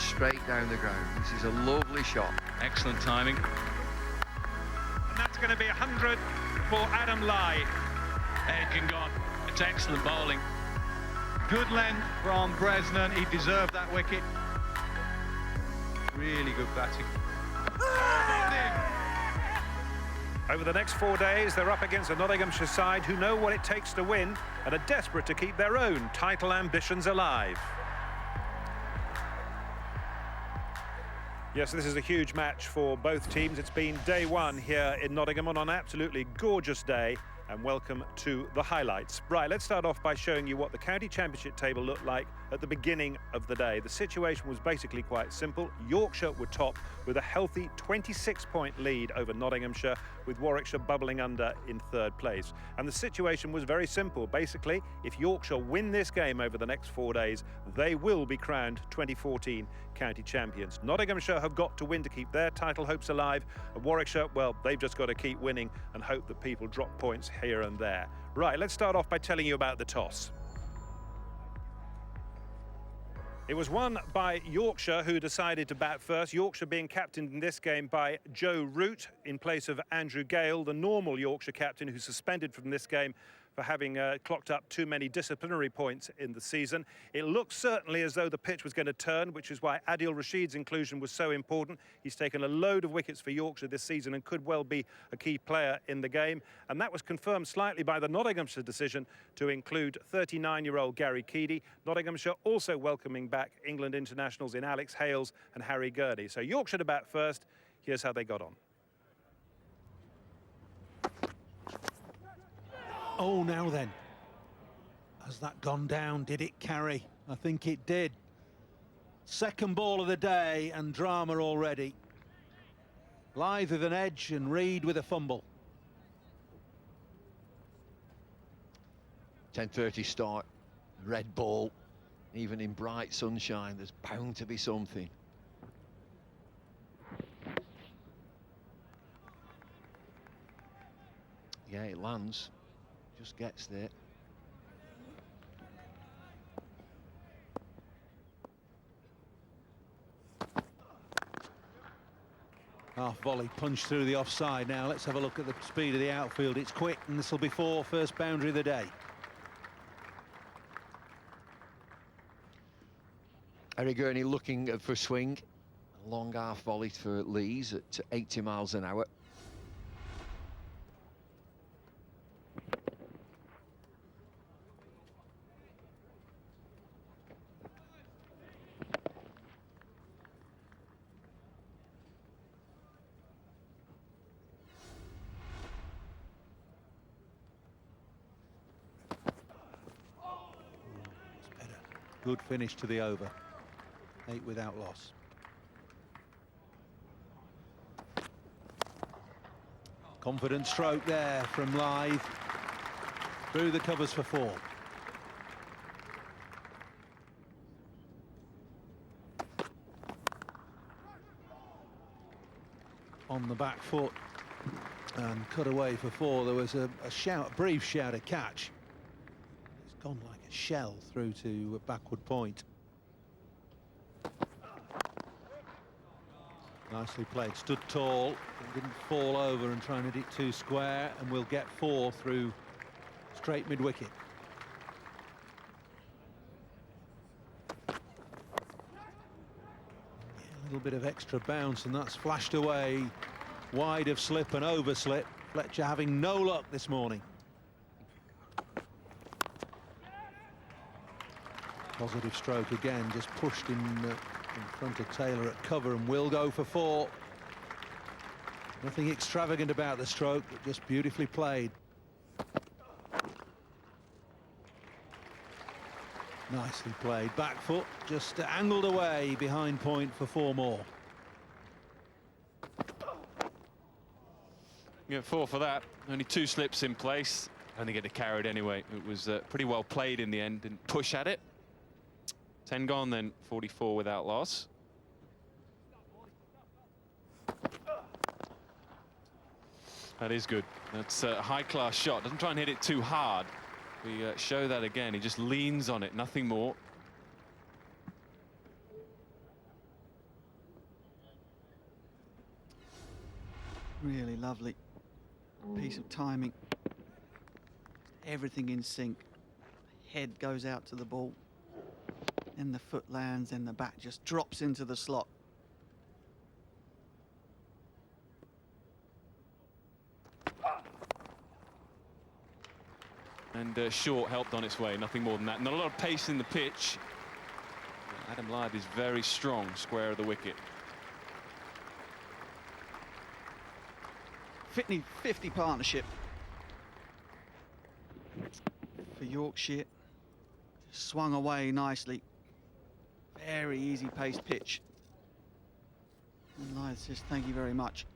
straight down the ground. This is a lovely shot. Excellent timing. And that's going to be 100 for Adam Lai. Edge and gone. It's excellent bowling. Good length from Bresnan. He deserved that wicket. Really good batting. Over the next 4 days, they're up against a Nottinghamshire side who know what it takes to win and are desperate to keep their own title ambitions alive. Yes, this is a huge match for both teams. It's been day one here in Nottingham on an absolutely gorgeous day. And welcome to the highlights. Right, let's start off by showing you what the county championship table looked like at the beginning of the day. The situation was basically quite simple. Yorkshire were top with a healthy 26-point lead over Nottinghamshire, with Warwickshire bubbling under in third place. And the situation was very simple. Basically, if Yorkshire win this game over the next 4 days, they will be crowned 2014 county champions. Nottinghamshire have got to win to keep their title hopes alive. And Warwickshire, well, they've just got to keep winning and hope that people drop points here and there. Right, let's start off by telling you about the toss. It was won by Yorkshire, who decided to bat first. Yorkshire being captained in this game by Joe Root in place of Andrew Gale, the normal Yorkshire captain, who's suspended from this game for having clocked up too many disciplinary points in the season. It looked certainly as though the pitch was going to turn, which is why Adil Rashid's inclusion was so important. He's taken a load of wickets for Yorkshire this season and could well be a key player in the game. And that was confirmed slightly by the Nottinghamshire decision to include 39-year-old Gary Keady. Nottinghamshire also welcoming back England internationals in Alex Hales and Harry Gurney. So Yorkshire to bat first. Here's how they got on. Oh, now then, has that gone down? Did it carry? I think it did. Second ball of the day and drama already. Lyth with an edge and Reid with a fumble. 10:30 start, red ball, even in bright sunshine, there's bound to be something. Yeah, it lands. Just gets there. Half volley punched through the offside. Now let's have a look at the speed of the outfield. It's quick, and this will be for first boundary of the day. Harry Gurney looking for a swing. A long half volley for Lees at 80 miles an hour. Good finish to the over. 8 without loss. Confident stroke there from Lyth. Through the covers for 4. On the back foot and cut away for 4. There was a brief shout, a catch. It's gone like a shell through to a backward point. Nicely played, stood tall, didn't fall over and try and hit it too square, and we'll get 4 through straight mid-wicket. Yeah, a little bit of extra bounce, and that's flashed away wide of slip and over slip. Fletcher having no luck this morning. Positive stroke again, just pushed in front of Taylor at cover, and will go for 4. Nothing extravagant about the stroke, but just beautifully played. Nicely played. Back foot just angled away behind point for 4 more. You get 4 for that. Only 2 slips in place. Only get it carried anyway. It was pretty well played in the end. Didn't push at it. 10 gone then, 44 without loss. That is good. That's a high-class shot. Doesn't try and hit it too hard. We show that again. He just leans on it, nothing more. Really lovely piece of timing. Everything in sync. Head goes out to the ball. Then the foot lands, and the bat just drops into the slot. And short helped on its way, nothing more than that. Not a lot of pace in the pitch. Adam Lyth is very strong, square of the wicket. 50-50 partnership for Yorkshire. Swung away nicely. Very easy paced pitch. And Lyth says thank you very much.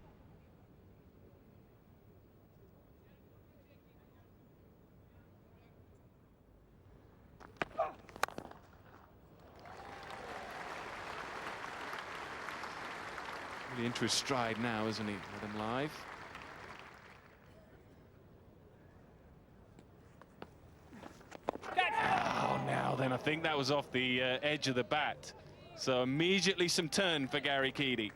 Really into his stride now, isn't he, Adam Lyth? Oh, now then, I think that was off the edge of the bat. So immediately some turn for Gary Keady.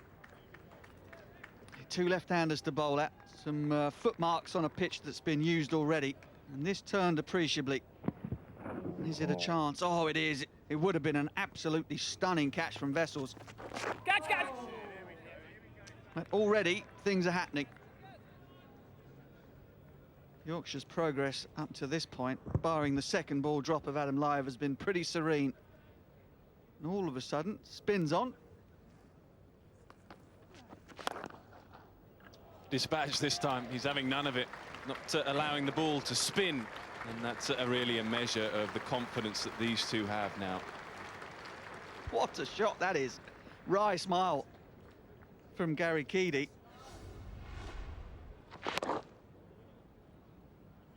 Two left-handers to bowl at. Some foot marks on a pitch that's been used already. And this turned appreciably. Is it a chance? Oh, it is. It would have been an absolutely stunning catch from Vessels. Catch! But already, things are happening. Yorkshire's progress up to this point, barring the second ball drop of Adam Lyth, has been pretty serene. And all of a sudden, spins on. Dispatch this time. He's having none of it. Not allowing the ball to spin. And that's really a measure of the confidence that these two have now. What a shot that is. Wry smile from Gary Keady.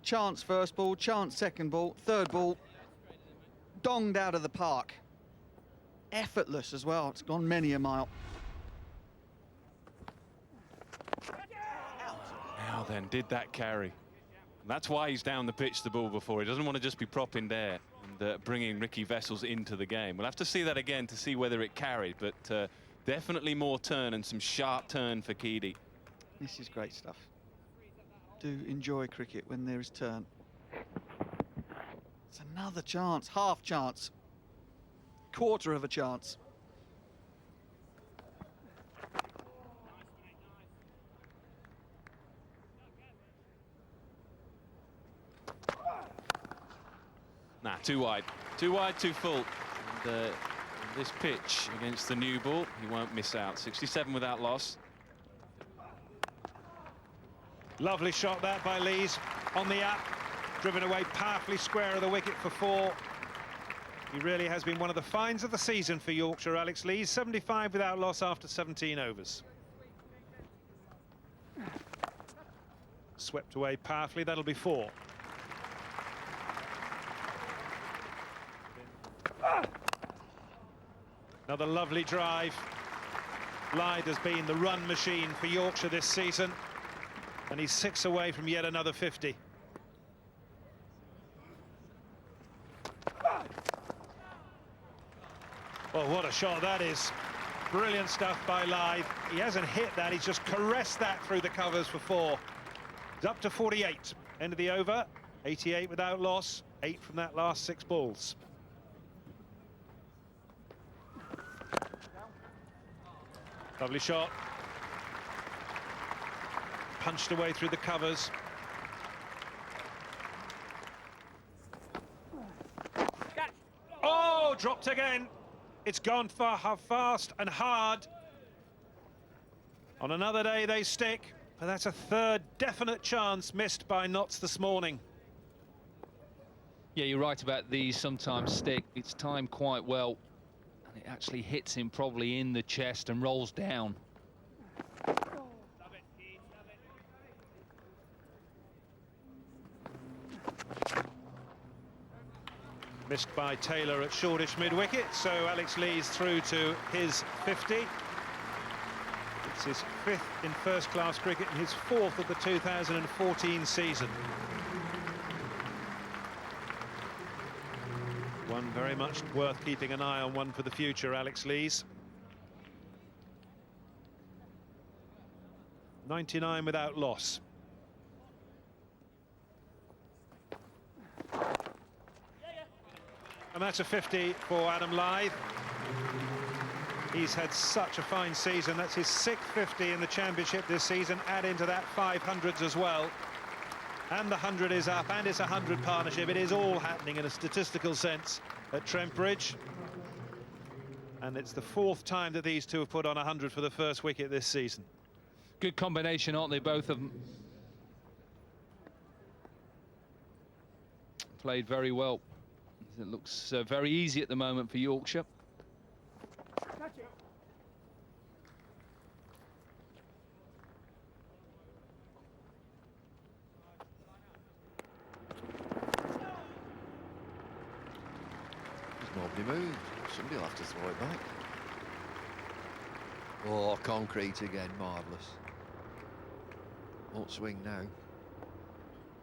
Chance first ball, chance second ball, third ball. Donged out of the park. Effortless as well. It's gone many a mile. Now then, did that carry? And that's why he's down the pitch the ball before. He doesn't want to just be propping there and bringing Ricky Vessels into the game. We'll have to see that again to see whether it carried, but definitely more turn and some sharp turn for Keady. This is great stuff. Do enjoy cricket when there is turn. It's another chance, half chance, quarter of a chance. Nah, too wide, too full. And this pitch against the new ball, he won't miss out. 67 without loss. Lovely shot that by Lees on the up, driven away powerfully square of the wicket for 4. He really has been one of the finds of the season for Yorkshire, Alex Lees. 75 without loss after 17 overs. Swept away powerfully, that'll be 4. Another lovely drive. Lyth has been the run machine for Yorkshire this season, and he's 6 away from yet another 50. Oh, what a shot that is. Brilliant stuff by Lyth. He hasn't hit that, he's just caressed that through the covers for 4. He's up to 48. End of the over, 88 without loss, 8 from that last 6 balls. Lovely shot. Punched away through the covers. Oh, dropped again. It's gone fast and hard. On another day they stick, but that's a third definite chance missed by Notts this morning. Yeah, you're right about these sometimes stick. It's timed quite well, and it actually hits him probably in the chest and rolls down. Missed by Taylor at shortish mid-wicket, so Alex Lees through to his 50. It's his 5th in first-class cricket and his 4th of the 2014 season. One very much worth keeping an eye on, one for the future, Alex Lees. 99 without loss. And that's a 50 for Adam Lyth. He's had such a fine season. That's his 6th 50 in the championship this season. Add into that 500s as well. And the 100 is up, and it's a 100 partnership. It is all happening in a statistical sense at Trent Bridge. And it's the 4th time that these two have put on 100 for the first wicket this season. Good combination, aren't they, both of them? Played very well. It looks very easy at the moment for Yorkshire. Nobody moved. Somebody will have to throw it back. Oh, concrete again, marvellous. Won't swing now.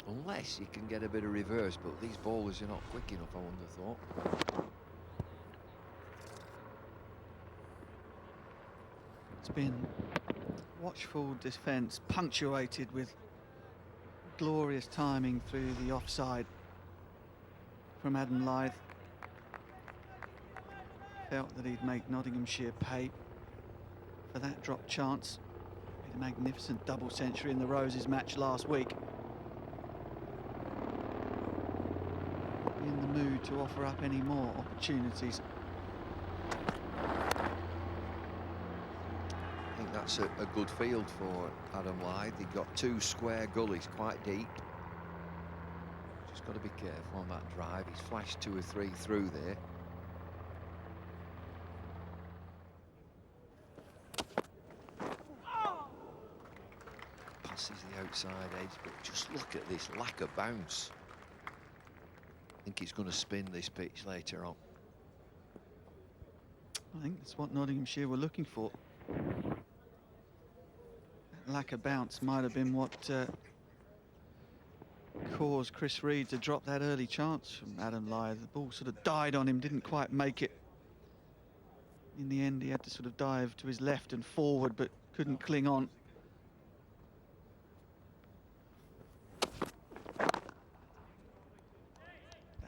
Unless you can get a bit of reverse, but these bowlers are not quick enough, I wouldn't have thought. It's been watchful defence, punctuated with glorious timing through the offside from Adam Lyth. Felt that he'd make Nottinghamshire pay for that drop chance. Made a magnificent double century in the Roses match last week. In the mood to offer up any more opportunities. I think that's a good field for Adam Lyth. He got 2 square gullies, quite deep. Just got to be careful on that drive. He's flashed 2 or 3 through there. Passes the outside edge, but just look at this lack of bounce. I think he's going to spin this pitch later on. I think that's what Nottinghamshire were looking for. That lack of bounce might have been what caused Chris Reed to drop that early chance from Adam Lyth. The ball sort of died on him, didn't quite make it. In the end, he had to sort of dive to his left and forward, but couldn't cling on.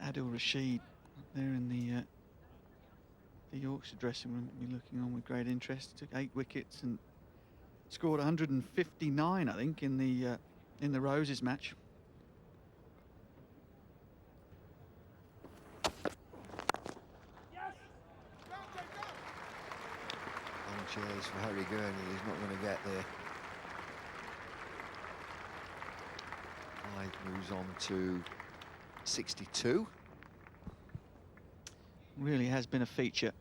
Adil Rashid up there in the Yorkshire dressing room, we're looking on with great interest. Took 8 wickets and scored 159, I think, in the Roses match. Long chase for Harry Gurney. He's not going to get there. Lyth moves on to 62. Really has been a feature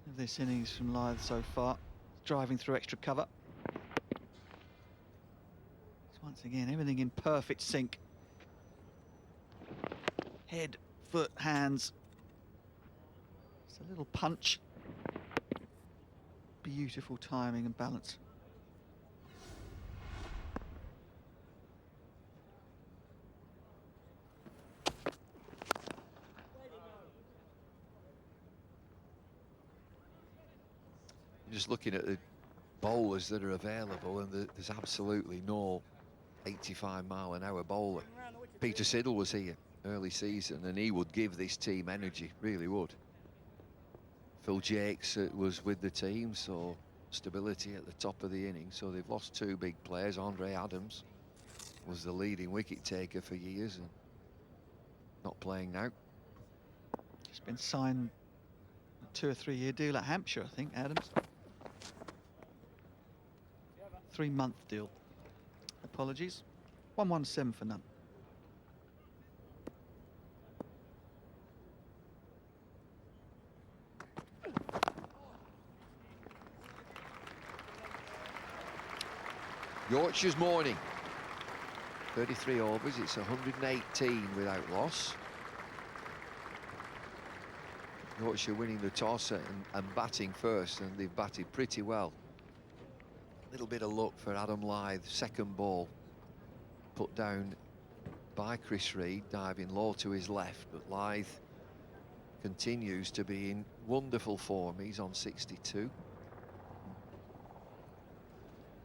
of this innings from Lyth so far. Driving through extra cover. So once again, everything in perfect sync. Head, foot, hands. Just a little punch. Beautiful timing and balance. Just looking at the bowlers that are available, and there's absolutely no 85-mile-an-hour bowler. Peter Siddle was here early season, and he would give this team energy, really would. Phil Jakes was with the team, so stability at the top of the innings. So they've lost 2 big players. Andre Adams was the leading wicket taker for years and not playing now. Just been signed a 2 or 3 year deal at Hampshire, I think, Adams. 3-month deal. Apologies. 117 for none. Yorkshire's morning. 33 overs. It's 118 without loss. Yorkshire winning the toss and batting first, and they've batted pretty well. A little bit of luck for Adam Lyth. Second ball put down by Chris Reed, diving low to his left, but Lyth continues to be in wonderful form. He's on 62.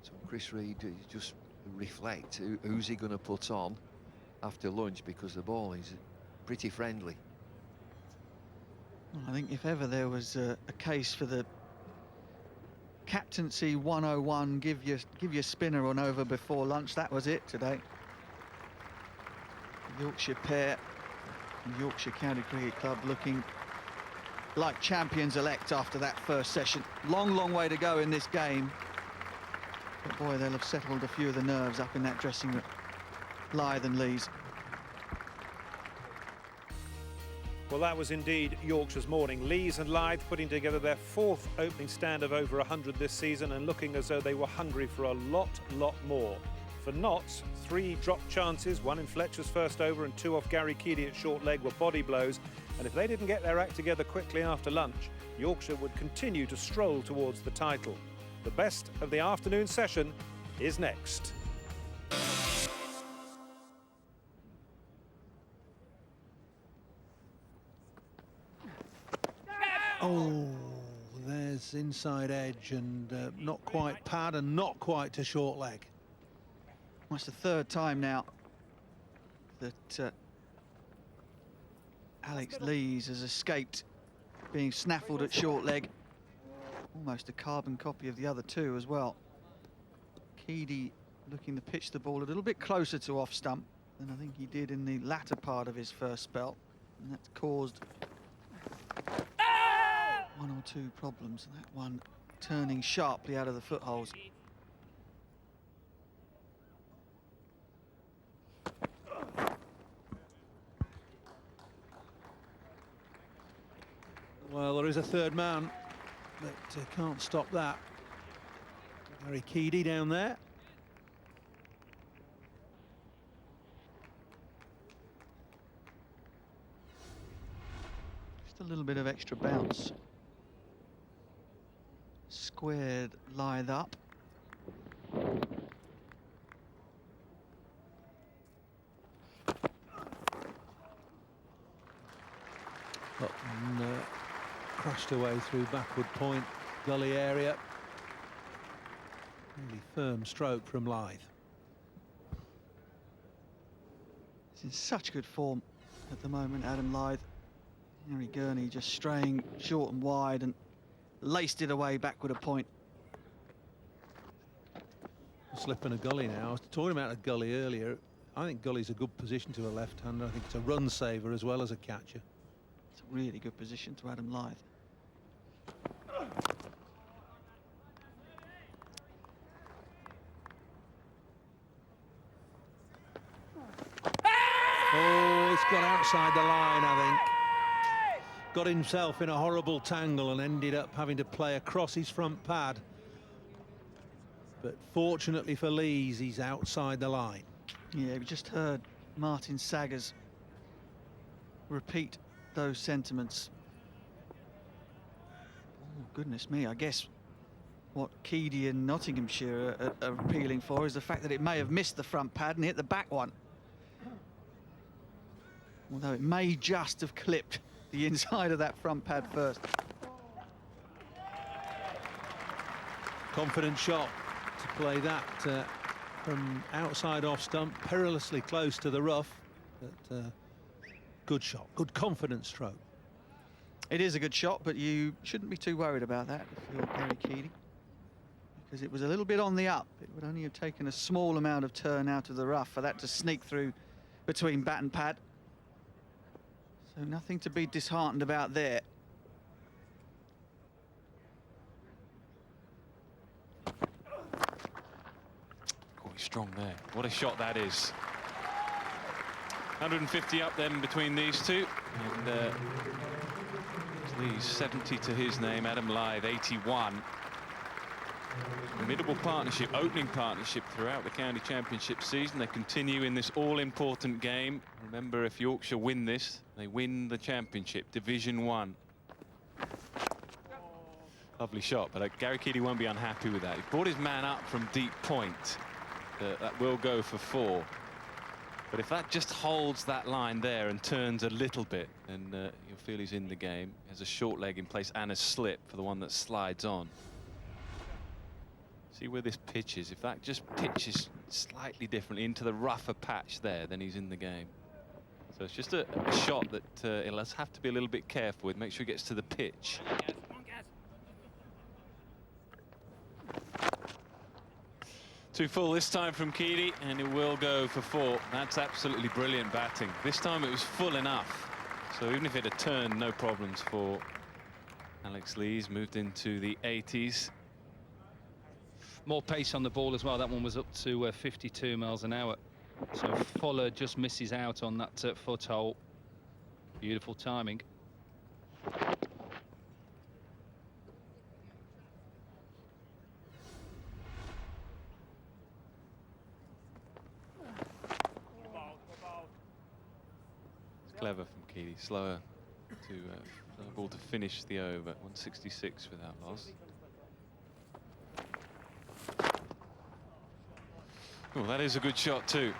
Some Chris Reed just reflect who's he going to put on after lunch, because the ball is pretty friendly. Well, I think if ever there was a case for the captaincy 101, give your spinner on over before lunch, that was it today. The Yorkshire pair, the Yorkshire County Cricket Club, looking like champions-elect after that first session. Long way to go in this game. But boy, they'll have settled a few of the nerves up in that dressing room. Lyth and Lees. Well, that was indeed Yorkshire's morning. Lees and Lyth putting together their 4th opening stand of over 100 this season, and looking as though they were hungry for a lot more. For Notts, 3 dropped chances, 1 in Fletcher's first over and 2 off Gary Keady at short leg, were body blows. And if they didn't get their act together quickly after lunch, Yorkshire would continue to stroll towards the title. The best of the afternoon session is next. Oh, there's inside edge and not quite pad and not quite to short leg. Well, it's the 3rd time now that Alex Lees has escaped being snaffled at short leg. Almost a carbon copy of the other 2 as well. Keady looking to pitch the ball a little bit closer to off stump than I think he did in the latter part of his first spell, and that's caused 1 or 2 problems. That one turning sharply out of the footholes. Well, there is a 3rd man, but can't stop that. Gary Keady down there. Just a little bit of extra bounce. Squared Lyth up. And crashed away through backward point, gully area. Really firm stroke from Lyth. He's in such good form at the moment, Adam Lyth. Harry Gurney just straying short and wide and laced it away backward a point. Slipping a gully now. I was talking about a gully earlier. I think gully's a good position to a left-hander. I think it's a run saver as well as a catcher. It's a really good position to Adam Lyth. Oh, it's got outside the line, I think. Got himself in a horrible tangle and ended up having to play across his front pad. But fortunately for Lees, he's outside the line. Yeah, we just heard Martin Saggers repeat those sentiments. Oh, goodness me, I guess what Keady and Nottinghamshire are appealing for is the fact that it may have missed the front pad and hit the back one. Although it may just have clipped the inside of that front pad first. Confident shot to play that from outside off stump, perilously close to the rough. But good shot, good confident stroke. It is a good shot, but you shouldn't be too worried about that if you're Gary Keady, because it was a little bit on the up. It would only have taken a small amount of turn out of the rough for that to sneak through between bat and pad. So nothing to be disheartened about there. Oh, he's strong there. What a shot that is. 150 up then between these two. And Lees 70 to his name, Adam Lyth 81. Formidable partnership, opening partnership throughout the county championship season. They continue in this all-important game. Remember, if Yorkshire win this, they win the championship, Division 1. Lovely shot, but Gary Keady won't be unhappy with that. He brought his man up from deep point. That will go for 4. But if that just holds that line there and turns a little bit, then you'll feel he's in the game. He has a short leg in place and a slip for the one that slides on. See where this pitch is. If that just pitches slightly differently into the rougher patch there, then he's in the game. So it's just a shot that he'll have to be a little bit careful with. Make sure he gets to the pitch. Too full this time from Keedy, and it will go for 4. That's absolutely brilliant batting. This time it was full enough. So even if it had turned, no problems for Alex Lees. Moved into the 80s. More pace on the ball as well. That one was up to 52 miles an hour. So Fuller just misses out on that foot-hole. Beautiful timing. It's clever from Keedy. Slower to ball to finish the over. 166 without loss. Oh, that is a good shot too.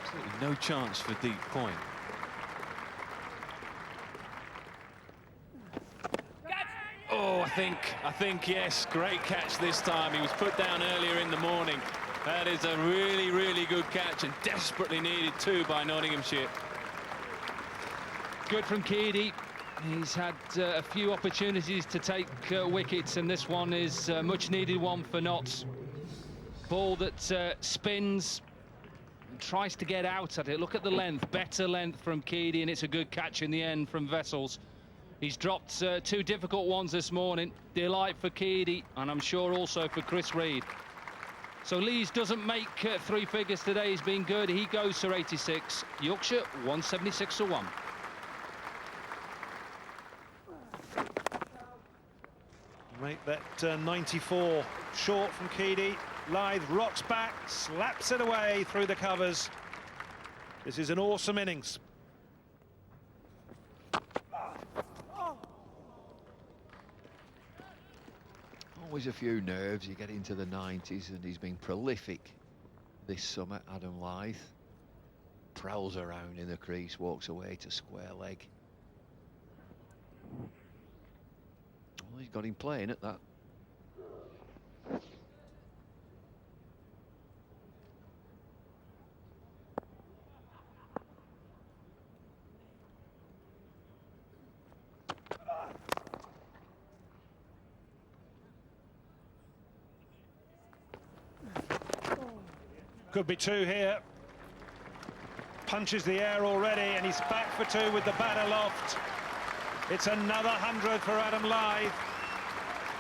Absolutely no chance for deep point. Oh, I think yes, great catch this time. He was put down earlier in the morning. That is a really, really good catch, and desperately needed too by Nottinghamshire. Good from Keedy. He's had a few opportunities to take wickets, and this one is a much needed one for Notts. Ball that spins and tries to get out at it. Look at the length, better length from Keedy, and it's a good catch in the end from Vessels. He's dropped 2 difficult ones this morning. Delight for Keedy, and I'm sure also for Chris Reed. So Lees doesn't make 3 figures today. He's been good. He goes for 86. Yorkshire 176 to 1. Make that 94 short from Keedy. Lyth rocks back, slaps it away through the covers. This is an awesome innings. Always a few nerves. You get into the 90s, and he's been prolific this summer. Adam Lyth prowls around in the crease, walks away to square leg. Well, he's got him playing at that. Could be 2 here. Punches the air already, and he's back for 2 with the bat aloft. It's another 100 for Adam Lyth.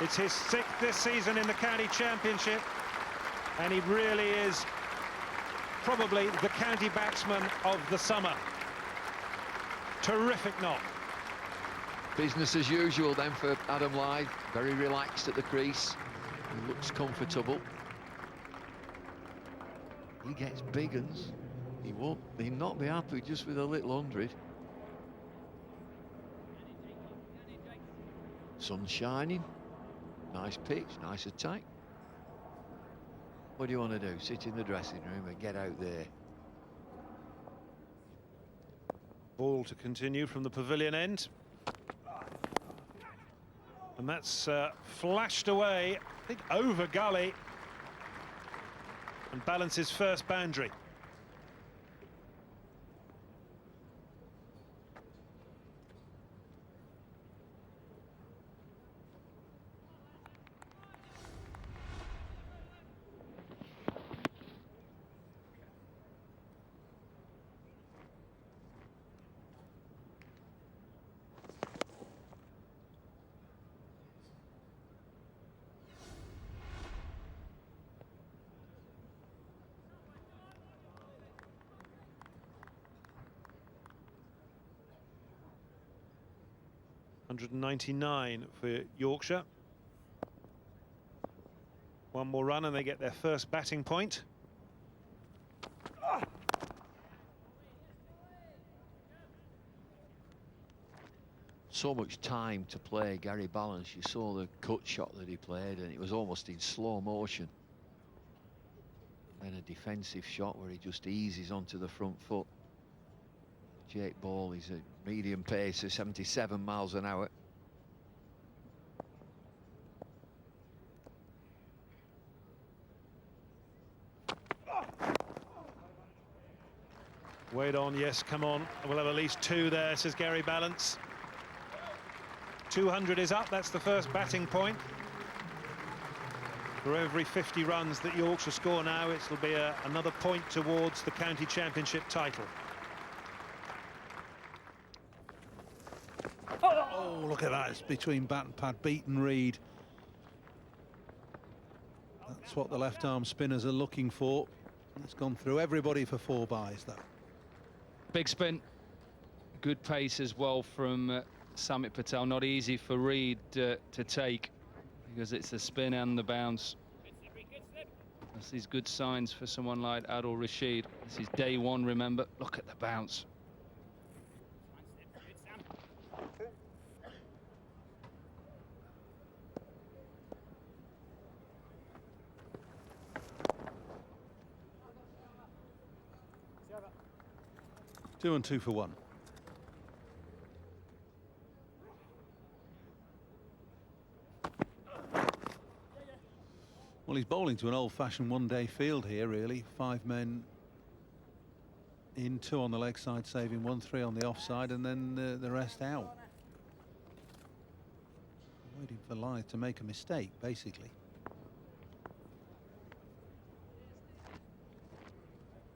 It's his 6th this season in the county championship, and he really is probably the county batsman of the summer. Terrific knock. Business as usual then for Adam Lyth. Very relaxed at the crease. He looks comfortable. He gets big uns. He'll not be happy just with a little 100. Sun shining. Nice pitch, nice attack. What do you want to do? Sit in the dressing room and get out there. Ball to continue from the pavilion end. And that's flashed away, I think, over gully. And balances first boundary. .199 for Yorkshire. One more run and they get their first batting point. So much time to play Gary Balance. You saw the cut shot that he played, and it was almost in slow motion. Then a defensive shot where he just eases onto the front foot. Jake Ball is a medium pace of 77 miles an hour. Wade on, yes, come on. We'll have at least 2 there, says Gary Balance. 200 is up, that's the first batting point. For every 50 runs that Yorkshire score now, it'll be another point towards the county championship title. Oh, look at that. It's between bat and pad, beaten Reed. That's what the left-arm spinners are looking for. It's gone through everybody for 4 byes, though. Big spin. Good pace as well from Samit Patel. Not easy for Reed to take, because it's the spin and the bounce. That's these good signs for someone like Adil Rashid. This is day 1, remember. Look at the bounce. Two and 2 for 1. Well, he's bowling to an old-fashioned one-day field here, really. 5 men in, 2 on the leg side, saving 1, 3 on the offside, and then the rest out. Waiting for Lyth to make a mistake, basically.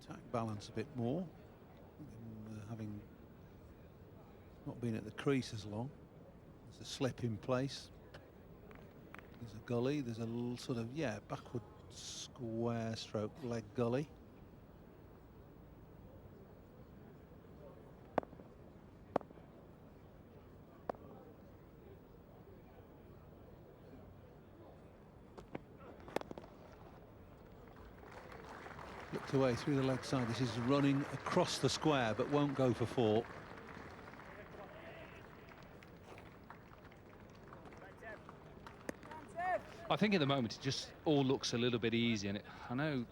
Attack balance a bit more. Having not been at the crease as long. There's a slip in place. There's a gully. There's a little sort of, yeah, backward square stroke leg gully. Looked away through the leg side. This is running across the square, but won't go for 4. I think at the moment it just all looks a little bit easy, and I know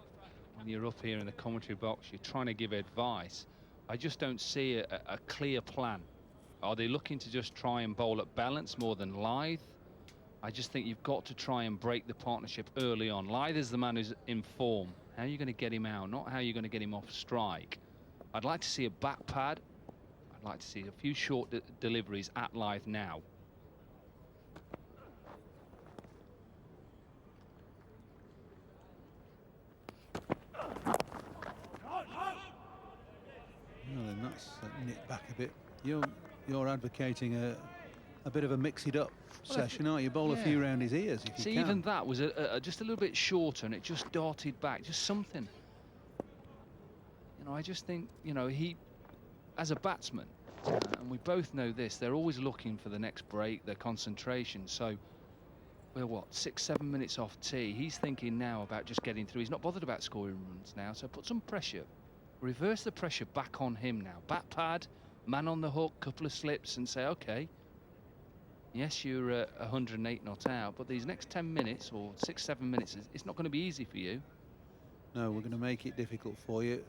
when you're up here in the commentary box you're trying to give advice. I just don't see a clear plan. Are they looking to just try and bowl at balance more than Lyth? I just think you've got to try and break the partnership early on. Lyth is the man who's in form. How are you going to get him out, not how you're going to get him off strike. I'd like to see a back pad. I'd like to see a few short deliveries at Lyth now. Well, then that's nipped back a bit. You're advocating a bit of a mix-it-up session, aren't you? Bowl a few round his ears if you See, can. even that was just a little bit shorter, and it just darted back, just something. You know, I just think, you know, he, as a batsman, and we both know this, they're always looking for the next break, their concentration. So we're what, 6-7 minutes off tee. He's thinking now about just getting through. He's not bothered about scoring runs now, so put some pressure. Reverse the pressure back on him now. Bat pad, man on the hook, couple of slips, and say, okay, yes, you're 108 not out, but these next 10 minutes or 6-7 minutes, it's not going to be easy for you. No, we're going to make it difficult for you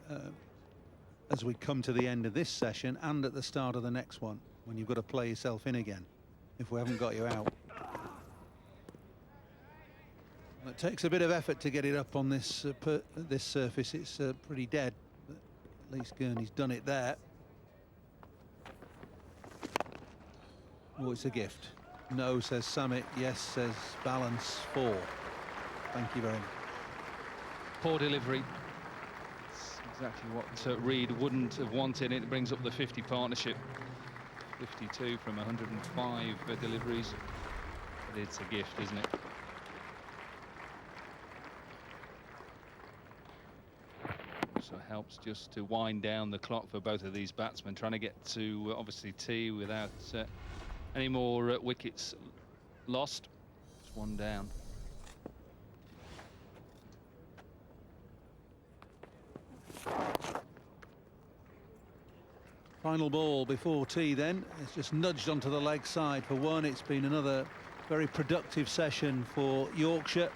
as we come to the end of this session and at the start of the next one, when you've got to play yourself in again if we haven't got you out. It takes a bit of effort to get it up on this this surface. It's pretty dead, but at least Gurney's done it there. Oh, it's a gift. No, says Samit. Yes, says Balance. 4. Thank you very much. Poor delivery. It's exactly what Reed wouldn't have wanted. It brings up the 50 partnership. 52 from 105 deliveries. But it's a gift, isn't it? Also helps just to wind down the clock for both of these batsmen, trying to get to obviously tee without any more wickets lost. Just 1 down. Final ball before tea then. It's just nudged onto the leg side for 1. It's been another very productive session for Yorkshire.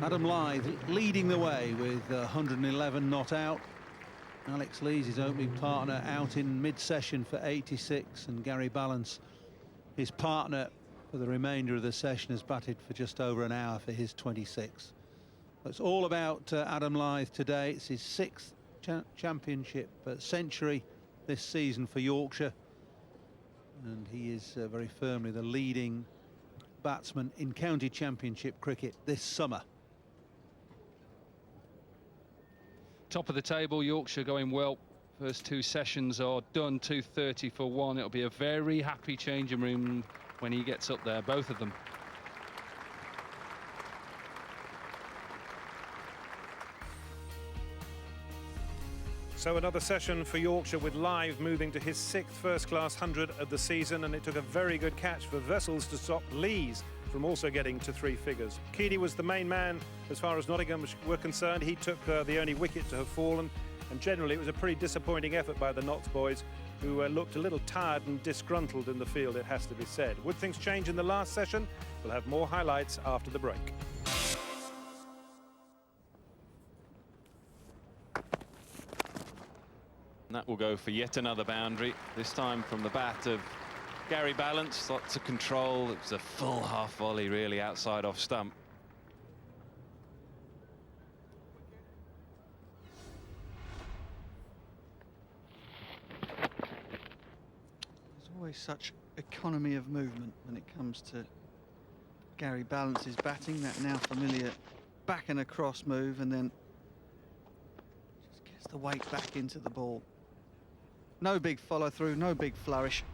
Adam Lyth leading the way with 111 not out. Alex Lees, his opening partner, out in mid-session for 86, and Gary Balance, his partner for the remainder of the session, has batted for just over an hour for his 26. It's all about Adam Lyth today. It's his 6th championship century this season for Yorkshire, and he is very firmly the leading batsman in county championship cricket this summer. Top of the table, Yorkshire going well. First 2 sessions are done, 230 for 1. It'll be a very happy changing room when he gets up there, both of them. So another session for Yorkshire, with Lyth moving to his 6th first-class 100 of the season, and it took a very good catch for Vessels to stop Lees from also getting to 3 figures. Keady was the main man as far as Nottingham were concerned. He took the only wicket to have fallen, and generally it was a pretty disappointing effort by the Notts boys, who looked a little tired and disgruntled in the field, it has to be said. Would things change in the last session? We'll have more highlights after the break. That will go for yet another boundary, this time from the bat of Gary Balance. Lots of control. It was a full half volley, really, outside off stump. There's always such economy of movement when it comes to Gary Balance's batting. That now familiar back and across move, and then just gets the weight back into the ball. No big follow through, no big flourish.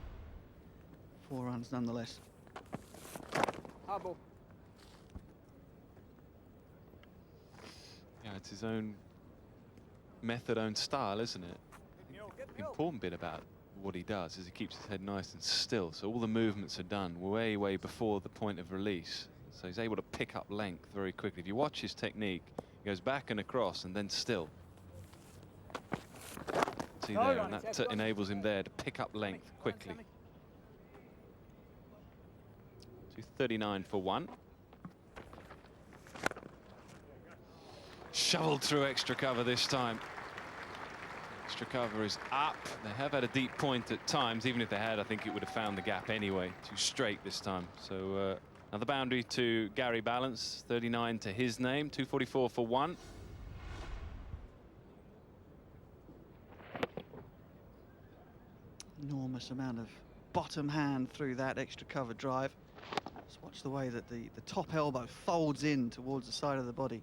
4 runs nonetheless. Yeah, it's his own method, own style, isn't it? The important bit about what he does is he keeps his head nice and still, so all the movements are done way before the point of release. So he's able to pick up length very quickly. If you watch his technique, he goes back and across and then still. See there, and that enables him there to pick up length quickly. 239 for 1. Shoveled through extra cover this time. Extra cover is up. They have had a deep point at times. Even if they had, I think it would have found the gap anyway. Too straight this time. So another boundary to Gary Balance, 39 to his name, 244 for 1. Enormous amount of bottom hand through that extra cover drive. Just watch the way that the top elbow folds in towards the side of the body.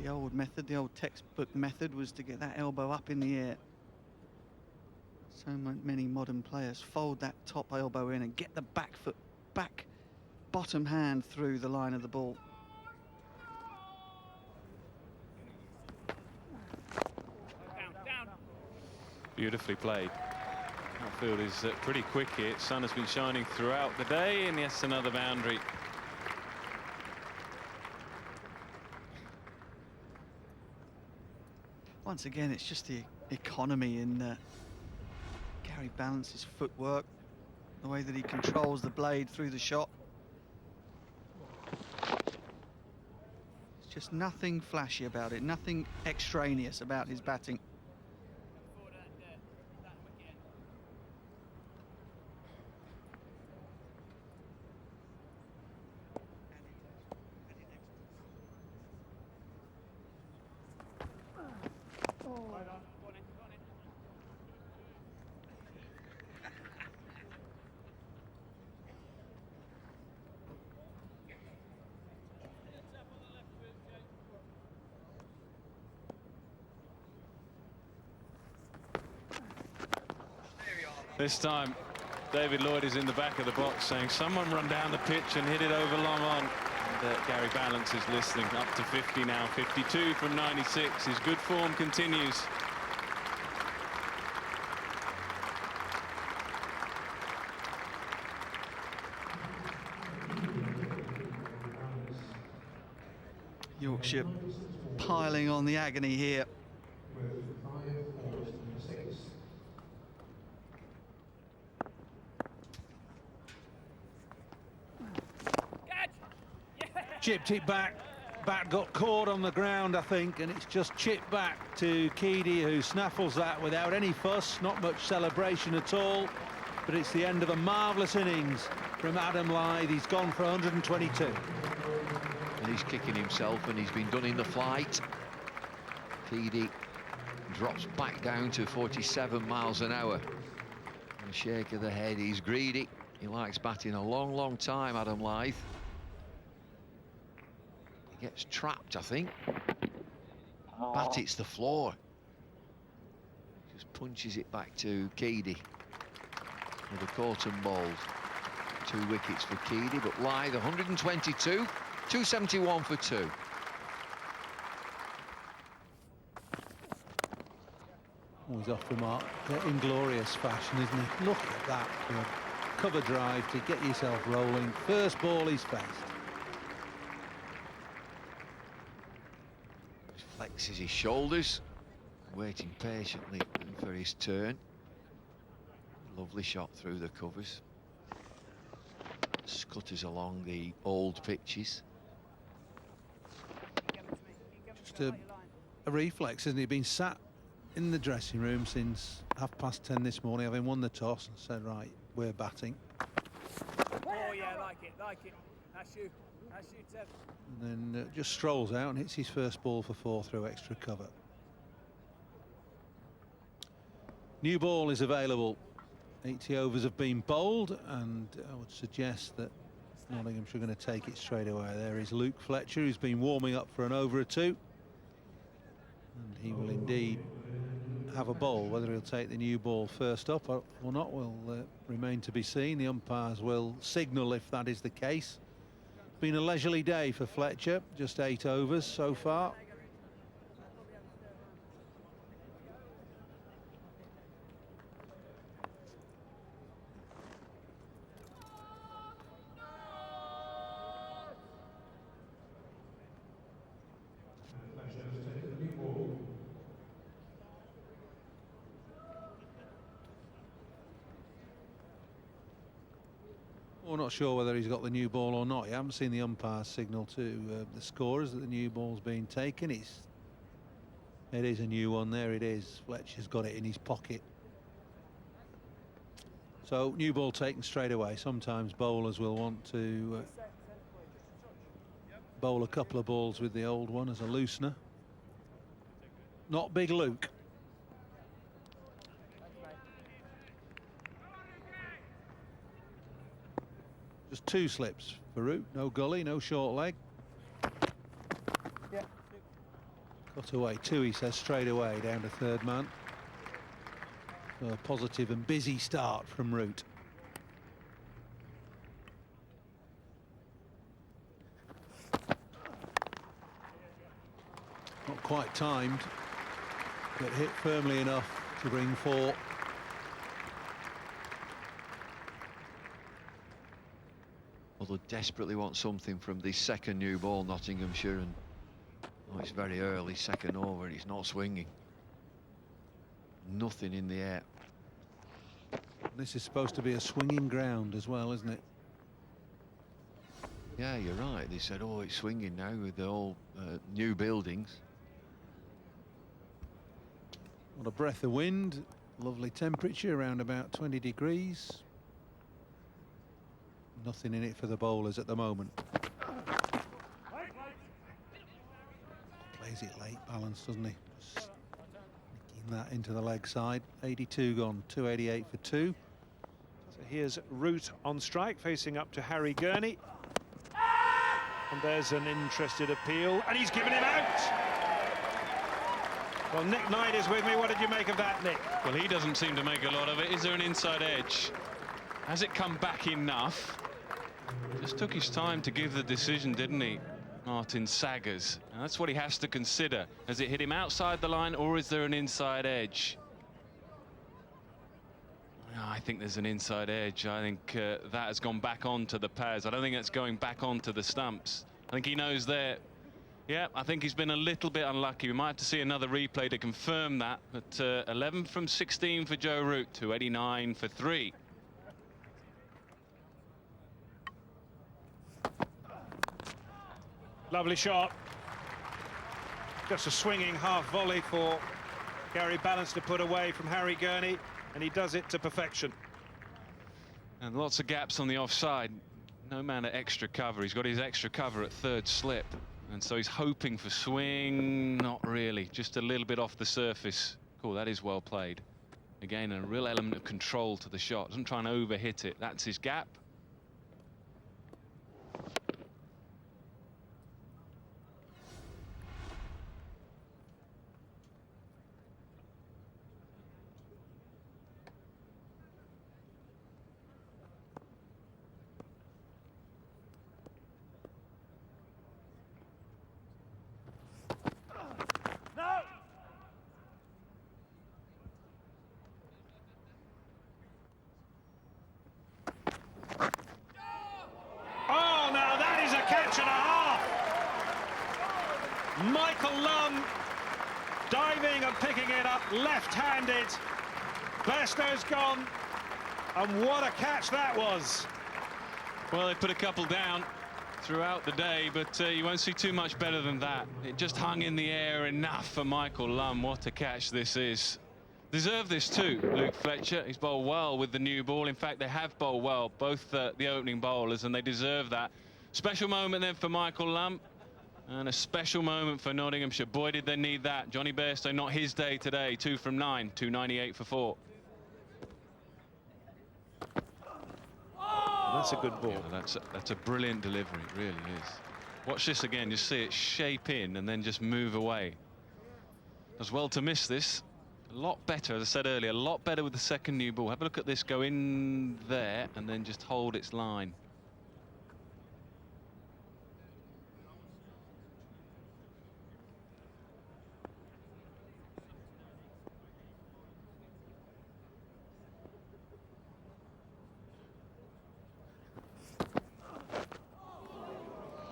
The old method, the old textbook method, was to get that elbow up in the air. So many modern players fold that top elbow in and get the back foot, back bottom hand through the line of the ball. Beautifully played. Outfield is pretty quick here. Sun has been shining throughout the day, and yes, another boundary. Once again, it's just the economy in Gary Balance's footwork, the way that he controls the blade through the shot. It's just nothing flashy about it, nothing extraneous about his batting. This time, David Lloyd is in the back of the box saying, someone run down the pitch and hit it over long on. And Gary Balance is listening. Up to 50 now, 52 from 96. His good form continues. Yorkshire piling on the agony here. Chipped it back. Bat got caught on the ground, I think, and it's just chipped back to Keady, who snaffles that without any fuss, not much celebration at all. But it's the end of a marvellous innings from Adam Lyth. He's gone for 122. And he's kicking himself, and he's been done in the flight. Keady drops back down to 47 miles an hour. And a shake of the head. He's greedy. He likes batting a long, long time, Adam Lyth. He gets trapped, I think. Bat hits the floor. Just punches it back to Keady with a Corton ball. 2 wickets for Keady, but Lyth 122, 271 for 2. Always off the mark, inglorious fashion, isn't it? Look at that, cover drive to get yourself rolling. First ball he's faced. Flexes his shoulders, waiting patiently for his turn. Lovely shot through the covers. Scutters along the old pitches. Just a reflex, isn't he? Been sat in the dressing room since 10:30 this morning, having won the toss, and said, right, we're batting. Oh yeah, like it. That's you, Tev. And then just strolls out and hits his first ball for 4 through extra cover. New ball is available. 80 overs have been bowled, and I would suggest that Nottinghamshire are going to take it straight away. There is Luke Fletcher, who's been warming up for an over or 2. And he will indeed have a bowl. Whether he'll take the new ball first up or not will remain to be seen. The umpires will signal if that is the case. It's been a leisurely day for Fletcher, just 8 overs so far. We're not sure whether he's got the new ball or not. You haven't seen the umpire signal to the scorers that the new ball's been taken. It is a new one. There it is. Fletcher's got it in his pocket. So new ball taken straight away. Sometimes bowlers will want to bowl a couple of balls with the old one as a loosener. Not Big Luke. Just 2 slips for Root. No gully, no short leg. Yeah. Cut away 2, he says, straight away down to 3rd man. So a positive and busy start from Root. Not quite timed, but hit firmly enough to bring 4. Well, they desperately want something from the second new ball, Nottinghamshire, and it's very early, second over, and it's not swinging. Nothing in the air. This is supposed to be a swinging ground as well, isn't it? Yeah, you're right. They said, oh, it's swinging now with the all new buildings. What a breath of wind. Lovely temperature, around about 20 degrees. Nothing in it for the bowlers at the moment. Plays it late balance, doesn't he? Just nicking that into the leg side. 82 gone, 288 for 2. So here's Root on strike, facing up to Harry Gurney. And there's an interested appeal, and he's given him out. Well, Nick Knight is with me. What did you make of that, Nick? Well, he doesn't seem to make a lot of it. Is there an inside edge? Has it come back enough? Just took his time to give the decision, didn't he, Martin Saggers? And that's what he has to consider. Has it hit him outside the line, or is there an inside edge? I think there's an inside edge. I think that has gone back onto the pads. I don't think that's going back onto the stumps. I think he knows there. Yeah, I think he's been a little bit unlucky. We might have to see another replay to confirm that. But 11 from 16 for Joe Root, 289 for 3. Lovely shot. Just a swinging half volley for Gary Balance to put away from Harry Gurney, and he does it to perfection. And lots of gaps on the offside. no man at extra cover. He's got his extra cover at third slip, and so he's hoping for swing. Not really, just a little bit off the surface. Cool, that is well played. Again, a real element of control to the shot. Doesn't try and overhit it. That's his gap. Oh, now that is a catch and a half. Michael Lum diving and picking it up left-handed. Bairstow's gone, and what a catch that was. Well, they put a couple down throughout the day, but you won't see too much better than that. It just hung in the air enough for Michael Lum. What a catch this is. Deserve this too, Luke Fletcher. He's bowled well with the new ball. In fact, they have bowled well, both the opening bowlers, and they deserve that. Special moment then for Michael Lum, and a special moment for Nottinghamshire. Boy, did they need that. Johnny Bairstow, not his day today. 2 from 9, 298 for 4. That's a good ball. Yeah, that's a brilliant delivery, it really is. Watch this again, just see it shape in and then just move away. Does well to miss this. A lot better, as I said earlier, a lot better with the second new ball. Have a look at this, go in there and then just hold its line.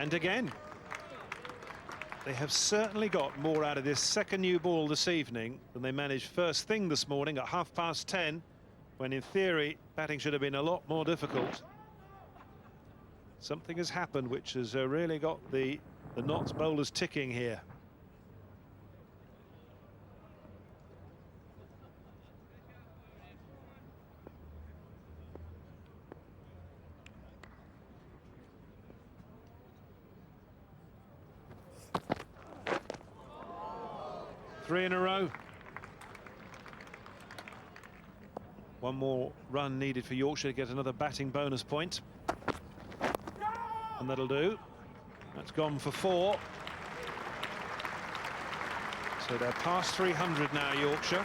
And again, they have certainly got more out of this second new ball this evening than they managed first thing this morning at 10:30, when in theory batting should have been a lot more difficult. Something has happened which has really got the Notts bowlers ticking here. Three in a row. One more run needed for Yorkshire to get another batting bonus point. And that'll do. That's gone for 4. So they're past 300 now, Yorkshire.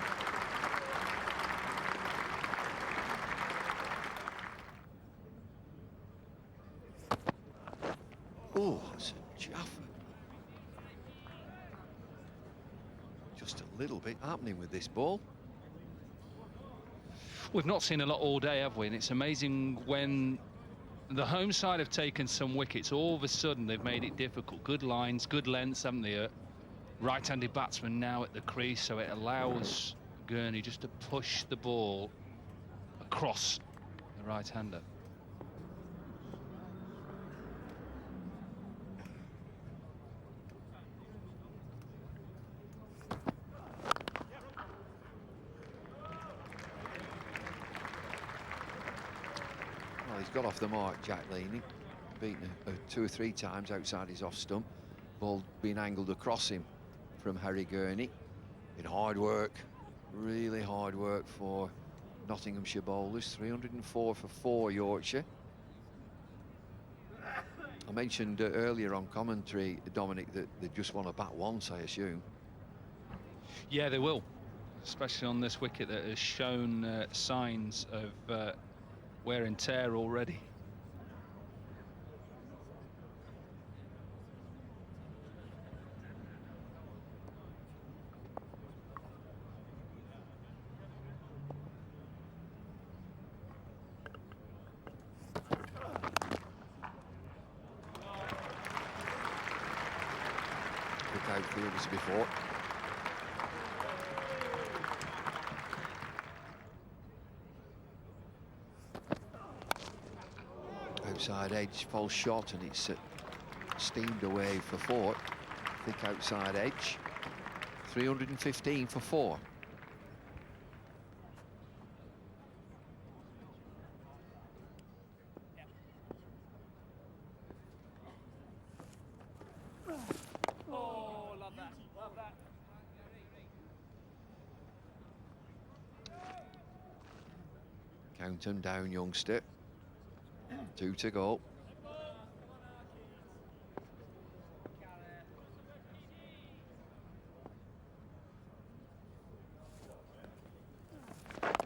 Oh, that's a jaffer. Just a little bit happening with this ball. We've not seen a lot all day, have we? And it's amazing when the home side have taken some wickets, all of a sudden they've made it difficult. Good lines, good lengths, haven't they? Right-handed batsman now at the crease, so it allows Gurney just to push the ball across the right-hander. Well, he's got off the mark, Jack Leaney. Beaten 2 or 3 times outside his off stump. Ball being angled across him from Harry Gurney. Been hard work, really hard work for Nottinghamshire bowlers. 304 for 4 Yorkshire. I mentioned earlier on commentary, Dominic, that they just want to bat once, I assume. Yeah, they will, especially on this wicket that has shown signs of wear and tear already. Good outfielders before. Outside edge, false shot, and it's steamed away for 4. Thick outside edge. 315 for 4. Count 'em down, youngster. 2 to go.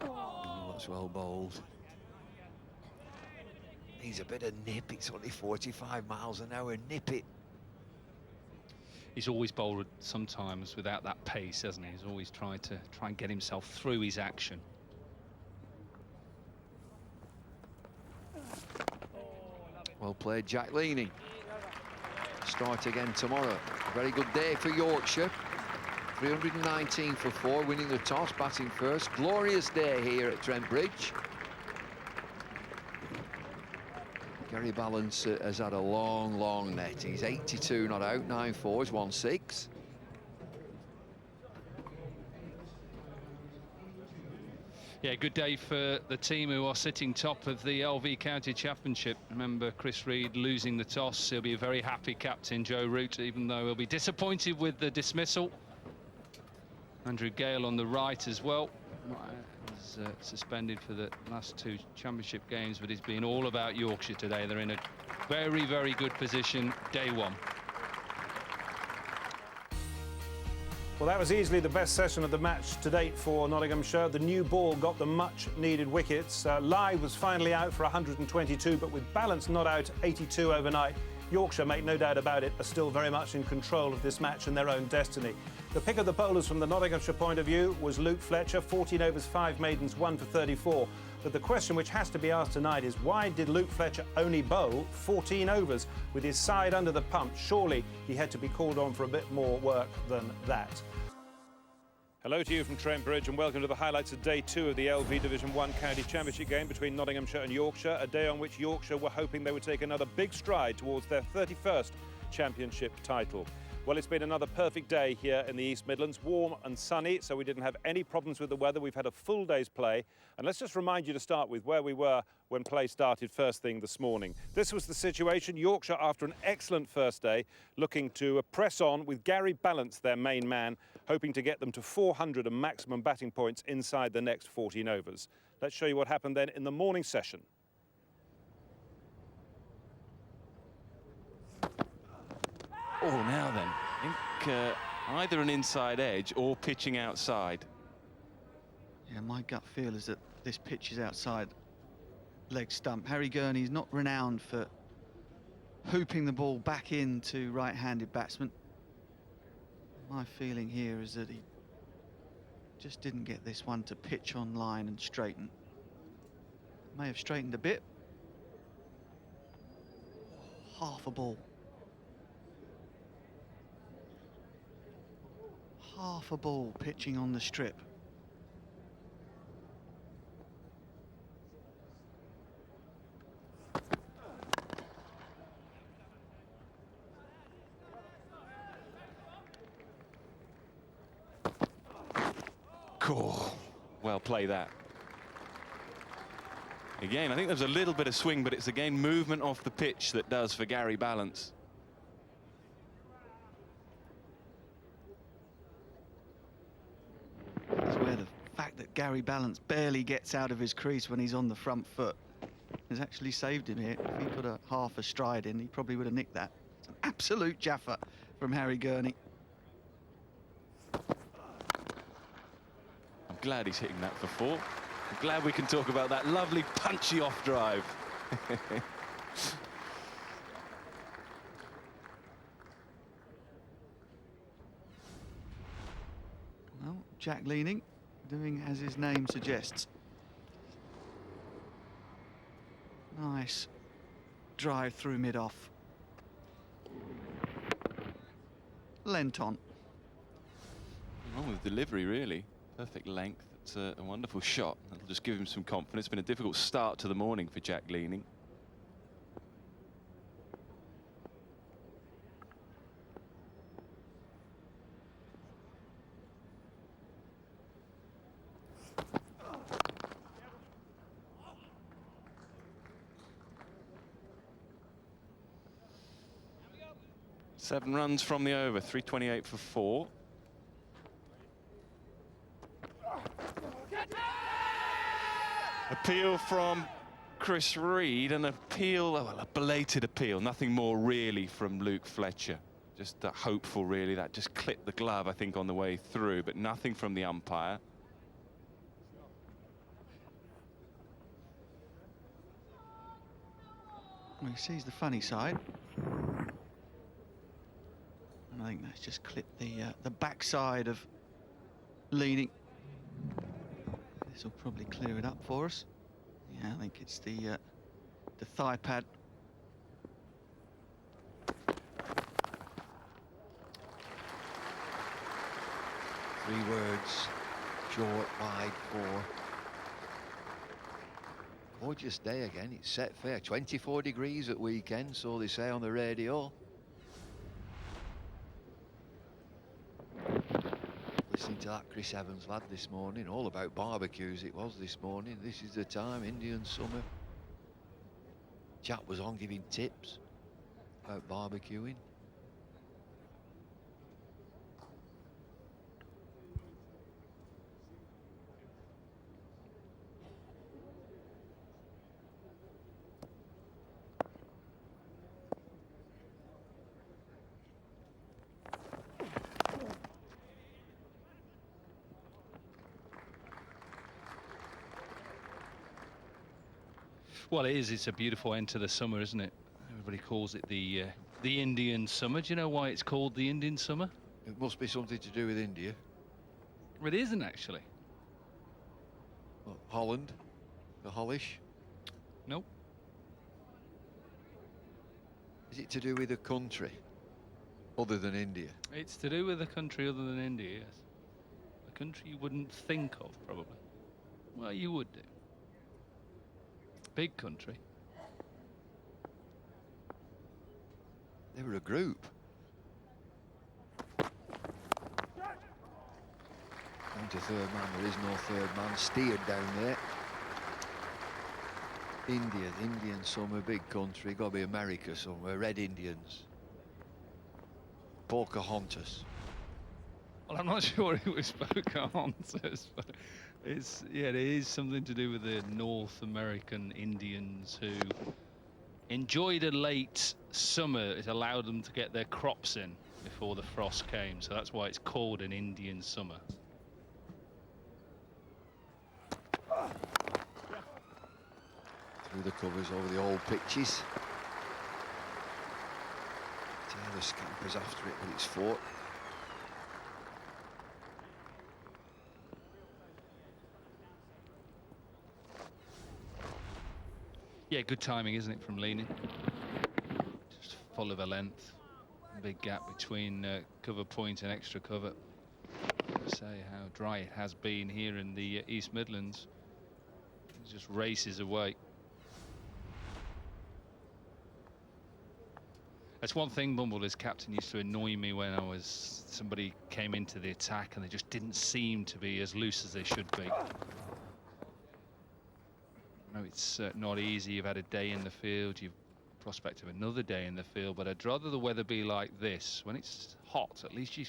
Oh, that's well bowled. Needs a bit of nip. It's only 45 miles an hour. Nip it. He's always bowled sometimes without that pace, hasn't he? He's always tried to and get himself through his action. Well played, Jack Leaning. Start again tomorrow. A very good day for Yorkshire. 319 for 4, winning the toss, batting first. Glorious day here at Trent Bridge. Gary Balance has had a long net. He's 82 not out, 9 fours, 1 6. Yeah, good day for the team who are sitting top of the LV County Championship. Remember, Chris Reed losing the toss. He'll be a very happy captain, Joe Root, even though he'll be disappointed with the dismissal. Andrew Gale on the right as well. Was suspended for the last 2 championship games, but it's been all about Yorkshire today. They're in a very good position, day 1. Well, that was easily the best session of the match to date for Nottinghamshire. The new ball got the much-needed wickets. Live was finally out for 122, but with Balance not out 82 overnight, Yorkshire, make no doubt about it, are still very much in control of this match and their own destiny. The pick of the bowlers from the Nottinghamshire point of view was Luke Fletcher, 14 overs, 5 maidens, 1 for 34. But the question which has to be asked tonight is, why did Luke Fletcher only bowl 14 overs with his side under the pump? Surely he had to be called on for a bit more work than that. Hello to you from Trent Bridge and welcome to the highlights of day 2 of the LV Division 1 County Championship game between Nottinghamshire and Yorkshire, a day on which Yorkshire were hoping they would take another big stride towards their 31st championship title. Well, it's been another perfect day here in the East Midlands, warm and sunny, so we didn't have any problems with the weather. We've had a full day's play, and let's just remind you to start with where we were when play started first thing this morning. This was the situation. Yorkshire, after an excellent first day, looking to press on with Gary Balance, their main man, hoping to get them to 400 and maximum batting points inside the next 14 overs. Let's show you what happened then in the morning session. Oh, now then, I think either an inside edge or pitching outside. Yeah, my gut feel is that this pitch is outside leg stump. Harry Gurney's not renowned for hooping the ball back into right-handed batsmen. My feeling here is that he just didn't get this one to pitch on line and straighten. May have straightened a bit. Half a ball. Half a ball pitching on the strip. Cool. Well, play that. Again, I think there's a little bit of swing, but it's again movement off the pitch that does for Gary Balance. That's where the fact that Gary Balance barely gets out of his crease when he's on the front foot has actually saved him here. If he put a half a stride in, he probably would have nicked that. It's an absolute jaffa from Harry Gurney. I'm glad he's hitting that for 4. I'm glad we can talk about that lovely punchy off drive. Well, Jack Leaning doing as his name suggests. Nice drive through mid-off. Lent on. Wrong with delivery, really. Perfect length. It's a wonderful shot. That'll just give him some confidence. It's been a difficult start to the morning for Jack Leaning. Seven runs from the over, 328 for 4. Appeal from Chris Reed, an appeal, well, a belated appeal, nothing more really from Luke Fletcher. Just hopeful, really, that just clipped the glove, I think, on the way through, but nothing from the umpire. Well, he sees the funny side. And I think that's just clipped the backside of leaning. This will probably clear it up for us. Yeah, I think it's the thigh pad. Three words, short, wide, four. Gorgeous day again, it's set fair. 24 degrees at weekend, so they say on the radio. Listening to that Chris Evans lad this morning, all about barbecues it was this morning. This is the time, Indian summer. Chap was on giving tips about barbecuing. Well, it is. It's a beautiful end to the summer, isn't it? Everybody calls it the Indian summer. Do you know why it's called the Indian summer? It must be something to do with India. It isn't, actually. What, Holland? The Hollish? Nope. Is it to do with a country other than India? It's to do with a country other than India, yes. A country you wouldn't think of, probably. Well, you would do. Big country. They were a group. Down to third man, there is no third man. Steered down there. India, Indian summer, big country. Got to be America somewhere. Red Indians. Pocahontas. Well, I'm not sure it was Pocahontas, but it's, yeah, it is something to do with the North American Indians who enjoyed a late summer. It allowed them to get their crops in before the frost came, so that's why it's called an Indian summer. Through the covers over the old pitches. Taylor scampers after it, but it's fought. Yeah, good timing, isn't it, from leaning? Just follow the length. Big gap between cover point and extra cover. Say how dry it has been here in the East Midlands. It just races away. That's one thing, Bumble, as captain, used to annoy me when somebody came into the attack and they just didn't seem to be as loose as they should be. I know it's not easy. You've had a day in the field, you've prospect of another day in the field, but I'd rather the weather be like this. When it's hot, at least you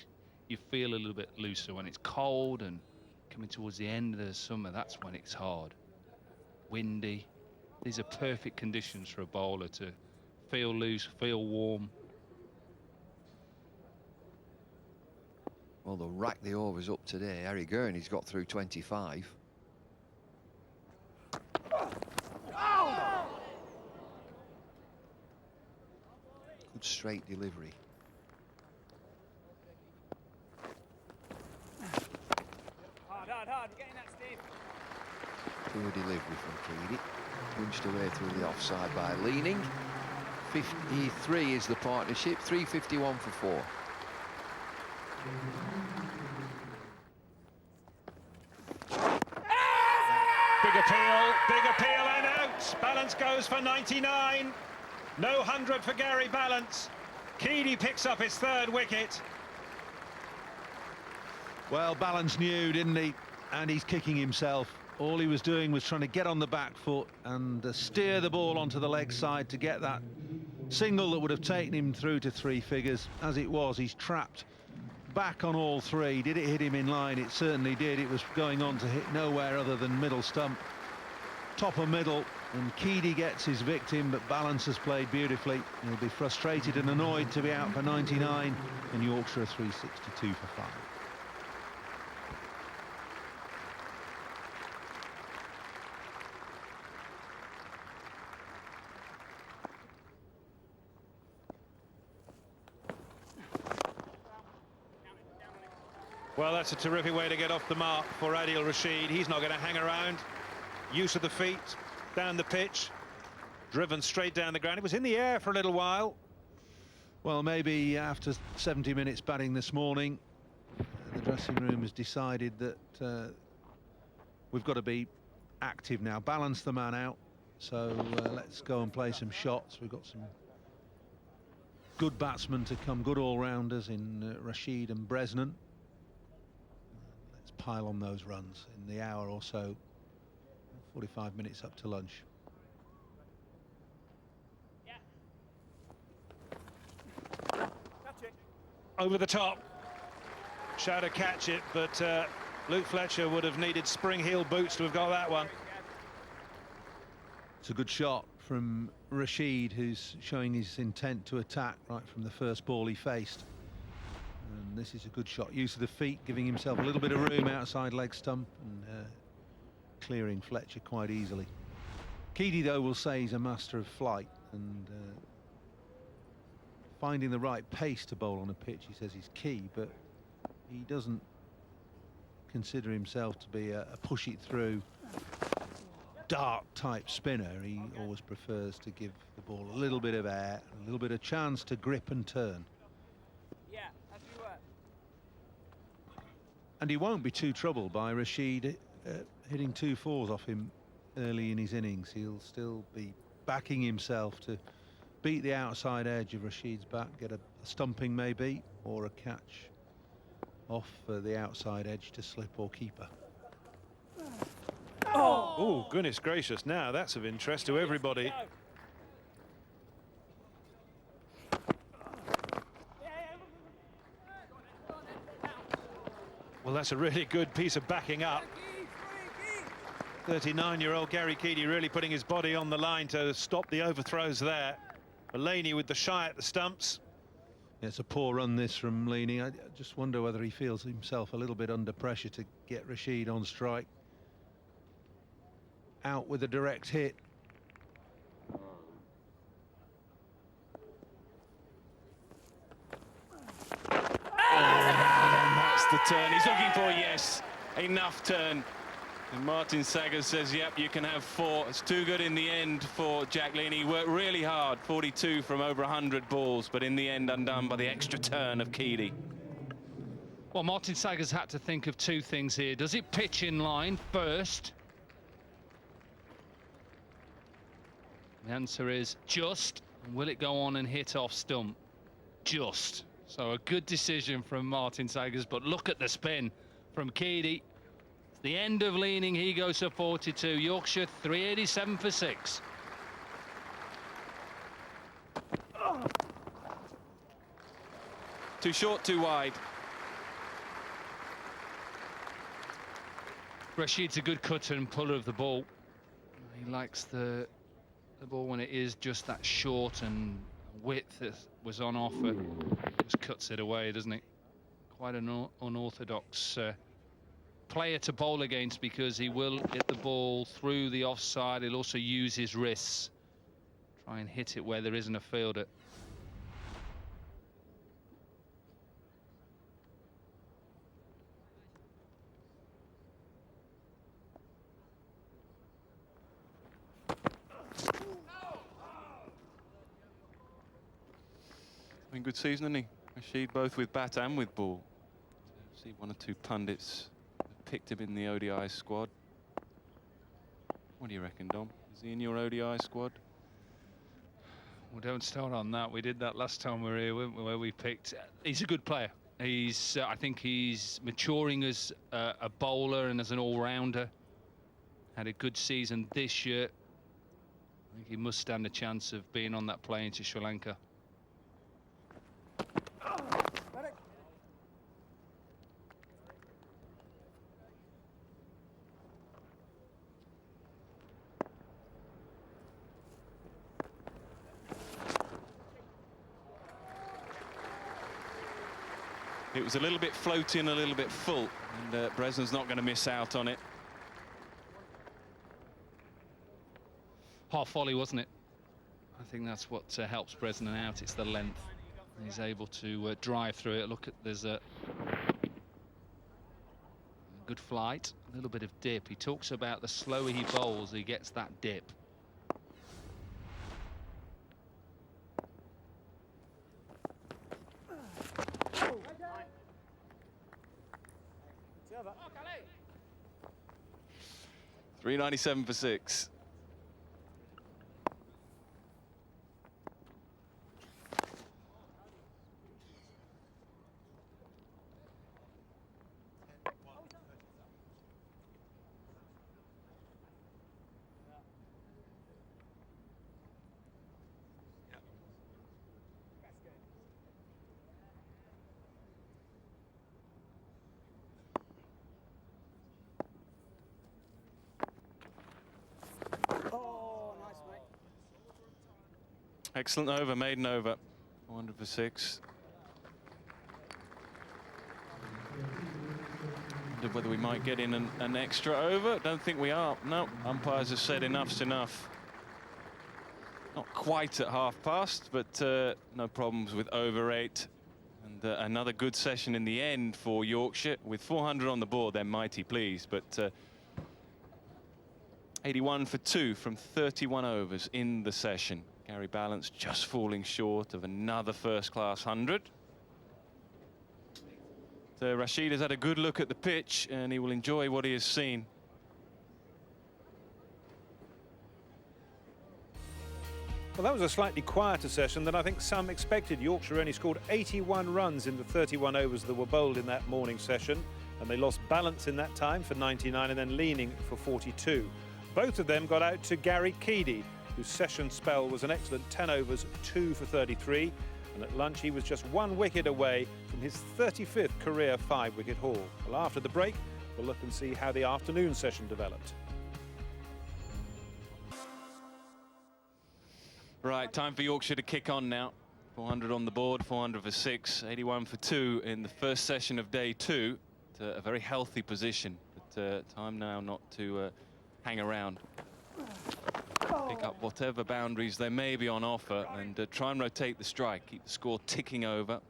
feel a little bit looser. When it's cold and coming towards the end of the summer, that's when it's hard. Windy. These are perfect conditions for a bowler to feel loose, feel warm. Well, they'll rack the overs up today. Harry Gurney's got through 25. Good straight delivery. Hard, we're getting that, Steve. Poor delivery from Keedy. Punched away through the offside by leaning. 53 is the partnership, 351 for 4. Big appeal and out. Balance goes for 99. No 100 for Gary Balance. Keedy picks up his third wicket. Well, Balance knew, didn't he? And he's kicking himself. All he was doing was trying to get on the back foot and steer the ball onto the leg side to get that single that would have taken him through to 3 figures. As it was, he's trapped back on all 3. Did it hit him in line? It certainly did. It was going on to hit nowhere other than middle stump. top of middle, and Keedy gets his victim, but Balance has played beautifully. He'll be frustrated and annoyed to be out for 99, and Yorkshire are 362 for 5. Well, that's a terrific way to get off the mark for Adil Rashid. He's not going to hang around. Use of the feet, down the pitch, driven straight down the ground. It was in the air for a little while. Well, maybe after 70 minutes batting this morning, the dressing room has decided that we've got to be active now, balance the man out. So let's go and play some shots. We've got some good batsmen to come, good all-rounders in Rashid and Bresnan. Let's pile on those runs in the hour or so, 45 minutes up to lunch. Over the top. Shout to catch it, but Luke Fletcher would have needed spring heel boots to have got that one. It's a good shot from Rashid, who's showing his intent to attack right from the first ball he faced. And this is a good shot. Use of the feet, giving himself a little bit of room outside leg stump and clearing Fletcher quite easily. Keedy, though, will say he's a master of flight and finding the right pace to bowl on a pitch, he says, is key, but he doesn't consider himself to be a push it through dart type spinner. He always prefers to give the ball a little bit of air, a little bit of chance to grip and turn. Yeah, as you were. And he won't be too troubled by Rashid hitting 2 fours off him early in his innings. He'll still be backing himself to beat the outside edge of Rashid's bat, get a stumping maybe, or a catch off the outside edge to slip or keeper. Oh, goodness gracious, now that's of interest to everybody. Well, that's a really good piece of backing up. 39-year-old Gary Keedy really putting his body on the line to stop the overthrows there. Laney with the shy at the stumps. Yeah, it's a poor run this from Laney. I just wonder whether he feels himself a little bit under pressure to get Rashid on strike. Out with a direct hit. And that's the turn he's looking for. Yes, enough turn. And Martin Saggers says, yep, you can have 4. It's too good in the end for Jack Leaney. He worked really hard, 42 from over 100 balls, but in the end undone by the extra turn of Keedy. Well, Martin Saggers had to think of 2 things here. Does it pitch in line first? The answer is just. And will it go on and hit off stump? Just. So a good decision from Martin Saggers, but look at the spin from Keedy. The end of Leaning, he goes for 42. Yorkshire 387 for 6. Too short, too wide. Rashid's a good cutter and puller of the ball. He likes the ball when it is just that short and width that was on offer. Just cuts it away, doesn't it? Quite an unorthodox player to bowl against, because he will hit the ball through the offside. He'll also use his wrists, try and hit it where there isn't a fielder. Been good season, hasn't he? Rashid, both with bat and with ball. See, 1 or 2 pundits picked him in the ODI squad. What do you reckon, Dom? Is he in your ODI squad? Well, don't start on that. We did that last time we were here, weren't we, where we picked. He's a good player. He's, I think he's maturing as a bowler and as an all-rounder. Had a good season this year. I think he must stand a chance of being on that plane to Sri Lanka. It was a little bit floating, a little bit full, and Bresnan's not going to miss out on it. Half volley, wasn't it? I think that's what helps Bresnan out. It's the length. He's able to drive through it. Look at, there's a good flight, a little bit of dip. He talks about the slower he bowls, he gets that dip. .397 for 6. Excellent over, maiden over. 400 for 6. Wonder whether we might get in an extra over. Don't think we are. No, umpires have said enough's enough. Not quite at half past, but no problems with over 8. And another good session in the end for Yorkshire. With 400 on the board, they're mighty pleased. But 81 for 2 from 31 overs in the session. Gary Balance just falling short of another first-class 100. So Rashid has had a good look at the pitch, and he will enjoy what he has seen. Well, that was a slightly quieter session than I think some expected. Yorkshire only scored 81 runs in the 31 overs that were bowled in that morning session, and they lost Balance in that time for 99 and then Leaning for 42. Both of them got out to Gary Keady, whose session spell was an excellent 10 overs, 2 for 33. And at lunch, he was just 1 wicket away from his 35th career 5-wicket haul. Well, after the break, we'll look and see how the afternoon session developed. Right, time for Yorkshire to kick on now. 400 on the board, 400 for 6, 81 for 2 in the first session of day 2. A very healthy position, but time now not to hang around. Pick up whatever boundaries there may be on offer and try and rotate the strike, keep the score ticking over.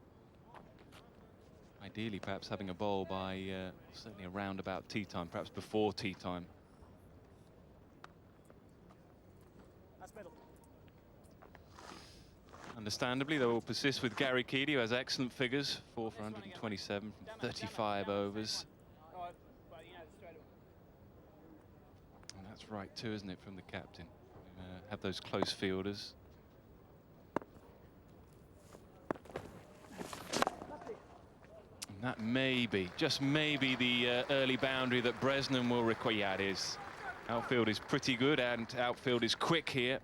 Ideally, perhaps having a bowl by certainly around about tea time, perhaps before tea time. Understandably, they will persist with Gary Keady, who has excellent figures, 4 for 127 from 35 overs. And that's right too, isn't it, from the captain? Have those close fielders. And that may be, just maybe, the early boundary that Bresnan will require. Yeah, it is. Outfield is pretty good and outfield is quick here.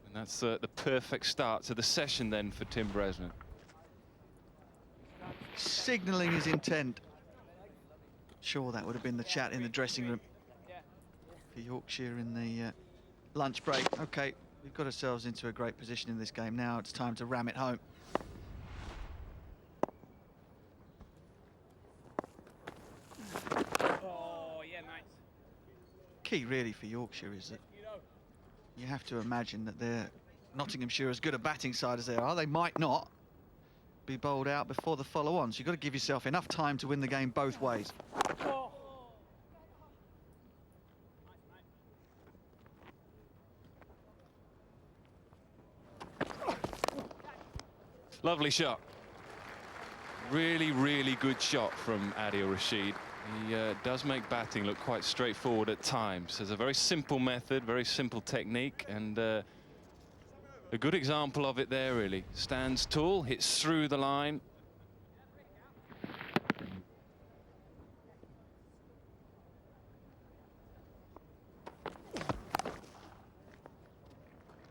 And that's the perfect start to the session then for Tim Bresnan. Signalling his intent. Sure, that would have been the chat in the dressing room for Yorkshire in the lunch break. Okay, we've got ourselves into a great position in this game. Now it's time to ram it home. Oh, yeah, nice. Key really for Yorkshire is that you have to imagine that they're Nottinghamshire as good a batting side as they are. They might not be bowled out before the follow-on, so you've got to give yourself enough time to win the game both ways. Lovely shot. Really, really good shot from Adil Rashid. He does make batting look quite straightforward at times. There's a very simple method, very simple technique, and a good example of it there, really. Stands tall, hits through the line.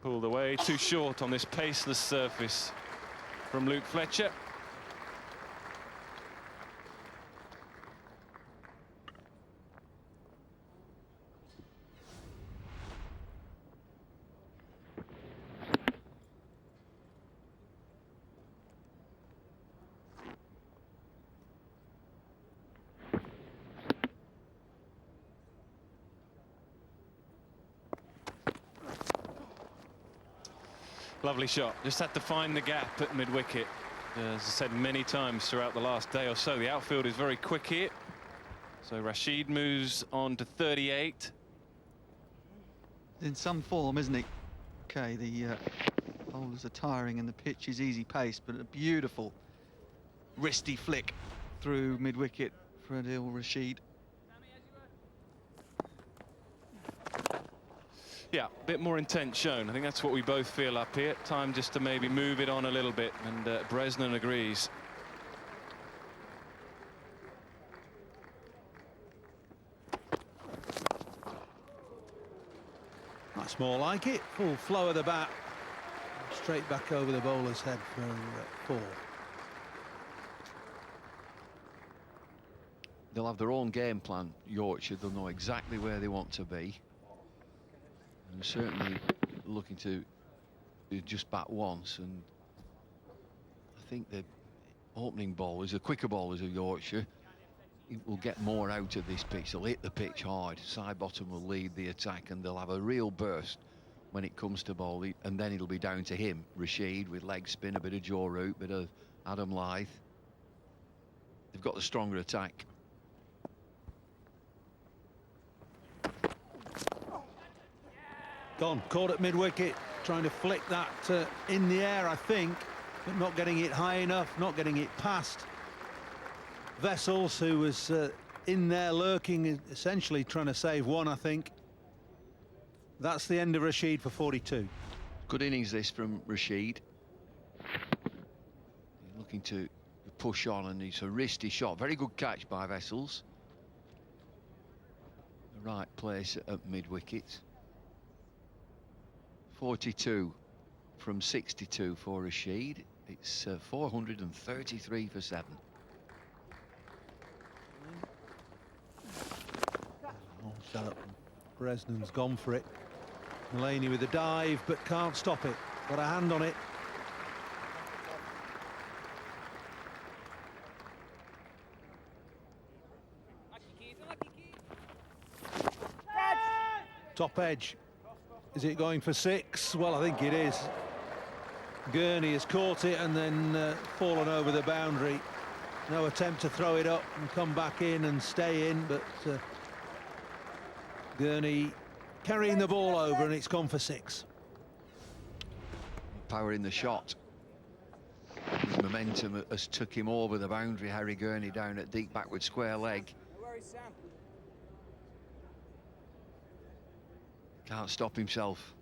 Pulled away, too short on this paceless surface from Luke Fletcher. Lovely shot. Just had to find the gap at mid-wicket. As I said many times throughout the last day or so, the outfield is very quick here. So Rashid moves on to 38. In some form, isn't he? Okay, the bowlers are tiring and the pitch is easy pace, but a beautiful wristy flick through mid-wicket for Adil Rashid. Yeah, a bit more intent shown. I think that's what we both feel up here. Time just to maybe move it on a little bit, and Bresnan agrees. That's more like it. Full flow of the bat. Straight back over the bowler's head for 4. They'll have their own game plan, Yorkshire. They'll know exactly where they want to be. And certainly looking to just bat once. And I think the opening bowlers, the quicker bowlers of Yorkshire, will get more out of this pitch. They'll hit the pitch hard. Side bottom will lead the attack, and they'll have a real burst when it comes to bowling. And then it'll be down to him, Rashid, with leg spin, a bit of Joe Root, bit of Adam Lyth. They've got the stronger attack. Gone, caught at mid-wicket, trying to flick that in the air, I think, but not getting it high enough, not getting it past Vessels, who was in there lurking, essentially trying to save one, I think. That's the end of Rashid for 42. Good innings this from Rashid. He's looking to push on, and it's a wristy shot. Very good catch by Vessels. The right place at mid-wicket. 42 from 62 for Rashid. It's 433 for 7. Oh, shut up. Bresnan's gone for it. Mullaney with a dive, but can't stop it. Got a hand on it. Top edge. Is it going for 6? Well, I think it is. Gurney has caught it and then fallen over the boundary. No attempt to throw it up and come back in and stay in, but Gurney carrying the ball over, and it's gone for 6. Power in the shot. His momentum has took him over the boundary. Harry Gurney down at deep backward square leg. Can't stop himself.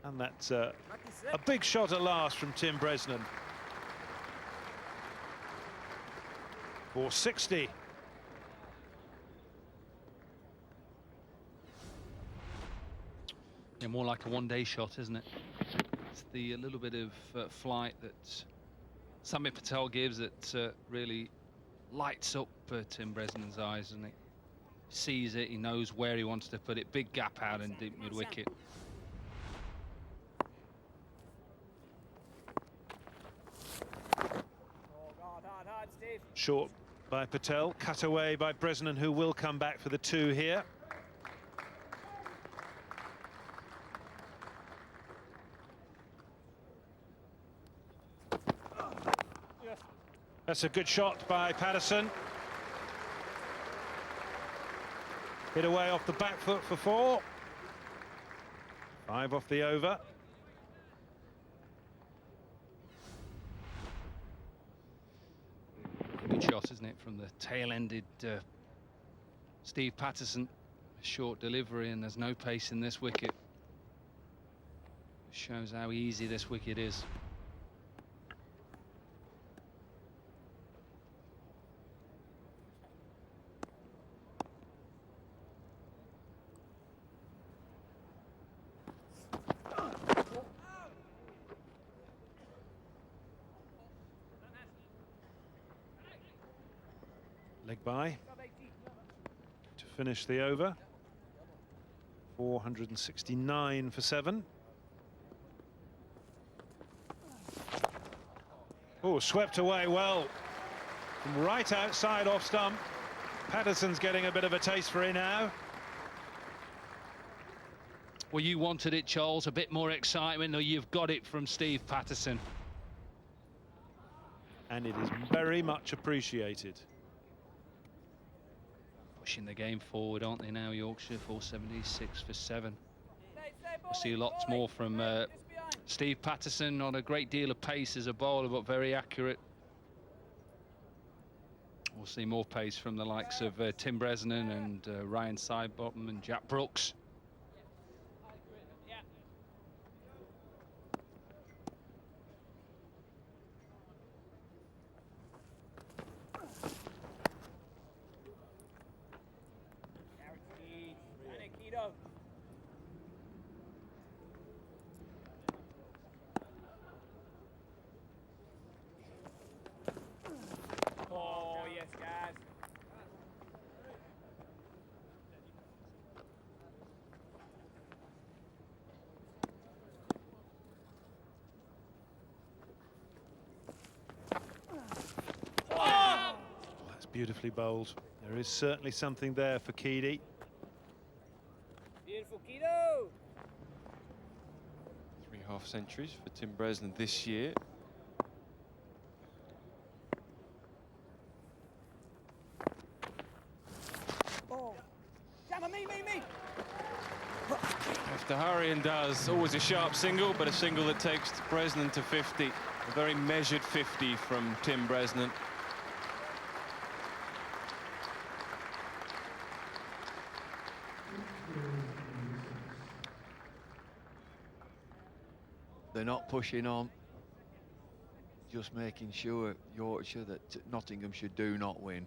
And that's a big shot at last from Tim Bresnan. For 60. Yeah, more like a one-day shot, isn't it? It's the little bit of flight that Samir Patel gives that really lights up Tim Bresnan's eyes, and he sees it, he knows where he wants to put it. Big gap out in deep mid-wicket. Short by Patel, cut away by Bresnan, who will come back for the 2 here. That's a good shot by Patterson. Hit away off the back foot for 4. 5 off the over. Good shot, isn't it, from the tail-ended Steve Patterson. A short delivery, and there's no pace in this wicket. Shows how easy this wicket is. Leg by to finish the over. 469 for 7. Oh, swept away well from right outside off stump. Patterson's getting a bit of a taste for it now. Well, you wanted it, Charles, a bit more excitement. No, you've got it from Steve Patterson. And it is very much appreciated. Pushing the game forward, aren't they now, Yorkshire? 476 for 7. We'll see lots more from Steve Patterson. Not a great deal of pace as a bowler, but very accurate. We'll see more pace from the likes of Tim Bresnan and Ryan Sidebottom and Jack Brooks. Oh, yes, guys. That's beautifully bowled. There is certainly something there for Keedy. Beautiful, Guido. 3 half-centuries for Tim Bresnan this year. Oh, Jammer, me. Have to hurry and does. Always a sharp single, but a single that takes Bresnan to 50. A very measured 50 from Tim Bresnan. They're not pushing on. Just making sure, Yorkshire, that Nottinghamshire do not win.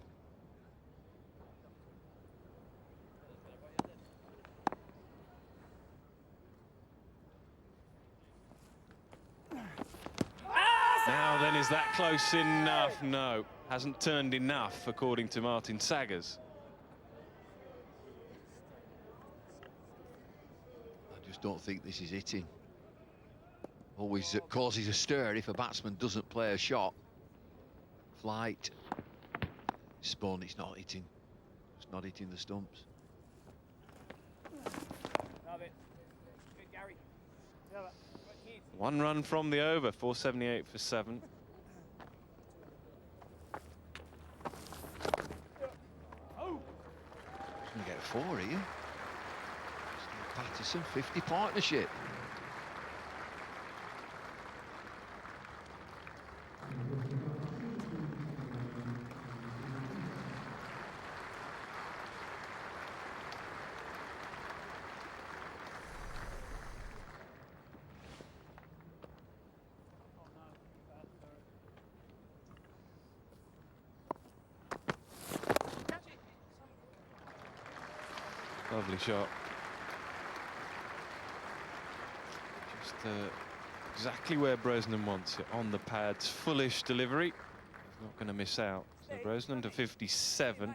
Now then, is that close enough? No, hasn't turned enough, according to Martin Saggers. I just don't think this is hitting. Always causes a stir if a batsman doesn't play a shot. Flight. Spun, it's not hitting. It's not hitting the stumps. Love it. Good, Gary. Love it. 1 run from the over, 478 for 7. Gonna get 4 here. Steve Patterson, 50 partnership. Lovely shot. Just exactly where Bresnan wants it, on the pads. Fullish delivery. He's not going to miss out. So Bresnan to 57. Yeah,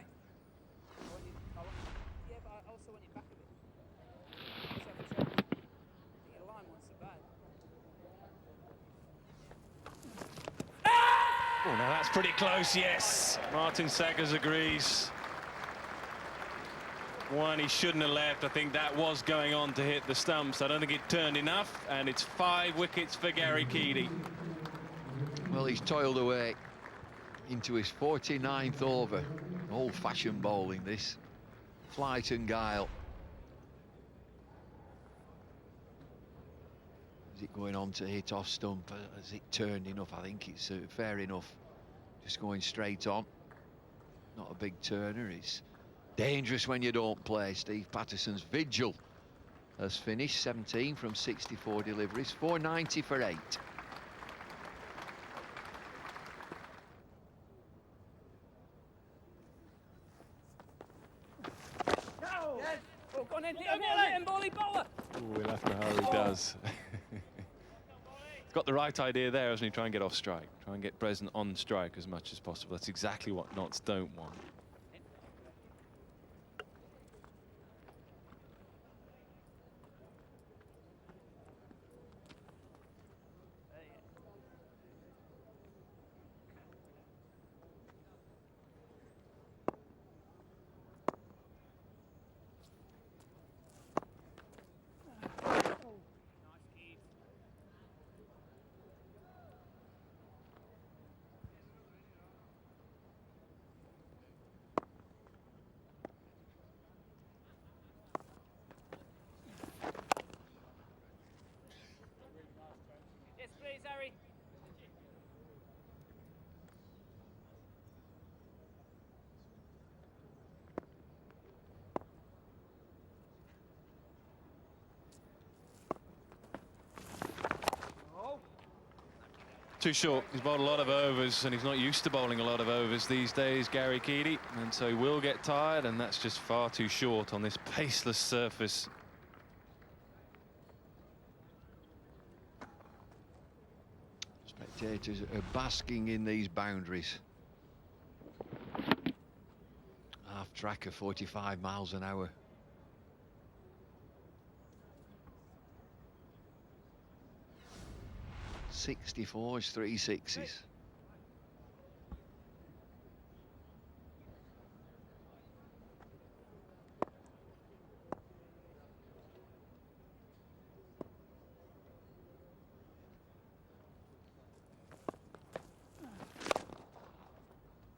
but I also want you back a bit. 7-7. I think your line wasn't so bad. Oh, now that's pretty close, yes. Martin Saggers agrees. One he shouldn't have left. I think that was going on to hit the stumps. I don't think it turned enough, and it's 5 wickets for Gary Keedy. Well, he's toiled away into his 49th over. Old-fashioned bowling, this. Flight and guile. Is it going on to hit off stump? Has it turned enough? I think it's fair enough. Just going straight on. Not a big turner. It's dangerous when you don't play. Steve Patterson's vigil has finished. 17 from 64 deliveries. 490 for 8. Oh, go on in, hit him, bowler. We'll have to hurry, he does. He's got the right idea there, hasn't he? Try and get off strike. Try and get Bresnan on strike as much as possible. That's exactly what Notts don't want. Too short. He's bowled a lot of overs, and he's not used to bowling a lot of overs these days, Gary Keady, and so he will get tired, and that's just far too short on this paceless surface. Spectators are basking in these boundaries. Half track of 45 miles an hour. .64s, 3 sixes.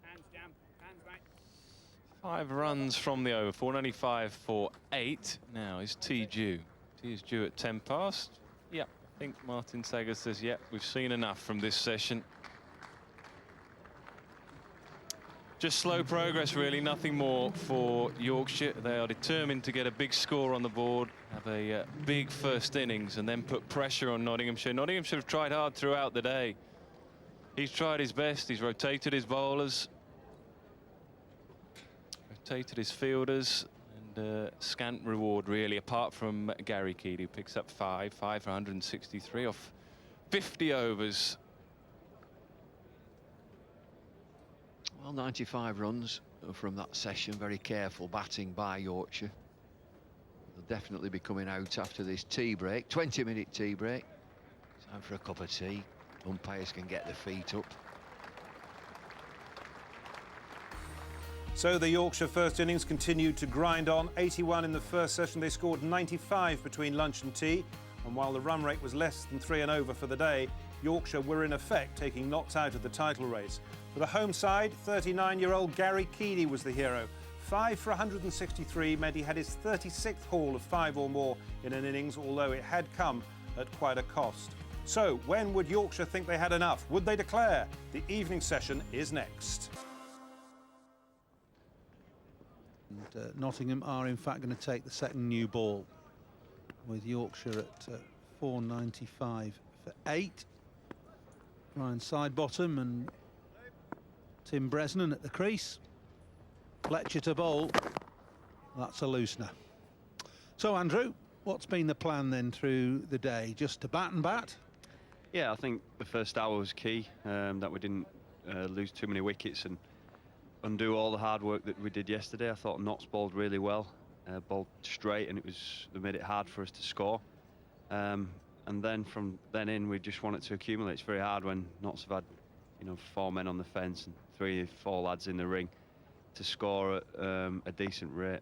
Hands down, hands back. 5 runs from the over, 495 for 8. Now, is tea due? Tea is due at 10 past. Yep, I think Martin Sager says, yep, we've seen enough from this session. Just slow progress, really, nothing more for Yorkshire. They are determined to get a big score on the board, have a big first innings, and then put pressure on Nottinghamshire. Nottinghamshire have tried hard throughout the day. He's tried his best. He's rotated his bowlers, rotated his fielders, and scant reward, really, apart from Gary Keady, who picks up 5 for 163 off 50 overs. Well, 95 runs from that session. Very careful batting by Yorkshire. They'll definitely be coming out after this tea break. 20-minute tea break. Time for a cup of tea. Umpires can get their feet up. So the Yorkshire first innings continued to grind on. 81 in the first session. They scored 95 between lunch and tea. And while the run rate was less than 3 and over for the day, Yorkshire were in effect taking knots out of the title race. For the home side, 39-year-old Gary Keady was the hero. 5 for 163 meant he had his 36th haul of 5 or more in an innings, although it had come at quite a cost. So, when would Yorkshire think they had enough? Would they declare? The evening session is next. And Nottingham are in fact going to take the second new ball, with Yorkshire at 495 for 8. Ryan Sidebottom and Tim Bresnan at the crease. Fletcher to bowl. That's a loosener. So, Andrew, what's been the plan then through the day? Just to bat and bat? Yeah, I think the first hour was key, that we didn't lose too many wickets and undo all the hard work that we did yesterday. I thought Notts bowled really well, bowled straight, and they made it hard for us to score. And then from then in, we just wanted to accumulate. It's very hard when Notts have had, 4 men on the fence and 3 or 4 lads in the ring to score at a decent rate.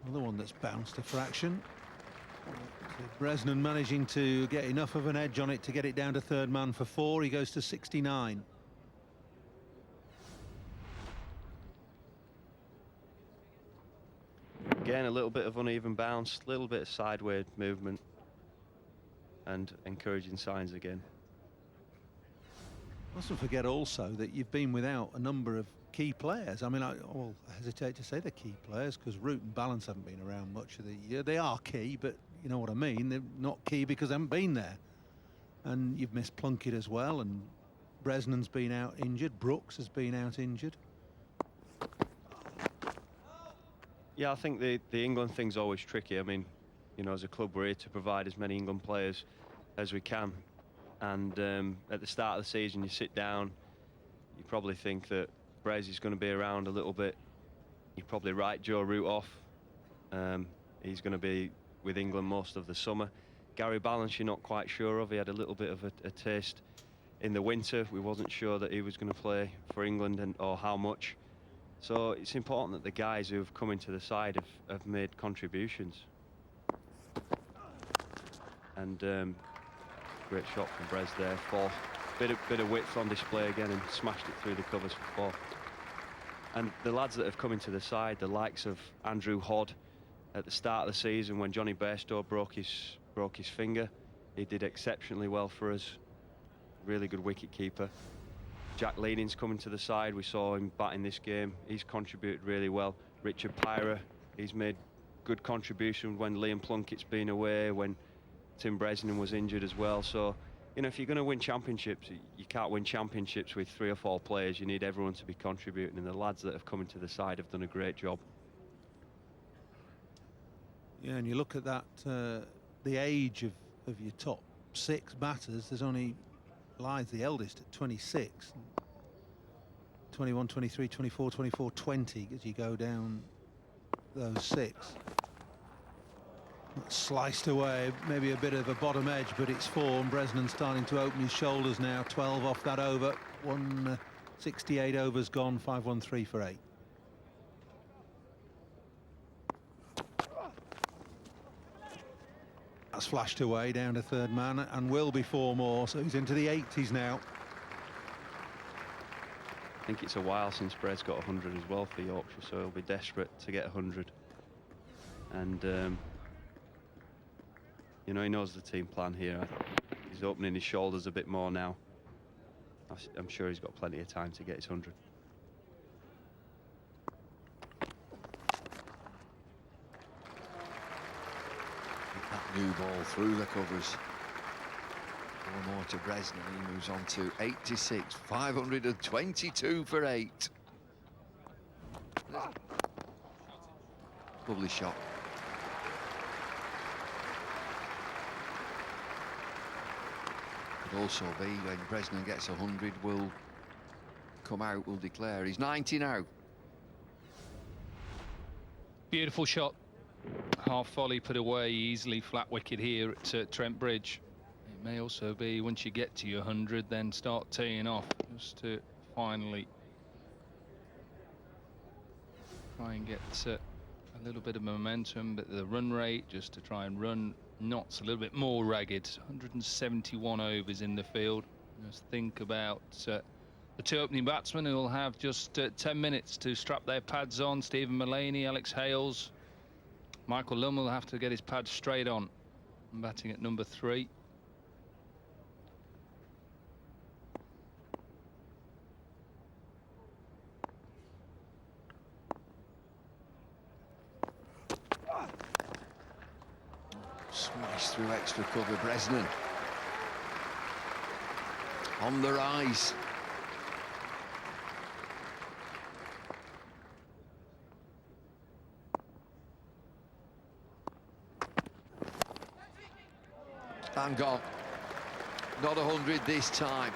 Another one that's bounced a fraction. Bresnan managing to get enough of an edge on it to get it down to third man for 4. He goes to 69. Again, a little bit of uneven bounce, a little bit of sideways movement, and encouraging signs again. Mustn't forget also that you've been without a number of key players. I mean, I hesitate to say they're key players because Root and Balance haven't been around much of the year. They are key, but you know what I mean. They're not key because they haven't been there. And you've missed Plunkett as well, and Bresnan's been out injured. Brooks has been out injured. Yeah, I think the England thing's always tricky. I mean, as a club, we're here to provide as many England players as we can. And at the start of the season, you sit down, you probably think that Brez is going to be around a little bit. You probably write Joe Root off. He's going to be with England most of the summer. Gary Balance, you're not quite sure of. He had a little bit of a taste in the winter. We wasn't sure that he was going to play for England or how much. So it's important that the guys who have come into the side have made contributions. And great shot from Brez there. 4. Bit of width on display again and smashed it through the covers for 4. And the lads that have come into the side, the likes of Andrew Hodd at the start of the season when Johnny Bairstow broke his finger, he did exceptionally well for us. Really good wicket keeper. Jack Leaning's coming to the side. We saw him batting this game. He's contributed really well. Richard Pyra, he's made good contribution when Liam Plunkett's been away, when Tim Bresnan was injured as well. So, you know, if you're going to win championships, you can't win championships with 3 or 4 players. You need everyone to be contributing, and the lads that have come into the side have done a great job. Yeah, and you look at that, the age of your top 6 batters, there's only Lyth, the eldest, at 26. 21, 23, 24, 24, 20 as you go down those 6. That's sliced away, maybe a bit of a bottom edge, but it's 4, and Bresnan starting to open his shoulders now. 12 off that over, 168 overs gone, 5-1-3 for 8. That's flashed away down to 3rd man, and will be 4 more, so he's into the 80s now. I think it's a while since Bred's got 100 as well for Yorkshire, so he'll be desperate to get 100. And you know, he knows the team plan here. He's opening his shoulders a bit more now. I'm sure he's got plenty of time to get his 100. That new ball through the covers. 4 more to Bresnan. He moves on to 86. 522 for 8. Lovely shot. Could also be when Bresnan gets 100, will come out, will declare. He's 90 now. Beautiful shot. Half volley put away easily, flat wicket here at Trent Bridge. It may also be, once you get to your 100, then start teeing off just to finally try and get a little bit of momentum, but the run rate, just to try and run knots a little bit more ragged. 171 overs in the field. Just think about the 2 opening batsmen who will have just 10 minutes to strap their pads on. Stephen Mullaney, Alex Hales. Michael Lum will have to get his pads straight on. Batting at number 3. Smashed through extra cover, Bresnan. On the rise. And gone. Not 100 this time.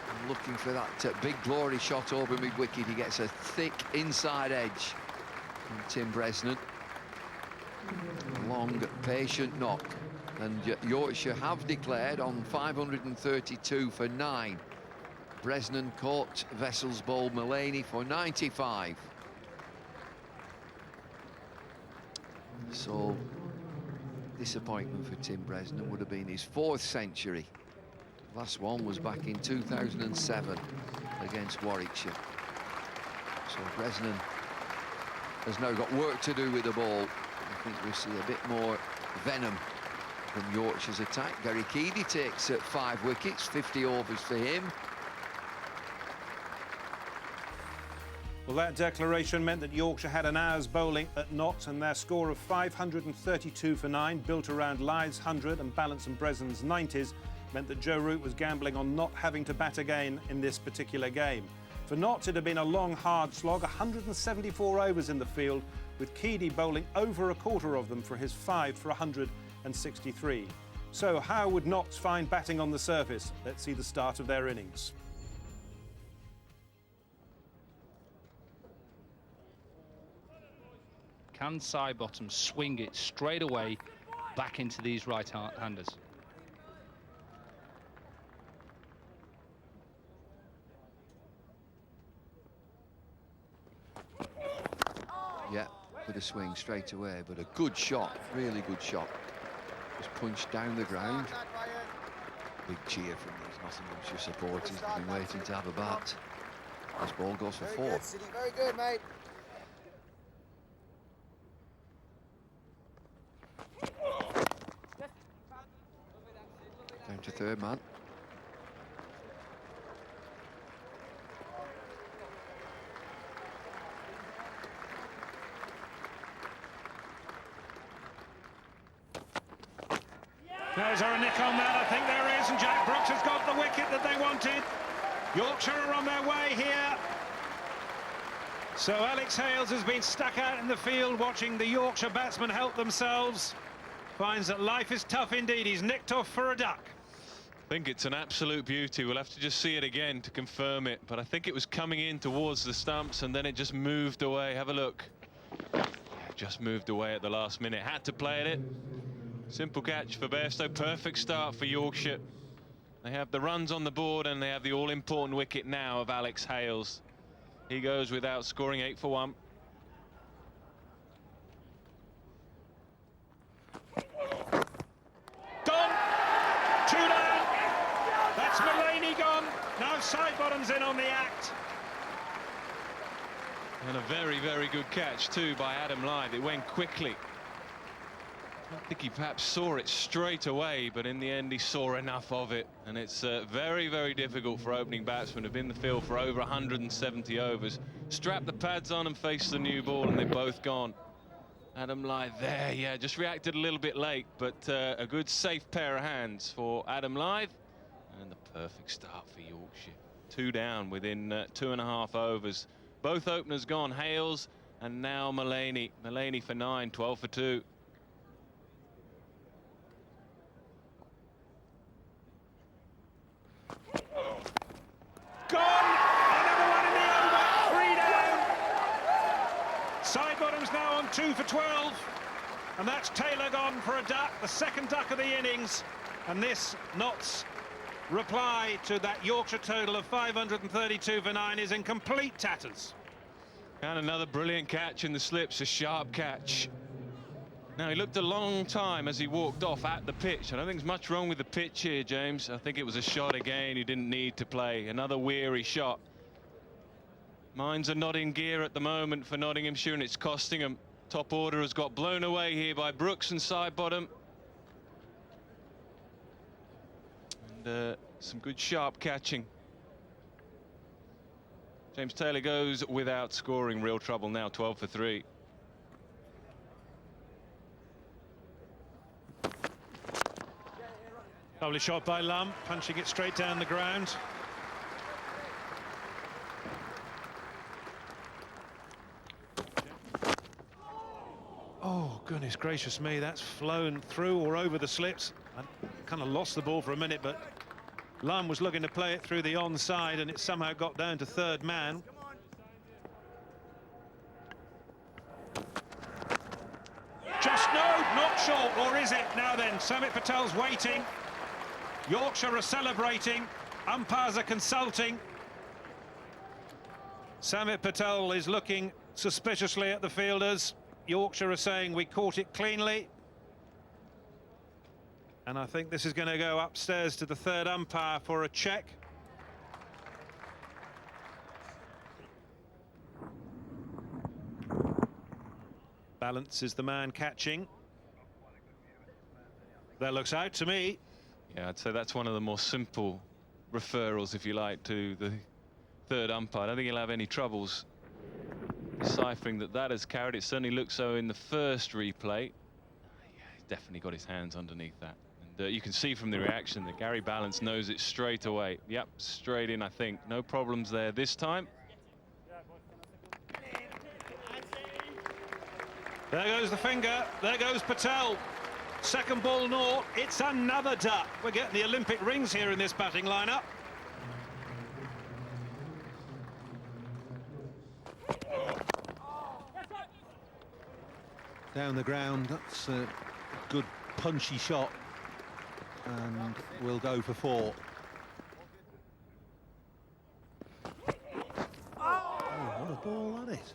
I'm looking for that big glory shot over mid-wicket. He gets a thick inside edge from Tim Bresnan. Long, patient knock. And Yorkshire have declared on 532 for 9. Bresnan caught Vessel's ball Mullaney for 95. So, disappointment for Tim Bresnan. Would have been his 4th century. Last one was back in 2007 against Warwickshire. So Bresnan has now got work to do with the ball. I think we'll see a bit more venom from Yorkshire's attack. Gary Keady takes 5 wickets, 50 overs for him. Well, that declaration meant that Yorkshire had an hour's bowling at Notts, and their score of 532 for 9, built around Lyth's 100 and Balance and Bresnan's 90s, meant that Joe Root was gambling on not having to bat again in this particular game. For Notts, it had been a long, hard slog, 174 overs in the field, with Keady bowling over a quarter of them for his 5 for 163. So how would Notts find batting on the surface? Let's see the start of their innings. Can Sidebottom swing it straight away back into these right-handers? Yeah, with a swing straight away, but a good shot, really good shot. Just punched down the ground. Big cheer from these Nottinghamshire supporters. They've been waiting to have a bat. This ball goes for 4. Good, City. Very good, mate. Down to 3rd man. There's a nick on that, I think there is, and Jack Brooks has got the wicket that they wanted. Yorkshire are on their way here. So Alex Hales has been stuck out in the field watching the Yorkshire batsmen help themselves. Finds that life is tough indeed. He's nicked off for a duck. I think it's an absolute beauty. We'll have to just see it again to confirm it, but I think it was coming in towards the stumps and then it just moved away. Have a look. Yeah, just moved away at the last minute. Had to play at it. Simple catch for Bairstow. Perfect start for Yorkshire. They have the runs on the board and they have the all-important wicket now of Alex Hales. He goes without scoring, 8 for 1. Gone. 2 down. That's Mullaney gone. Now Sidebottom's in on the act. And a very, very good catch too by Adam Lyth. It went quickly. I think he perhaps saw it straight away, but in the end he saw enough of it. And it's very, very difficult for opening batsmen who've been in the field for over 170 overs. Strap the pads on and face the new ball, and they're both gone. Adam Lyth there, yeah, just reacted a little bit late, but a good safe pair of hands for Adam Lyth. And the perfect start for Yorkshire. 2 down within 2.5 overs. Both openers gone, Hales and now Mullaney. Mullaney for 9, 12 for 2. Gone! Another one in the over. 3 down. Sidebottom's now on 2 for 12. And that's Taylor gone for a duck, the second duck of the innings. And this Notts reply to that Yorkshire total of 532 for 9 is in complete tatters. And another brilliant catch in the slips, a sharp catch. Now, he looked a long time as he walked off at the pitch. I don't think there's much wrong with the pitch here, James. I think it was a shot again he didn't need to play. Another weary shot. Minds are not in gear at the moment for Nottinghamshire, and it's costing them. Top order has got blown away here by Brooks and Sidebottom. And some good sharp catching. James Taylor goes without scoring. Real trouble now, 12 for 3. Lovely shot by Lum, punching it straight down the ground. Oh, goodness gracious me, that's flown through or over the slips. I kind of lost the ball for a minute, but Lum was looking to play it through the onside, and it somehow got down to third man. Just no, not short, or is it? Now then, Samit Patel's waiting. Yorkshire are celebrating. Umpires are consulting. Samit Patel is looking suspiciously at the fielders. Yorkshire are saying we caught it cleanly. And I think this is going to go upstairs to the third umpire for a check. Balance is the man catching. That looks out to me. Yeah, I'd say that's one of the more simple referrals, if you like, to the third umpire. I don't think he'll have any troubles deciphering that that has carried. It certainly looks so in the first replay. Yeah, he's definitely got his hands underneath that. And you can see from the reaction that Gary Balance knows it straight away. Yep, straight in, I think. No problems there this time. There goes the finger. There goes Patel. Second ball naught. It's another duck. We're getting the Olympic rings here in this batting lineup. Down the ground, that's a good punchy shot, and we'll go for 4. Oh, what a ball that is.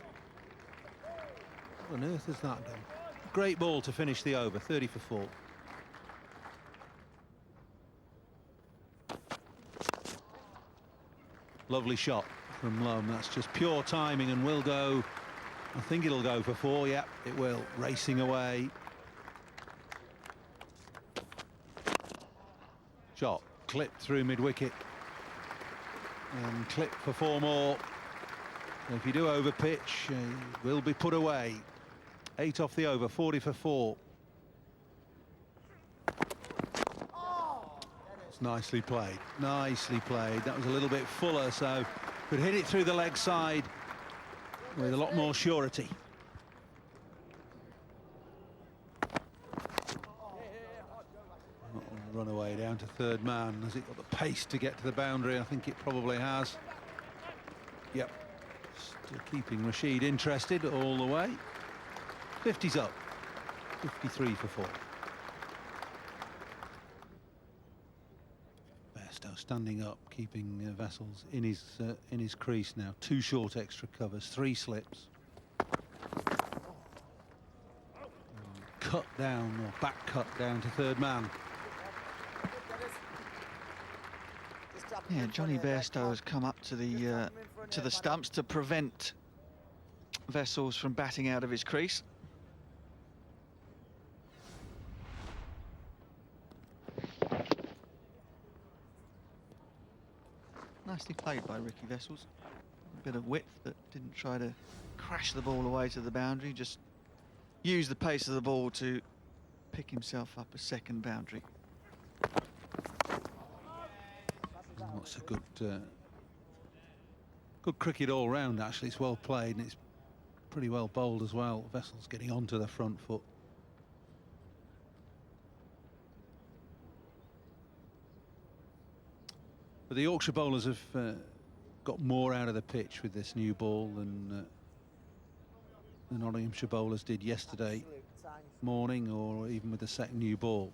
What on earth has that done? Great ball to finish the over, 30 for 4. Lovely shot from Lum. That's just pure timing, and will go. I think it'll go for 4. Yeah, it will. Racing away. Shot clipped through mid-wicket and clipped for 4 more. If you do over pitch, will be put away. 8 off the over, 40 for 4. It's nicely played, nicely played. That was a little bit fuller, so could hit it through the leg side with a lot more surety. Run away down to third man. Has it got the pace to get to the boundary? I think it probably has. Yep. Still keeping Rashid interested all the way. 50's up. 53 for 4. Bairstow standing up, keeping Vessels in his crease now. 2 short extra covers, 3 slips. Cut down, or back cut down to third man. Yeah, Johnny Bairstow has come up to the stumps to prevent Vessels from batting out of his crease. Nicely played by Ricky Vessels. A bit of width, but didn't try to crash the ball away to the boundary, just used the pace of the ball to pick himself up a second boundary. That's a good cricket all round, actually. It's well played and it's pretty well bowled as well. Vessels getting onto the front foot. But the Yorkshire bowlers have got more out of the pitch with this new ball than the Nottinghamshire bowlers did yesterday morning, or even with the second new ball.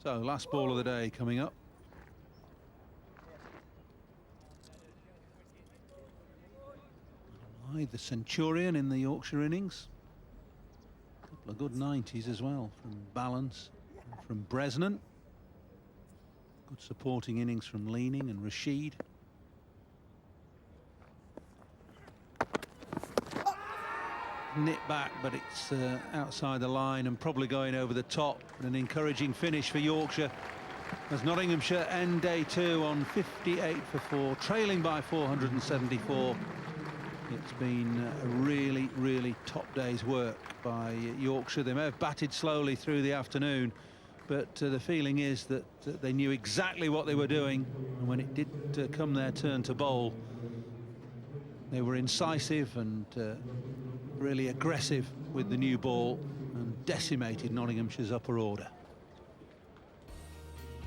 So, last ball of the day coming up. The Centurion in the Yorkshire innings. A couple of good 90s as well from Balance, from Bresnan. Good supporting innings from Leaning and Rashid. Nip back, but it's outside the line and probably going over the top. An encouraging finish for Yorkshire as Nottinghamshire end day 2 on 58 for 4, trailing by 474. It's been a really, really top day's work by Yorkshire. They may have batted slowly through the afternoon, but the feeling is that they knew exactly what they were doing, and when it did come their turn to bowl, they were incisive and really aggressive with the new ball and decimated Nottinghamshire's upper order.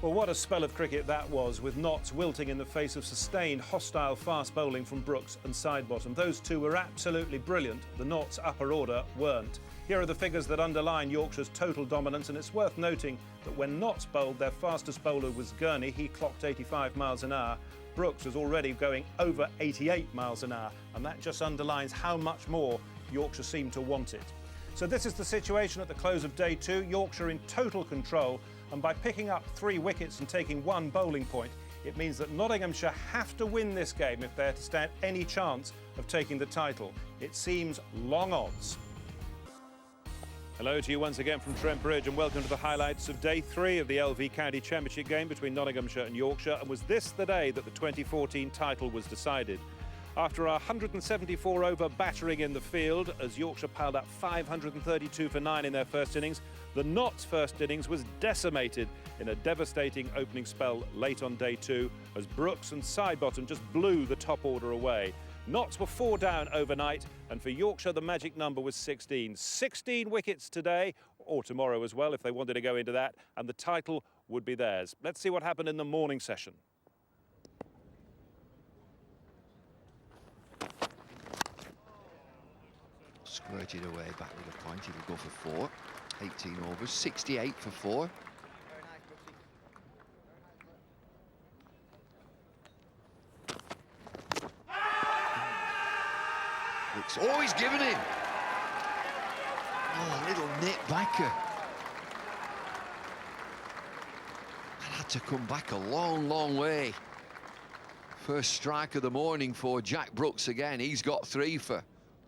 Well, what a spell of cricket that was, with Notts wilting in the face of sustained hostile fast bowling from Brooks and Sidebottom. Those two were absolutely brilliant. The Notts upper order weren't. Here are the figures that underline Yorkshire's total dominance, and it's worth noting that when Notts bowled, their fastest bowler was Gurney. He clocked 85 miles an hour. Brooks was already going over 88 miles an hour, and that just underlines how much more Yorkshire seemed to want it. So this is the situation at the close of day 2. Yorkshire in total control, and by picking up 3 wickets and taking 1 bowling point, it means that Nottinghamshire have to win this game if they're to stand any chance of taking the title. It seems long odds. Hello to you once again from Trent Bridge, and welcome to the highlights of day 3 of the LV County Championship game between Nottinghamshire and Yorkshire. And was this the day that the 2014 title was decided? After a 174 over battering in the field, as Yorkshire piled up 532 for 9 in their first innings, the Notts' first innings was decimated in a devastating opening spell late on day 2, as Brooks and Sidebottom just blew the top order away. Notts were 4 down overnight, and for Yorkshire the magic number was 16. 16 wickets today, or tomorrow as well if they wanted to go into that, and the title would be theirs. Let's see what happened in the morning session. Squirted away back with a point. He'll go for 4. 18 overs, 68 for 4. It's always given him. Oh, a little nip backer. That had to come back a long, long way. First strike of the morning for Jack Brooks again. He's got 3 for.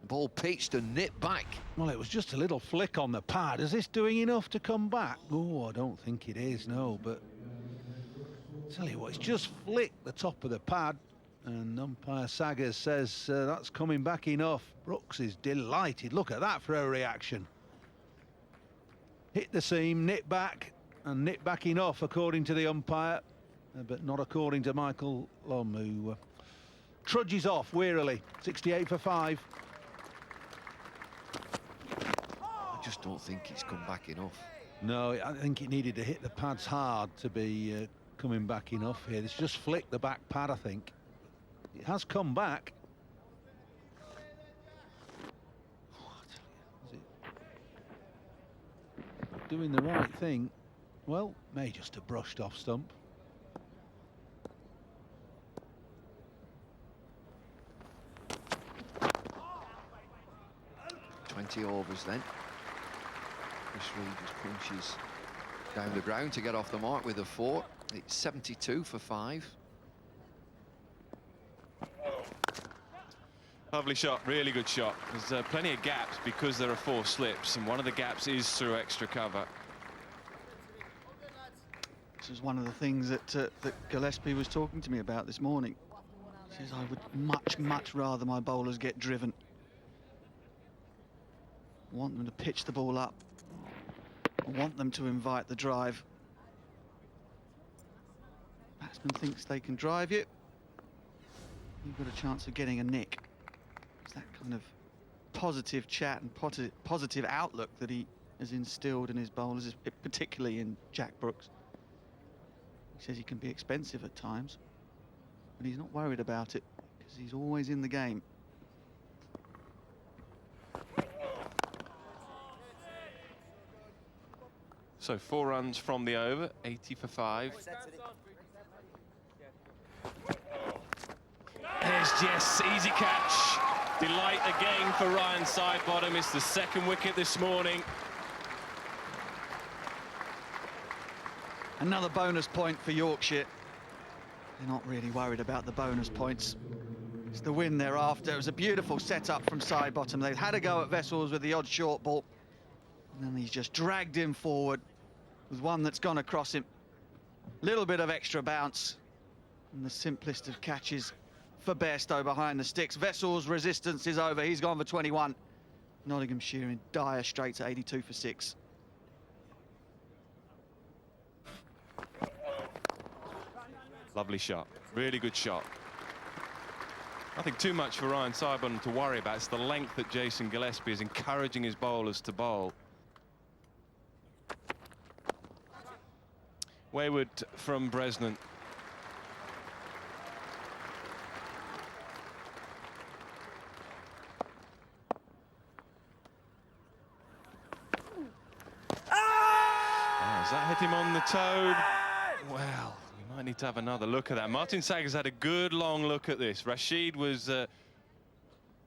Ball pitched and nipped back. Well, it was just a little flick on the pad. Is this doing enough to come back? Oh, I don't think it is, no, but Tell you what, it's just flicked the top of the pad, and umpire Saggers says that's coming back enough. Brooks is delighted. Look at that for a reaction. Hit the seam, nip back, and nip back enough, according to the umpire, but not according to Michael Lom, who trudges off wearily. 68 for 5. I just don't think it's come back enough. No, I think it needed to hit the pads hard to be coming back enough here. It's just flicked the back pad, I think. It has come back. Is it doing the right thing? Well, may just have brushed off stump. Twenty overs then. Chris Reed just punches down the ground to get off the mark with a 4. It's 72 for 5. Lovely shot, really good shot. There's plenty of gaps because there are 4 slips, and one of the gaps is through extra cover. This is one of the things that Gillespie was talking to me about this morning. He says, I would much rather my bowlers get driven. I want them to pitch the ball up. I want them to invite the drive. Batsman thinks they can drive you. You've got a chance of getting a nick. It's that kind of positive chat and positive outlook that he has instilled in his bowlers, particularly in Jack Brooks. He says he can be expensive at times, but he's not worried about it because he's always in the game. So 4 runs from the over, 80 for 5. There's Jess, easy catch. Delight again for Ryan Sidebottom. It's the 2nd wicket this morning. Another bonus point for Yorkshire. They're not really worried about the bonus points. It's the win they're after. It was a beautiful setup from Sidebottom. They've had a go at Vessels with the odd short ball, and then he's just dragged him forward with one that's gone across him. Little bit of extra bounce, and the simplest of catches for Bairstow behind the sticks. Vessels' resistance is over. He's gone for 21. Nottinghamshire in dire straits at 82 for 6. Lovely shot, really good shot. Nothing too much for Ryan Sidebottom to worry about. It's the length that Jason Gillespie is encouraging his bowlers to bowl. Wayward from Bresnan. Has that hit him on the toe? Well, we might need to have another look at that. Martin Saggers had a good long look at this. Rashid was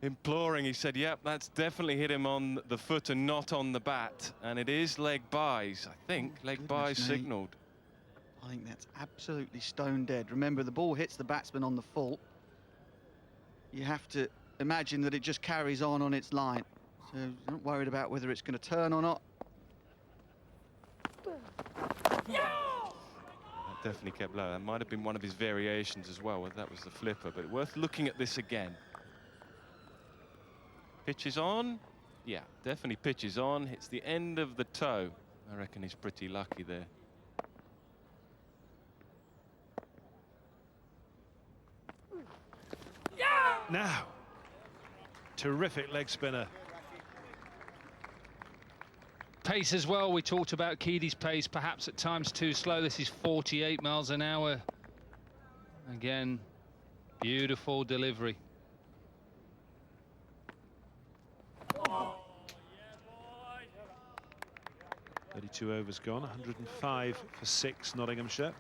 imploring. He said, yep, that's definitely hit him on the foot and not on the bat. And it is leg byes, I think. Leg byes signalled. I think that's absolutely stone dead. Remember, the ball hits the batsman on the full. You have to imagine that it just carries on its line. So you're not worried about whether it's going to turn or not. That definitely kept low. That might have been one of his variations as well, whether that was the flipper, but worth looking at this again. Pitches on. Yeah, definitely pitches on. Hits the end of the toe. I reckon he's pretty lucky there. Now, terrific leg spinner. Pace as well. We talked about Keady's pace, perhaps at times too slow. This is 48 miles an hour. Again, beautiful delivery. Oh. 32 overs gone, 105 for 6, Nottinghamshire.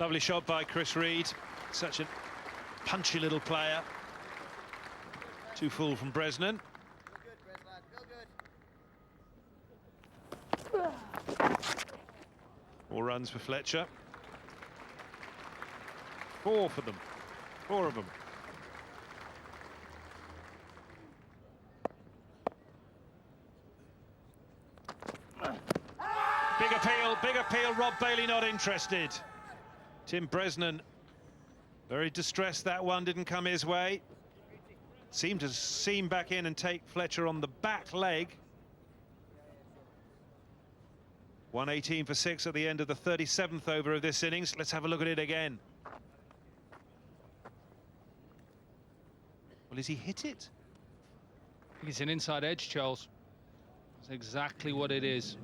Lovely shot by Chris Reed. Such a punchy little player. 2 full from Bresnan. 4 runs for Fletcher. 4 for them. 4 of them. Big appeal, Rob Bailey not interested. Tim Bresnan, very distressed that one didn't come his way. Seemed to seam back in and take Fletcher on the back leg. 118 for 6 at the end of the 37th over of this innings. Let's have a look at it again. Well, has he hit it? I think it's an inside edge, Charles. That's exactly what it is.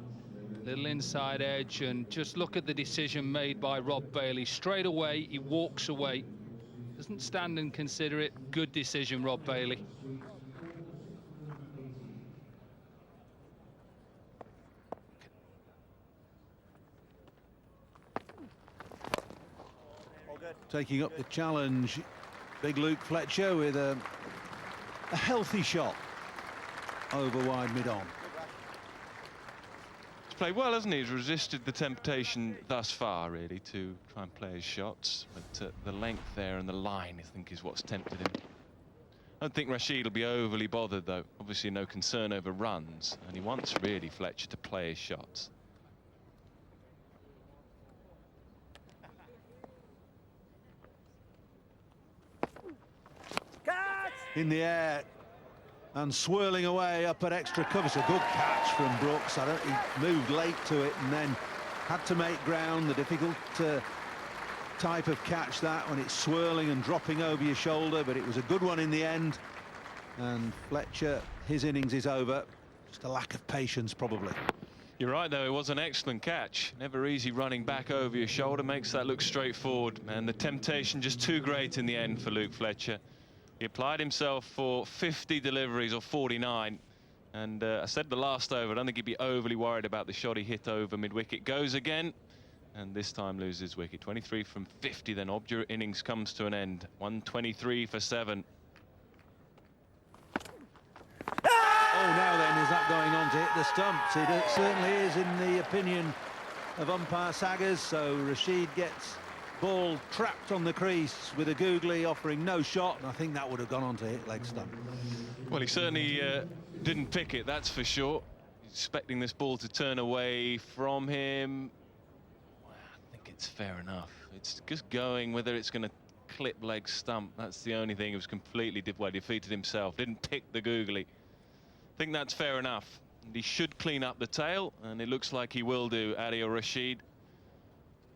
Little inside edge, and just look at the decision made by Rob Bailey. Straight away, he walks away. Doesn't stand and consider it. Good decision, Rob Bailey. Taking up the challenge, big Luke Fletcher with a healthy shot over wide mid-on. He's played well, hasn't he? He's resisted the temptation thus far, really, to try and play his shots. But the length there and the line, I think, is what's tempted him. I don't think Rashid will be overly bothered, though. Obviously, no concern over runs. And he wants, really, Fletcher to play his shots. In the air and swirling away up at extra cover. It's a good catch from Brooks. He moved late to it and then had to make ground. The difficult type of catch that, when it's swirling and dropping over your shoulder, but it was a good one in the end. And Fletcher, his innings is over. Just a lack of patience, probably. You're right, though. It was an excellent catch. Never easy running back over your shoulder. Makes that look straightforward. And the temptation just too great in the end for Luke Fletcher. He applied himself for 50 deliveries, or 49. And I said the last over, I don't think he'd be overly worried about the shot he hit over mid-wicket. Goes again, and this time loses wicket. 23 from 50, then Obdurate innings comes to an end. 123 for 7. Oh, now then, is that going on to hit the stumps? It certainly is, in the opinion of umpire Saggers. So Rashid gets ball trapped on the crease with a googly, offering no shot, and I think that would have gone on to hit leg stump. Well, he certainly didn't pick it, that's for sure. He's expecting this ball to turn away from him. Well, I think it's fair enough. It's just going whether it's going to clip leg stump. That's the only thing. He was completely defeated himself. Didn't pick the googly. I think that's fair enough. And he should clean up the tail, and it looks like he will do, Adil Rashid.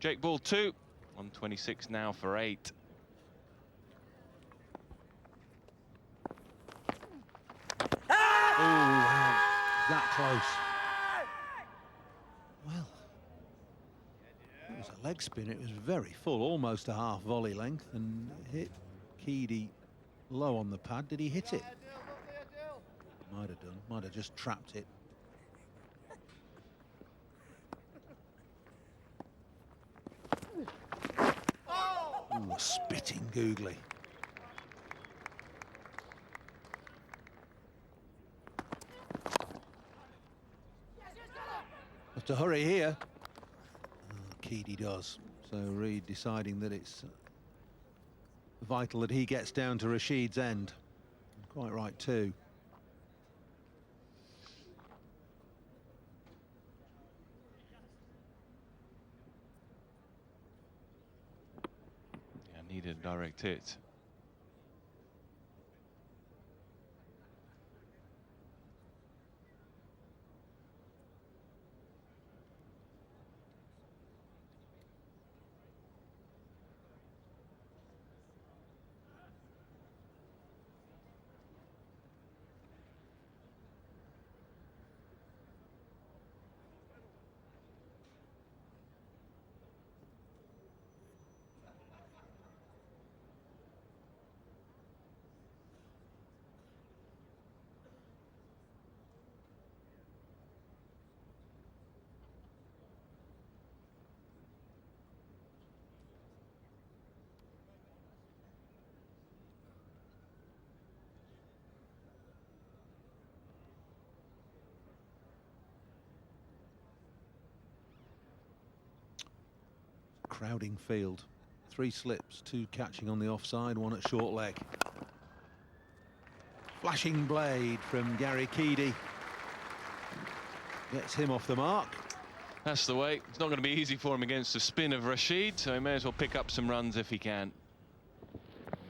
Jake Ball 2. 126 now for 8. Oh, wow. That close. Well, it was a leg spin. It was very full, almost a half volley length, and hit Keedy low on the pad. Did he hit it? Might have done. Might have just trapped it. Ooh, a spitting googly. Have to hurry here. Keedy does. So Reed deciding that it's vital that he gets down to Rashid's end. Quite right too. Needed a direct hit. Crowding field. 3 slips, 2 catching on the offside, 1 at short leg. Flashing blade from Gary Keedy. Gets him off the mark. That's the way. It's not going to be easy for him against the spin of Rashid, so he may as well pick up some runs if he can.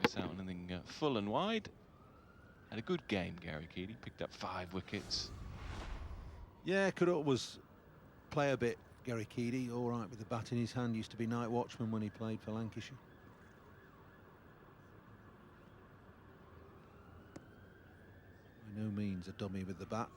Miss out on anything full and wide. Had a good game, Gary Keady. Picked up 5 wickets. Yeah, could always play a bit, Gary Keady. All right with the bat in his hand. Used to be night watchman when he played for Lancashire. By no means a dummy with the bat.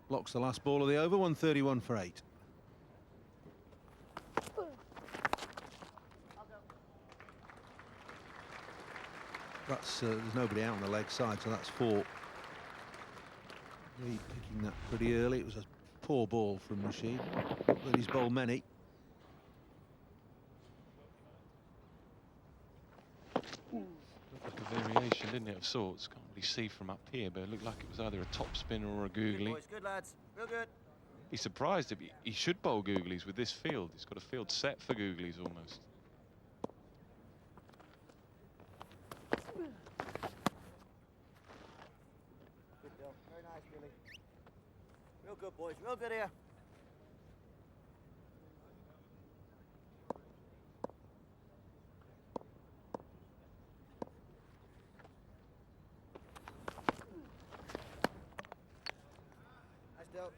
Blocks the last ball of the over, 131 for 8. That's there's nobody out on the leg side, so that's 4. Reed picking that pretty early. It was a poor ball from Rashid, but he's bowled many. Looked like a variation, didn't it, of sorts? Can't really see from up here, but it looked like it was either a top spinner or a googly. Boys, good lads, real good. Be surprised if he should bowl googlies with this field. He's got a field set for googlies almost. Good deal, very nice, Billy. Real good, boys, real good here. Nice deal.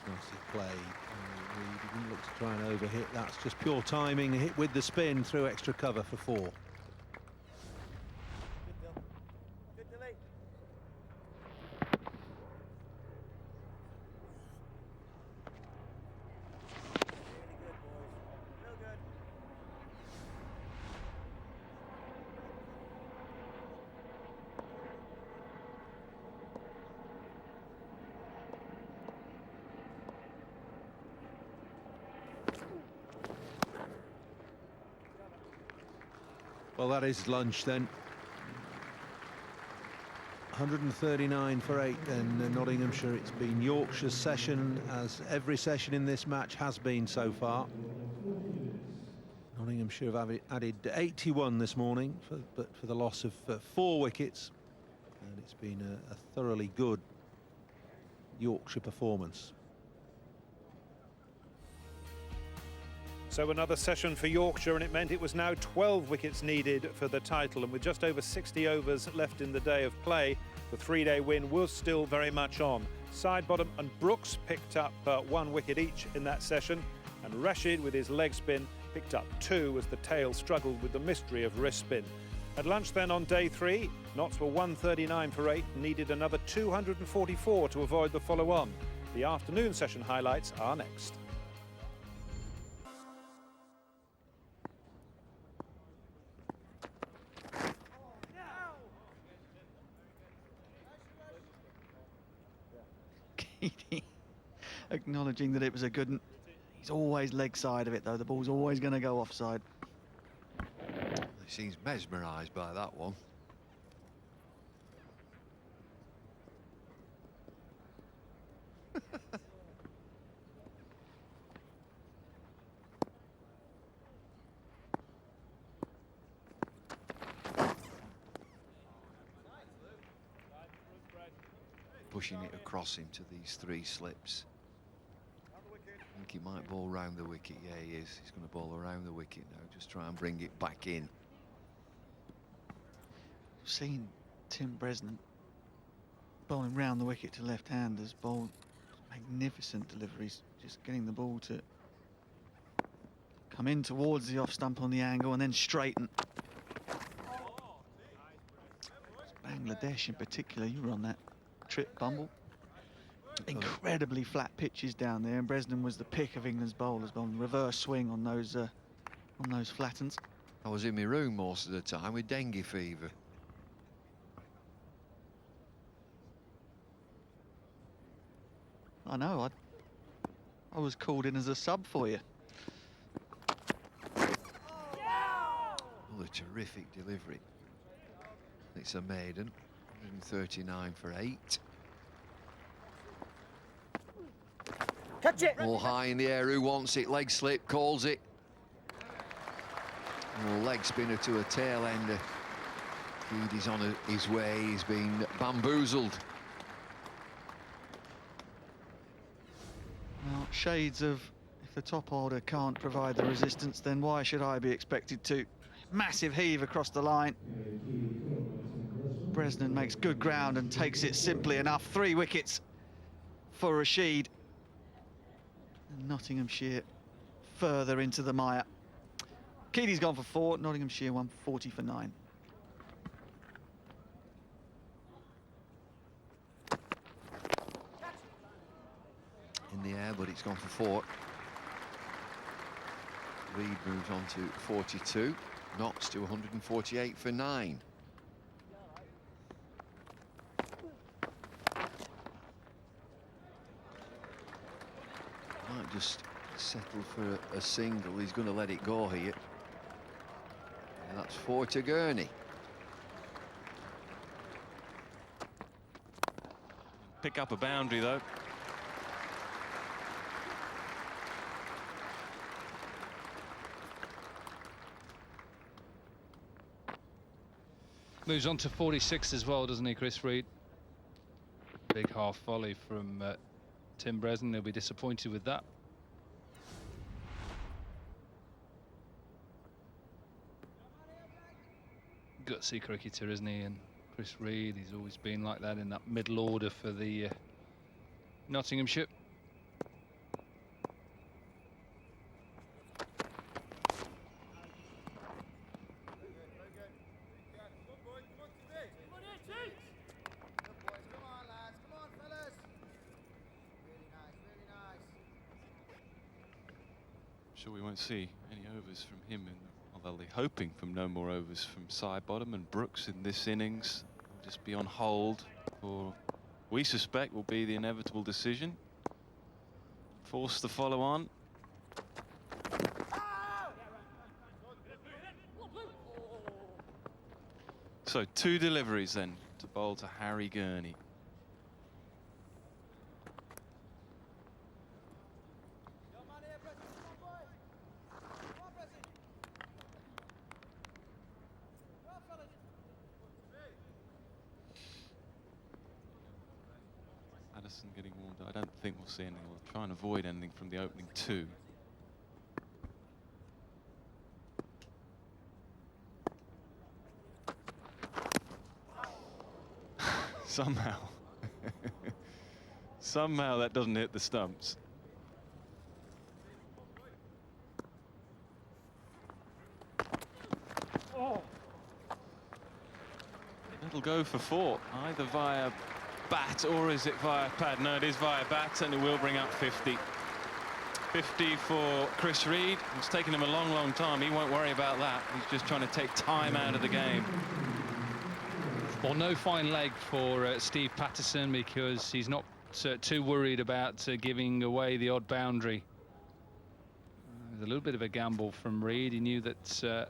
Nicely played. Reed didn't look to try and overhit. That's just pure timing. A hit with the spin through extra cover for 4. Good deal. Good delay. Really good, boys. Real good. Well, that is lunch then. 139 for 8 then, Nottinghamshire. It's been Yorkshire's session, as every session in this match has been so far. Nottinghamshire have added 81 this morning, but for the loss of 4 wickets. And it's been a thoroughly good Yorkshire performance. So another session for Yorkshire, and it meant it was now 12 wickets needed for the title. And with just over 60 overs left in the day of play, the 3-day win was still very much on. Sidebottom and Brooks picked up 1 wicket each in that session, and Rashid, with his leg spin, picked up 2 as the tail struggled with the mystery of wrist spin. At lunch then on day 3, Notts were 139 for 8 and needed another 244 to avoid the follow-on. The afternoon session highlights are next. Acknowledging that it was a good one. He's always leg side of it, though. The ball's always going to go offside. He seems mesmerised by that one. Pushing it across into these 3 slips. I think he might bowl round the wicket. Yeah, he is. He's going to bowl around the wicket now. Just try and bring it back in. I've seen Tim Bresnan bowling round the wicket to left-handers, bowled magnificent deliveries, just getting the ball to come in towards the off stump on the angle and then straighten. Bangladesh in particular, you were on that trip, Bumble. Incredibly flat pitches down there, and Bresnan was the pick of England's bowlers, bowling reverse swing on those flattens. I was in my room most of the time with dengue fever. I know, I was called in as a sub for you. a terrific delivery. It's a maiden. 139 for 8. Catch it! All high in the air. Who wants it? Leg slip, calls it. Oh, leg spinner to a tail ender. He's on his way. He's been bamboozled. Well, shades of, if the top order can't provide the resistance, then why should I be expected to? Massive heave across the line. Bresnan makes good ground and takes it simply enough. 3 wickets for Rashid. And Nottinghamshire further into the mire. Keady's gone for 4, Nottinghamshire 140 for 9. In the air, but it's gone for 4. Reed moves on to 42. Knots to 148 for 9. Might just settle for a single. He's going to let it go here. And that's 4 to Gurney. Pick up a boundary, though. Moves on to 46 as well, doesn't he, Chris Reed? Big half volley from Tim Bresnan. He'll be disappointed with that. Gutsy cricketer, isn't he? And Chris Reed, he's always been like that in that middle order for the Nottinghamshire. Sure we won't see any overs from him, although they're hoping from no more overs from Sidebottom and Brooks in this innings. They'll just be on hold for, we suspect, will be the inevitable decision. Force the follow on. So 2 deliveries then to bowl to Harry Gurney. Addison getting warmed up. I don't think we'll see anything. We'll try and avoid anything from the opening 2. Somehow that doesn't hit the stumps. It'll go for 4, either via bat or is it via pad? No, it is via bat, and it will bring up 50. 50 for Chris Reed. It's taken him a long time. He won't worry about that. He's just trying to take time out of the game. Well, no fine leg for Steve Patterson, because he's not too worried about giving away the odd boundary. There's a little bit of a gamble from Reed. He knew that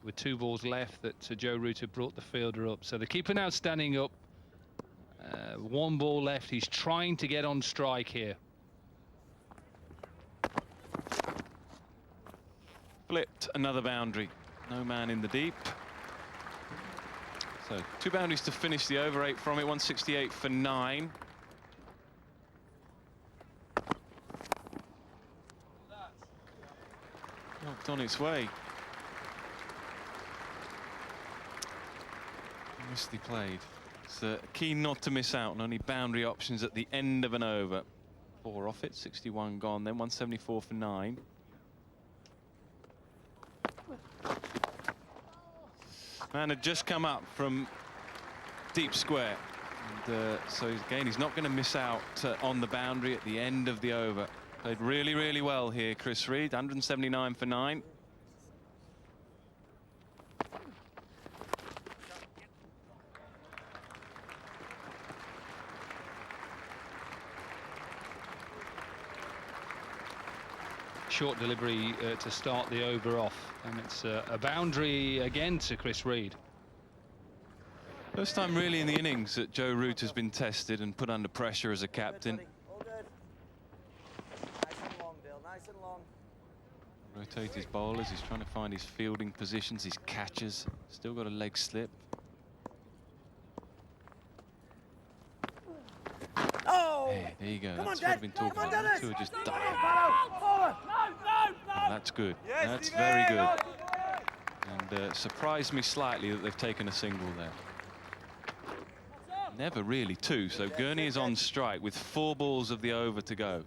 with 2 balls left that Joe Root had brought the fielder up. So the keeper now standing up. 1 ball left. He's trying to get on strike here. Flipped another boundary. No man in the deep. So 2 boundaries to finish the over. 8 from it. 168 for 9. Knocked on its way. Nicely played. It's keen not to miss out on any boundary options at the end of an over. 4 off it. 61 gone. Then 174 for 9. Man had just come up from deep square, and so again he's not going to miss out on the boundary at the end of the over. Played really well here, Chris Reed. 179 for 9. short delivery to start the over off, and it's a boundary again to Chris Reed. First time really in the innings that Joe Root has been tested and put under pressure as a captain. All good. Nice and long, Bill. Nice and long. Rotate his bowlers. He's trying to find his fielding positions, his catches. Still got a leg slip. Oh! Hey, there you go. Come That's on, what I've been Dad. talking Come on, about. Dennis. The two are just Come diving. on, forward. Oh, that's good. Yes, That's Stevie. very good. Oh, And surprised me slightly that they've taken a single there. Never really two. So Gurney is on strike with 4 balls of the over to go.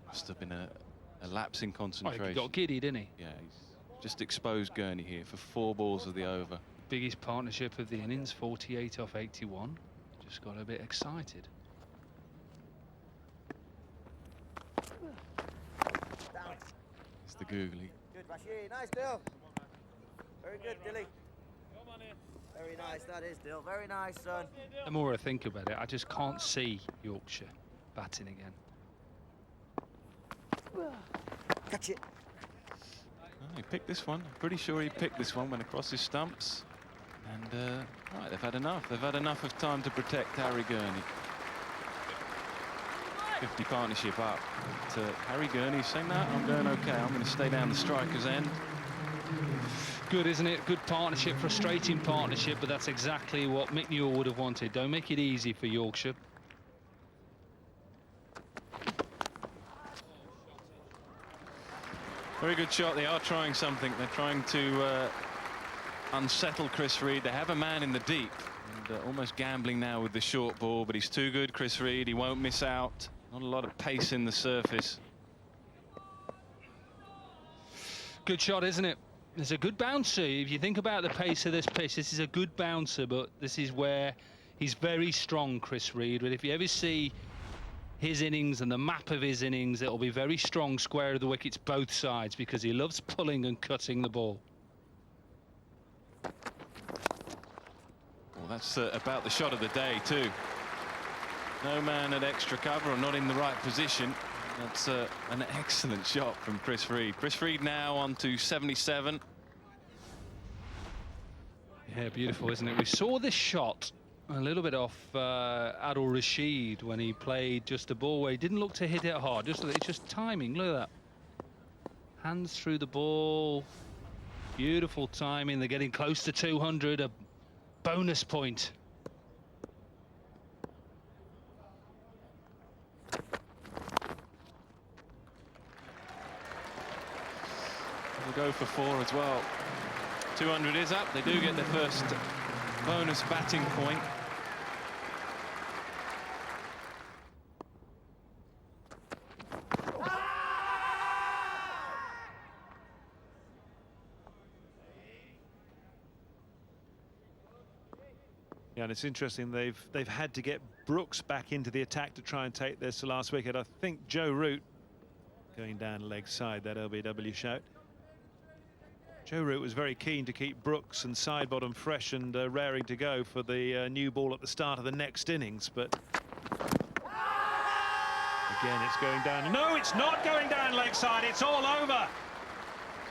Must have been a lapse in Oh, concentration. he got giddy, didn't he? Yeah, he's just exposed Gurney here for 4 balls of the over. Biggest partnership of the innings, 48 off 81. Just got a bit excited. It's the googly. good, Rashid. Nice, Dill. Very good, Dilly. Very nice, that is, Dill. Very nice, son. The more I think about it, I just can't see Yorkshire batting again. Catch it. Oh, he picked this one. I'm pretty sure he picked this one, went across his stumps. And right, they've had enough. They've had enough of time to protect Harry Gurney. 50 partnership up. But, Harry Gurney saying, no, I'm going okay. I'm going to stay down the striker's end. Good, isn't it? Good partnership, frustrating partnership, but that's exactly what Mick Newell would have wanted. Don't make it easy for Yorkshire. Very good shot. They are trying something. They're trying to unsettle Chris Reed. They have a man in the deep. And almost gambling now with the short ball, but he's too good, Chris Reed. He won't miss out. Not a lot of pace in the surface. Good shot, isn't it? It's a good bouncer. If you think about the pace of this pitch, this is a good bouncer, but this is where he's very strong, Chris Reed. But if you ever see his innings and the map of his innings, it'll be very strong, square of the wickets, both sides, because he loves pulling and cutting the ball. Well, that's about the shot of the day, too. No man at extra cover or not in the right position. That's an excellent shot from Chris Reed. Chris Reed now on to 77. Yeah, beautiful, isn't it? We saw this shot a little bit off Adil Rashid when he played just a ball where he didn't look to hit it hard. It's just timing. Look at that. Hands through the ball. Beautiful timing. They're getting close to 200. A bonus point. We'll go for 4 as well. 200 is up. They do get their first bonus batting point. Yeah, and it's interesting, they've had to get Brooks back into the attack to try and take this last wicket. I think Joe Root going down leg side, that LBW shout. Joe Root was very keen to keep Brooks and side bottom fresh and raring to go for the new ball at the start of the next innings, but again it's going down. No, it's not going down leg side, it's all over.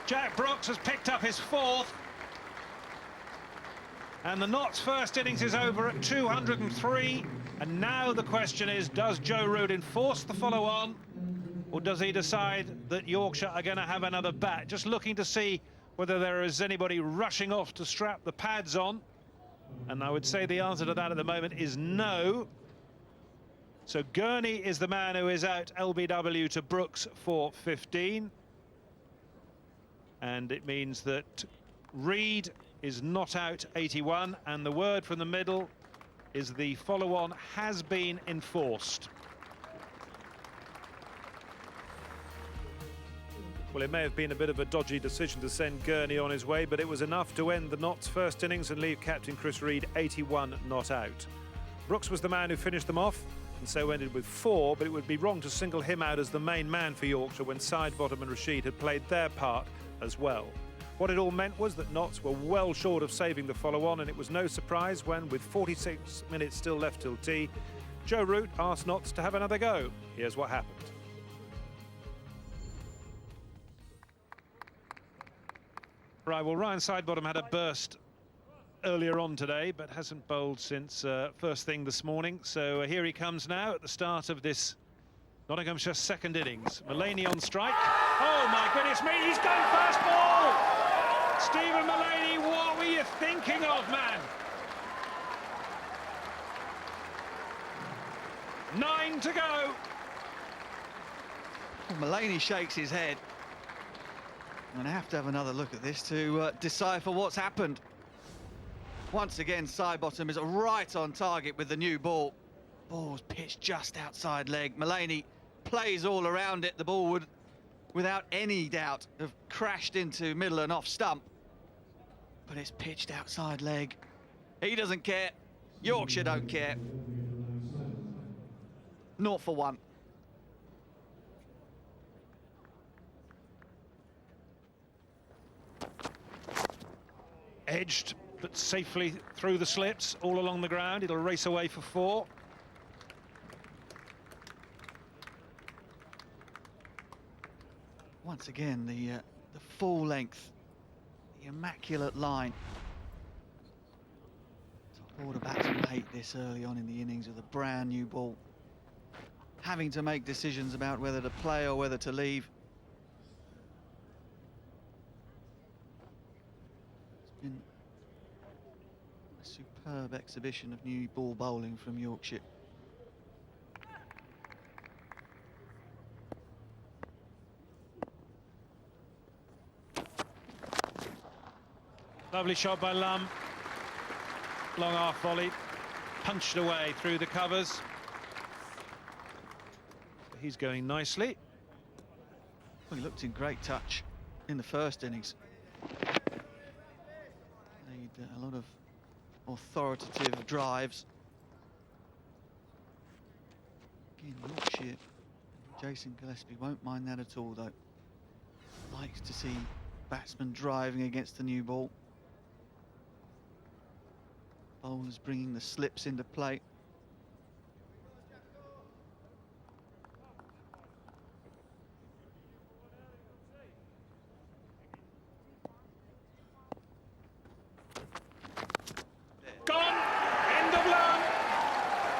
Jack Brooks has picked up his 4th. And the Notts' first innings is over at 203. And now the question is, does Joe Root enforce the follow-on? Or does he decide that Yorkshire are going to have another bat? Just looking to see whether there is anybody rushing off to strap the pads on. And I would say the answer to that at the moment is no. So Gurney is the man who is out LBW to Brooks for 15. And it means that Reed is not out 81, and the word from the middle is the follow-on has been enforced. Well, it may have been a bit of a dodgy decision to send Gurney on his way, but it was enough to end the Notts' first innings and leave captain Chris Reed 81 not out. Brooks was the man who finished them off and so ended with 4, but it would be wrong to single him out as the main man for Yorkshire when Sidebottom and Rashid had played their part as well. What it all meant was that Notts were well short of saving the follow-on, and it was no surprise when, with 46 minutes still left till tea, Joe Root asked Notts to have another go. Here's what happened. Right, well, Ryan Sidebottom had a burst earlier on today, but hasn't bowled since first thing this morning. So here he comes now at the start of this Nottinghamshire second innings. Mullaney on strike. Oh, my goodness me, he's gone first ball! Stephen Mullaney, what were you thinking of, man? 9 to go. Well, Mullaney shakes his head. I'm going to have another look at this to decipher what's happened. Once again, Sidebottom is right on target with the new ball. Ball's pitched just outside leg. Mullaney plays all around it. The ball would, without any doubt, have crashed into middle and off stump. But it's pitched outside leg. He doesn't care. Yorkshire don't care. 0 for 1. Edged, but safely through the slips, all along the ground. It'll race away for 4. Once again, the full length, the immaculate line. Top order batsmen hate this early on in the innings with a brand new ball. Having to make decisions about whether to play or whether to leave. It's been a superb exhibition of new ball bowling from Yorkshire. Lovely shot by Lum. Long half volley, punched away through the covers. He's going nicely. Well, he looked in great touch in the first innings. Made a lot of authoritative drives. Again, Yorkshire, Jason Gillespie won't mind that at all, though. Likes to see batsmen driving against the new ball. Bowlers bringing the slips into play. Gone! End of run!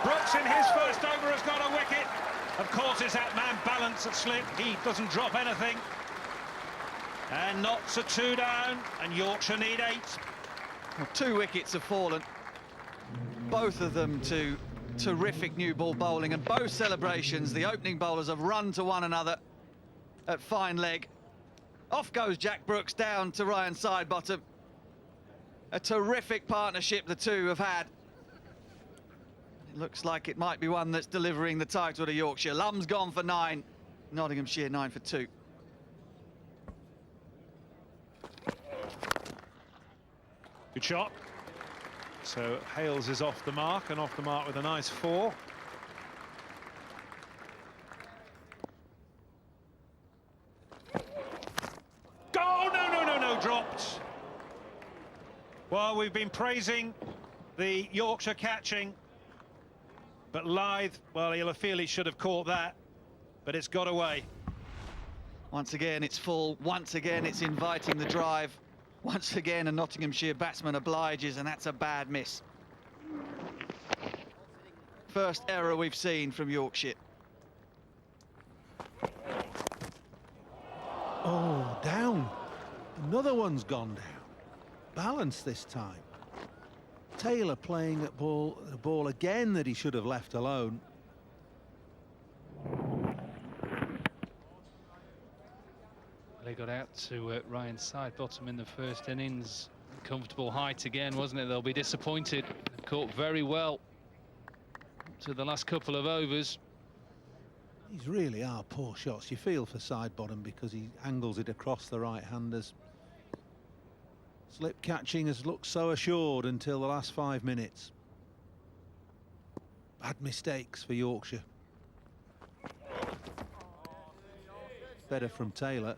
Brooks in his first over has got a wicket. Of course, it's that man balance at slip. He doesn't drop anything. And Notts are 2 down, and Yorkshire need 8. Well, 2 wickets have fallen. Both of them to terrific new ball bowling, and both celebrations, the opening bowlers have run to one another at fine leg. Off goes Jack Brooks down to Ryan Sidebottom. A terrific partnership the two have had. It looks like it might be one that's delivering the title to Yorkshire. Lum's gone for 9, Nottinghamshire 9 for 2. Good shot. So Hales is off the mark, and off the mark with a nice 4. Go! No, dropped. Well, we've been praising the Yorkshire catching, but Lythe, well, he'll feel he should have caught that, but it's got away. Once again, it's full. Once again, it's inviting the drive. Once again, a Nottinghamshire batsman obliges, and that's a bad miss. First error we've seen from Yorkshire. Oh, down. Another one's gone down. Balance this time. Taylor playing at the ball again that he should have left alone. They got out to Ryan Sidebottom in the first innings. Comfortable height again, wasn't it? They'll be disappointed. Caught very well to the last couple of overs. These really are poor shots. You feel for Sidebottom because he angles it across the right-handers. Slip catching has looked so assured until the last 5 minutes. Bad mistakes for Yorkshire. Better from Taylor.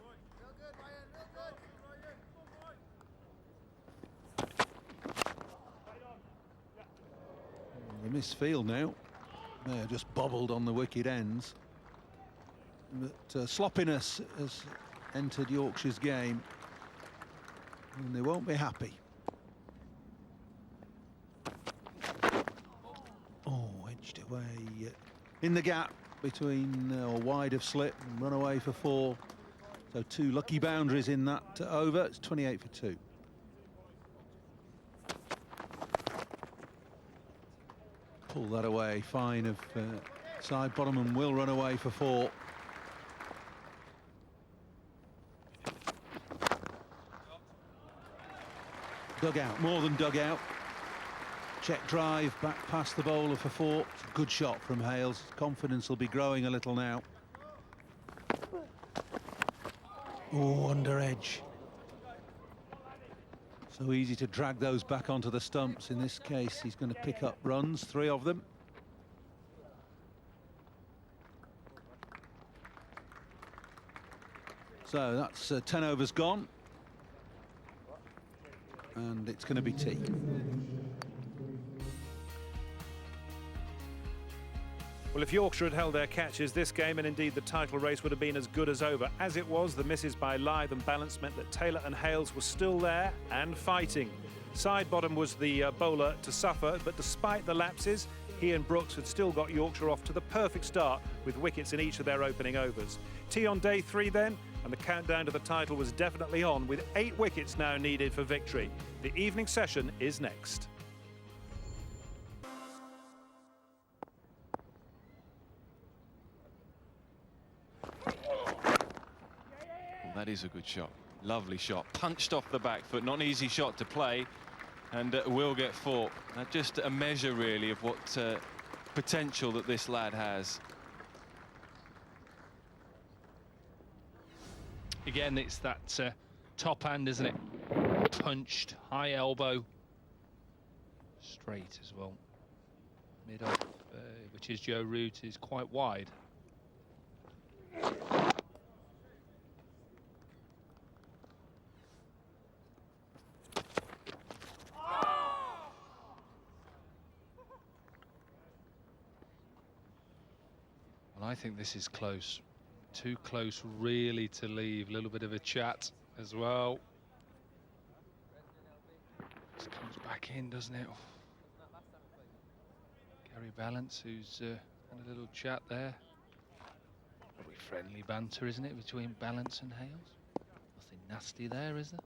misfield now. They're just bobbled on the wicket ends. But sloppiness has entered Yorkshire's game, and they won't be happy. Oh, edged away in the gap between or wide of slip and run away for 4. So 2 lucky boundaries in that over. It's 28 for 2. Pull that away fine of side bottom and will run away for 4. Dug out, more than dug out. Check drive back past the bowler for 4. It's a good shot from Hales. Confidence will be growing a little now. Oh, under edge. So easy to drag those back onto the stumps. In this case, he's going to pick up runs, 3 of them. So that's 10 overs gone. And it's going to be tea. Well, if Yorkshire had held their catches, this game and indeed the title race would have been as good as over. As it was, the misses by Lyth and Balance meant that Taylor and Hales were still there and fighting. Side bottom was the bowler to suffer, but despite the lapses, he and Brooks had still got Yorkshire off to the perfect start with wickets in each of their opening overs. Tea on day 3 then, and the countdown to the title was definitely on, with 8 wickets now needed for victory. The evening session is next. That is a good shot. Lovely shot. Punched off the back foot. Not an easy shot to play, and will get 4. Just a measure, really, of what potential that this lad has. Again, it's that top hand, isn't it? Punched, high elbow. Straight as well. Mid-off, which is Joe Root, is quite wide. I think this is close. Too close, really, to leave. A little bit of a chat as well. This comes back in, doesn't it? Gary Balance, who's had a little chat there. Probably friendly banter, isn't it, between Balance and Hales? Nothing nasty there, is there?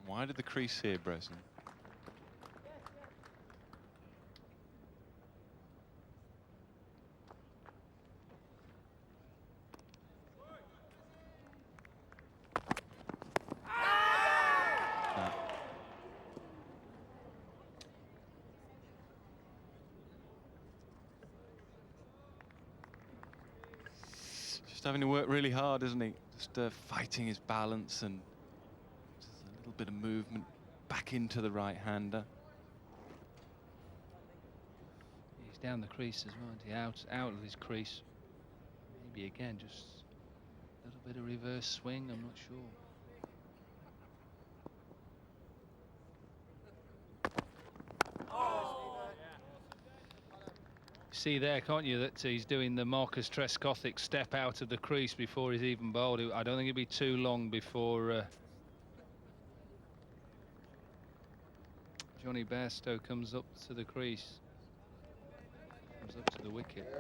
Why did the crease here, Breslin? Having to work really hard, isn't he? Just fighting his balance and just a little bit of movement back into the right-hander. He's down the crease as well, isn't he? Out of his crease. Maybe again, just a little bit of reverse swing, I'm not sure. See there, can't you, that he's doing the Marcus Trescothic step out of the crease before he's even bowled. I don't think it'll be too long before Johnny Bairstow comes up to the crease, comes up to the wicket.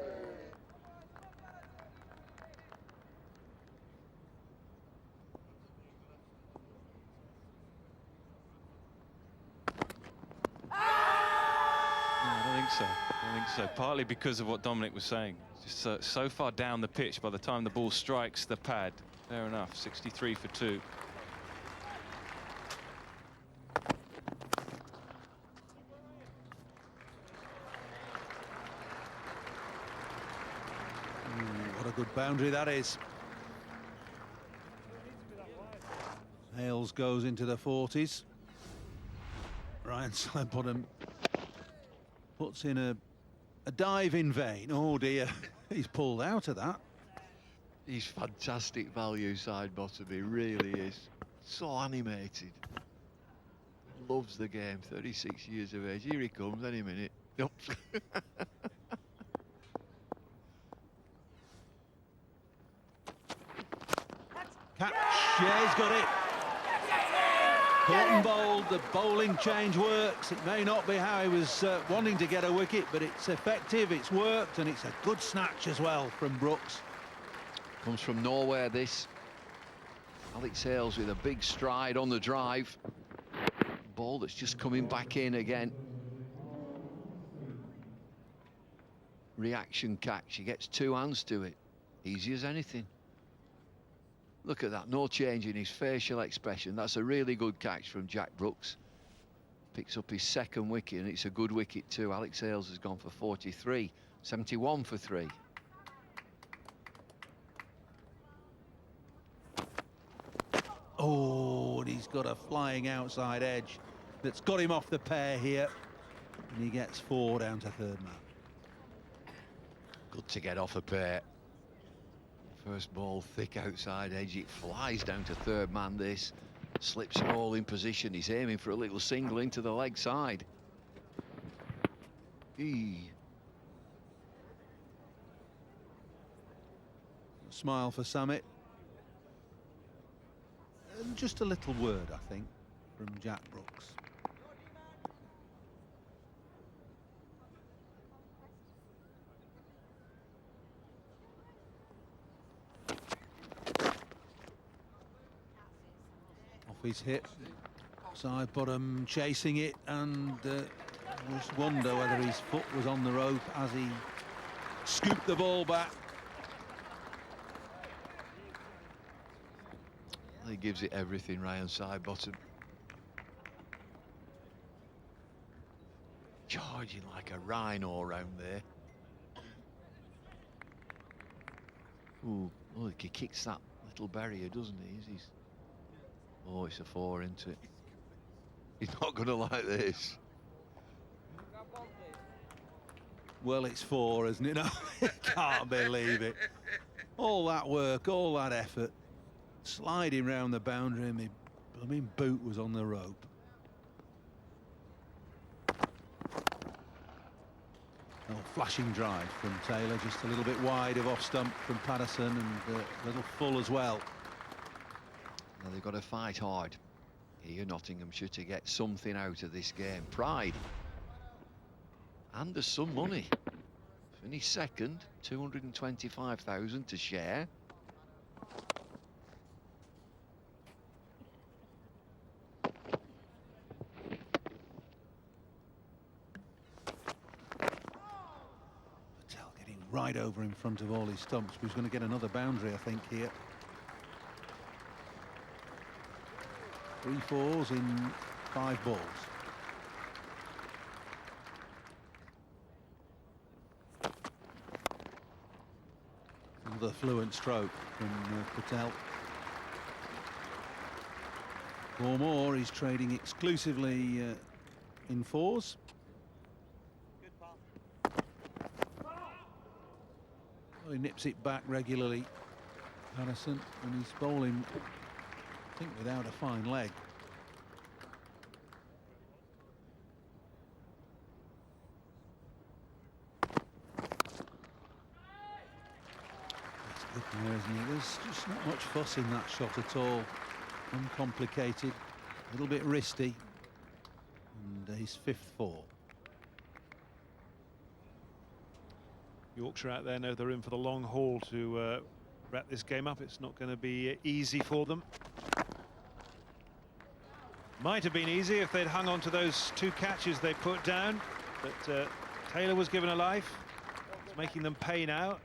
I think so, partly because of what Dominic was saying. Just so far down the pitch by the time the ball strikes the pad. Fair enough, 63 for 2. What a good boundary that is. Hales goes into the 40s. Ryan Sidebottom puts in a dive in vain. Oh dear, he's pulled out of that. He's fantastic value, Sidebottom. He really is. So animated. Loves the game, 36 years of age. Here he comes any minute. Nope. Catch, yeah, he's got it. Caught and bowled, the bowling change works. It may not be how he was wanting to get a wicket, but it's effective, it's worked, and it's a good snatch as well from Brooks. Comes from nowhere, this. Alex Hales with a big stride on the drive. Ball that's just coming back in again. Reaction catch, he gets two hands to it. Easy as anything. Look at that, no change in his facial expression. That's a really good catch from Jack Brooks. Picks up his second wicket, and it's a good wicket too. Alex Hales has gone for 43, 71 for 3. Oh, and he's got a flying outside edge that's got him off the pair here. And he gets 4 down to third man. Good to get off a pair. First ball, thick outside edge. It flies down to third man, this. Slips it all in position. He's aiming for a little single into the leg side. Smile for Summit. And just a little word, I think, from Jack Brooks. Off his hip, side bottom chasing it, and just wonder whether his foot was on the rope as he scooped the ball back. He gives it everything, Ryan, side bottom. Charging like a rhino around there. Ooh, look, he kicks that little barrier, doesn't he? Oh, it's a 4, isn't it? He's not going to like this. Well, it's 4, isn't it? No, can't believe it. All that work, all that effort. Sliding round the boundary, and my blooming boot was on the rope. Oh, flashing drive from Taylor, just a little bit wide of off stump from Patterson, and a little full as well. Now they've got to fight hard here, Nottinghamshire, to get something out of this game. Pride. And there's some money. Finished second, 225,000 to share. Right over in front of all his stumps. He's going to get another boundary, I think, here. 3 4s in 5 balls. Another fluent stroke from Patel. 4 more. He's trading exclusively in 4s. He nips it back regularly, Patterson, and he's bowling, I think, without a fine leg. That's good there, isn't he? There's just not much fuss in that shot at all. Uncomplicated, a little bit wristy, and his 5th 4. Yorkshire out there know they're in for the long haul to wrap this game up. It's not going to be easy for them. Might have been easy if they'd hung on to those 2 catches they put down, but Taylor was given a life. It's making them pay now.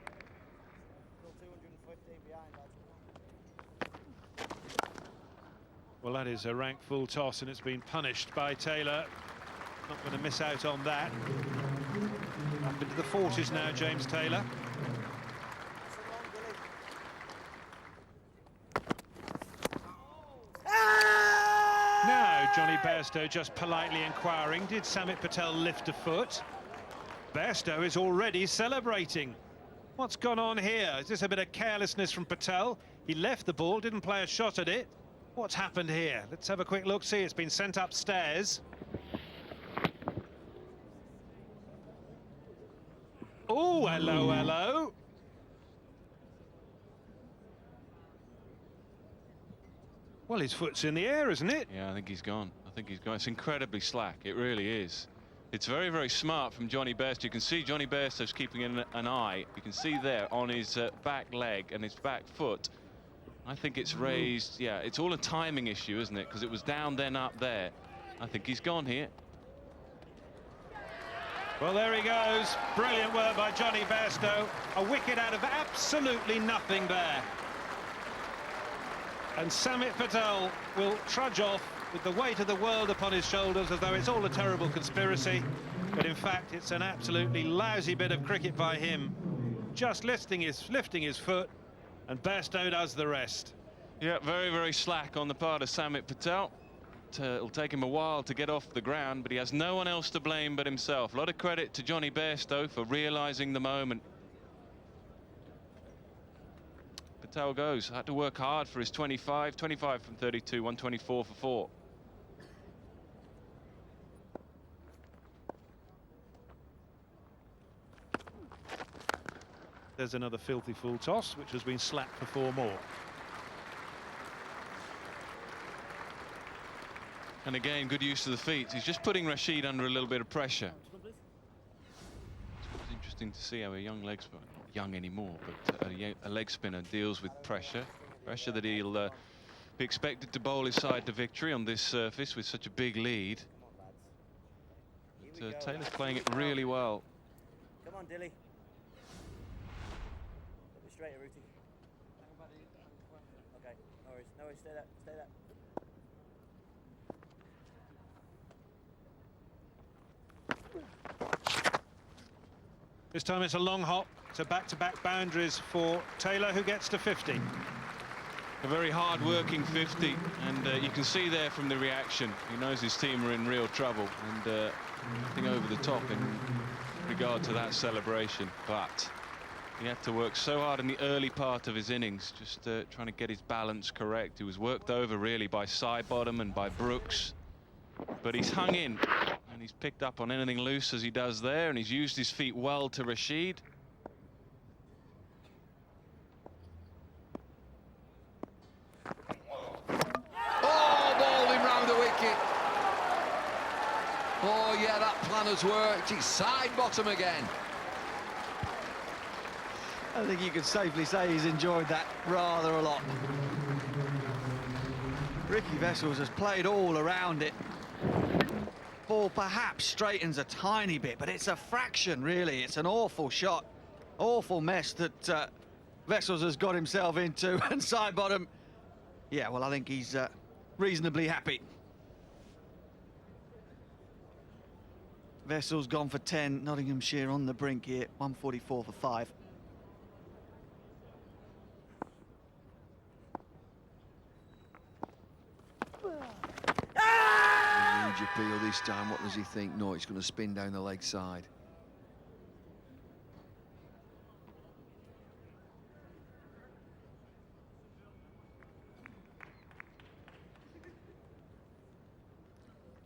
Well, that is a rank full toss, and it's been punished by Taylor. Not going to miss out on that. Up into the 40s now, James Taylor. Now, Johnny Bairstow just politely inquiring, did Samit Patel lift a foot? Bairstow is already celebrating. What's gone on here? Is this a bit of carelessness from Patel? He left the ball, didn't play a shot at it. What's happened here? Let's have a quick look. See, it's been sent upstairs. Oh, hello, hello. Well, his foot's in the air, isn't it? Yeah, I think he's gone. I think he's gone. It's incredibly slack. It really is. It's very, very smart from Johnny Bairstow. You can see Johnny Bairstow's keeping an eye. You can see there on his back leg and his back foot. I think it's raised. Yeah, it's all a timing issue, isn't it? Because it was down, then up there. I think he's gone here. Well, there he goes. Brilliant work by Johnny Bairstow. A wicket out of absolutely nothing there. And Samit Patel will trudge off with the weight of the world upon his shoulders, as though it's all a terrible conspiracy. But in fact, it's an absolutely lousy bit of cricket by him. Just lifting his foot, and Bairstow does the rest. Yeah, very, very slack on the part of Samit Patel. It'll take him a while to get off the ground, but he has no one else to blame but himself. A lot of credit to Johnny Bairstow for realising the moment. Patel goes. Had to work hard for his 25 from 32, 124 for 4. There's another filthy full toss, which has been slapped for 4 more. And again, good use of the feet. He's just putting Rashid under a little bit of pressure. It's interesting to see how a young leg spinner, not young anymore, but a leg spinner deals with pressure. Pressure that he'll be expected to bowl his side to victory on this surface with such a big lead. But, Taylor's playing it really well. Come on, Dilly. Straight, Ruti. Okay, no worries, stay there. This time it's a long hop to back-to-back boundaries for Taylor, who gets to 50. A very hard-working 50, and you can see there from the reaction, he knows his team are in real trouble, and nothing over the top in regard to that celebration, but he had to work so hard in the early part of his innings, just trying to get his balance correct. He was worked over really by Sidebottom and by Brooks, but he's hung in and he's picked up on anything loose as he does there, and he's used his feet well to Rashid. Oh, bowled him round the wicket. Oh yeah, that plan has worked. It's Sidebottom again. I think you could safely say he's enjoyed that rather a lot. Ricky Vessels has played all around it. Ball perhaps straightens a tiny bit, but it's a fraction, really. It's an awful shot, awful mess that Vessels has got himself into, and Sidebottom, yeah, well, I think he's reasonably happy. Vessels gone for 10, Nottinghamshire on the brink here, 144 for 5. Huge appeal this time. What does he think? No, it's going to spin down the leg side.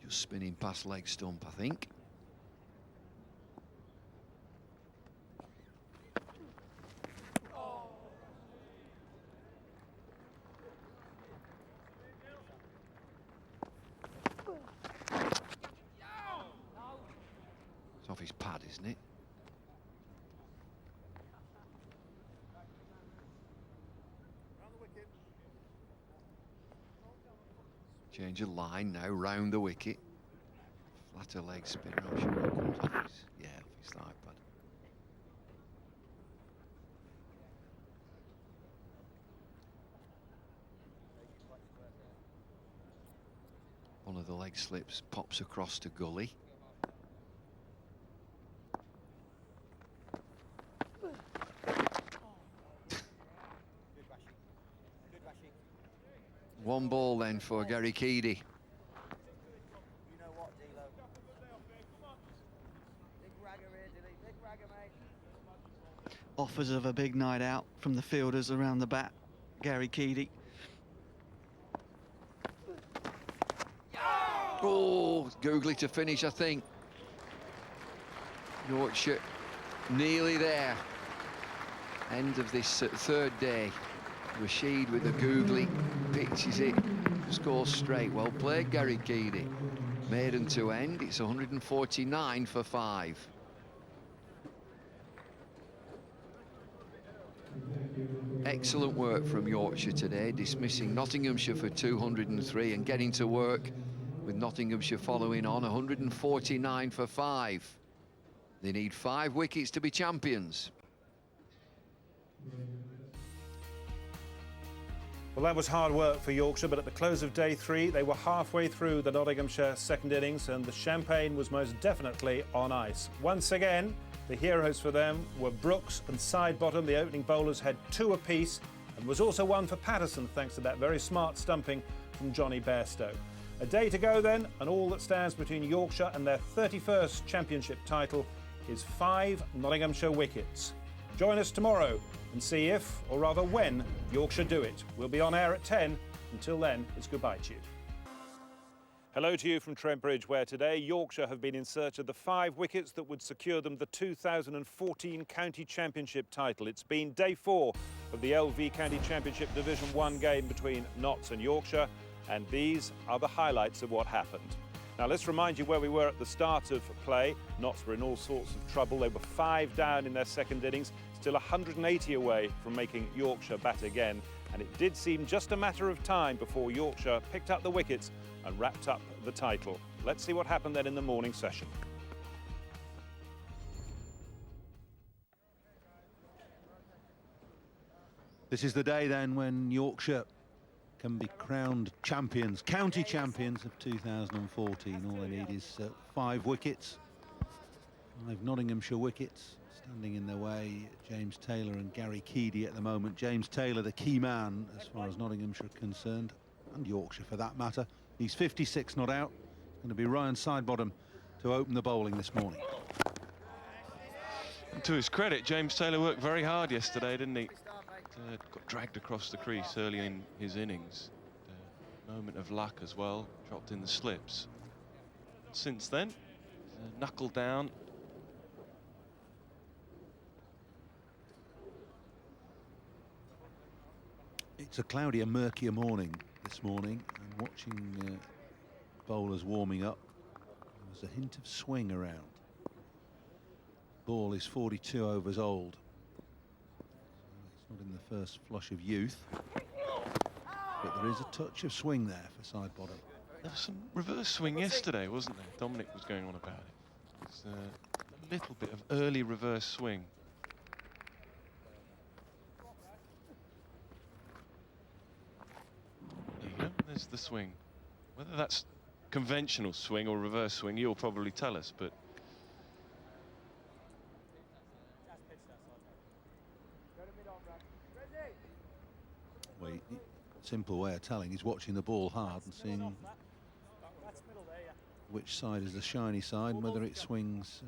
Just spinning past leg stump, I think. It's off his pad, isn't it? Change of line now, round the wicket. Flatter leg spinner, I'm sure it comes off his, yeah, off his thigh pad. One of the leg slips pops across to gully. One ball then for Gary Keady. You know what, D'Lo? Big ragger here, Dilly. Big ragger, mate. Offers of a big night out from the fielders around the bat. Gary Keady. Oh, googly to finish, I think. Yorkshire nearly there. End of this third day. Rashid with a googly, pitches it, scores straight. Well played, Gary Keady. Maiden to end, it's 149 for 5. Excellent work from Yorkshire today, dismissing Nottinghamshire for 203 and getting to work with Nottinghamshire following on 149 for 5. They need 5 wickets to be champions. Well, that was hard work for Yorkshire, but at the close of day 3, they were halfway through the Nottinghamshire second innings, and the champagne was most definitely on ice. Once again, the heroes for them were Brooks and Sidebottom. The opening bowlers had 2 apiece, and was also 1 for Patterson, thanks to that very smart stumping from Johnny Bairstow. A day to go then, and all that stands between Yorkshire and their 31st championship title is 5 Nottinghamshire wickets. Join us tomorrow and see if, or rather when, Yorkshire do it. We'll be on air at 10. Until then, it's goodbye to you. Hello to you from Trent Bridge, where today Yorkshire have been in search of the 5 wickets that would secure them the 2014 County Championship title. It's been day 4 of the LV County Championship Division 1 game between Notts and Yorkshire, and these are the highlights of what happened. Now let's remind you where we were at the start of play. Notts were in all sorts of trouble. They were 5 down in their second innings, still 180 away from making Yorkshire bat again. And it did seem just a matter of time before Yorkshire picked up the wickets and wrapped up the title. Let's see what happened then in the morning session. This is the day then when Yorkshire can be crowned champions, county champions of 2014. All they need is 5 wickets, 5 Nottinghamshire wickets. Standing in their way, James Taylor and Gary Keady at the moment. James Taylor, the key man as far as Nottinghamshire are concerned, and Yorkshire for that matter. He's 56 not out. It's going to be Ryan Sidebottom to open the bowling this morning. And to his credit, James Taylor worked very hard yesterday, didn't he? Got dragged across the crease early in his innings. Moment of luck as well, dropped in the slips. Since then, knuckled down. It's a cloudier, murkier morning this morning, and watching bowlers warming up, there's a hint of swing around. Ball is 42 overs old. It's not in the first flush of youth, but there is a touch of swing there for Sidebottom. There was some reverse swing yesterday, wasn't there? Dominic was going on about it. It's a little bit of early reverse swing. There you go, there's the swing. Whether that's conventional swing or reverse swing, you'll probably tell us, but well, simple way of telling is watching the ball hard and seeing which side is the shiny side, and whether it swings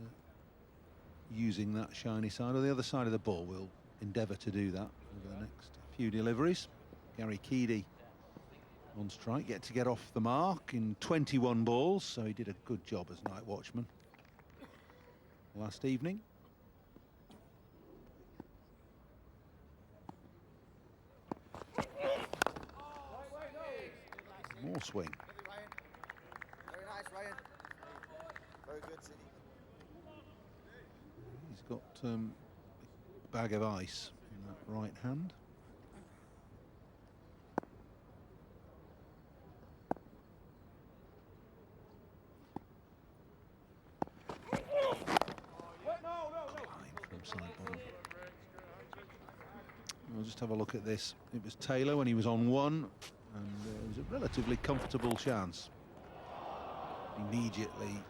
using that shiny side or the other side of the ball. We'll endeavour to do that over the next few deliveries. Gary Keady on strike, yet to get off the mark in 21 balls, so he did a good job as night watchman last evening. More swing. Very nice, Ryan. Very good, City. He's got a bag of ice in that right hand. From Sidebottom. We'll just have a look at this. It was Taylor when he was on 1. And it was a relatively comfortable chance. Immediately,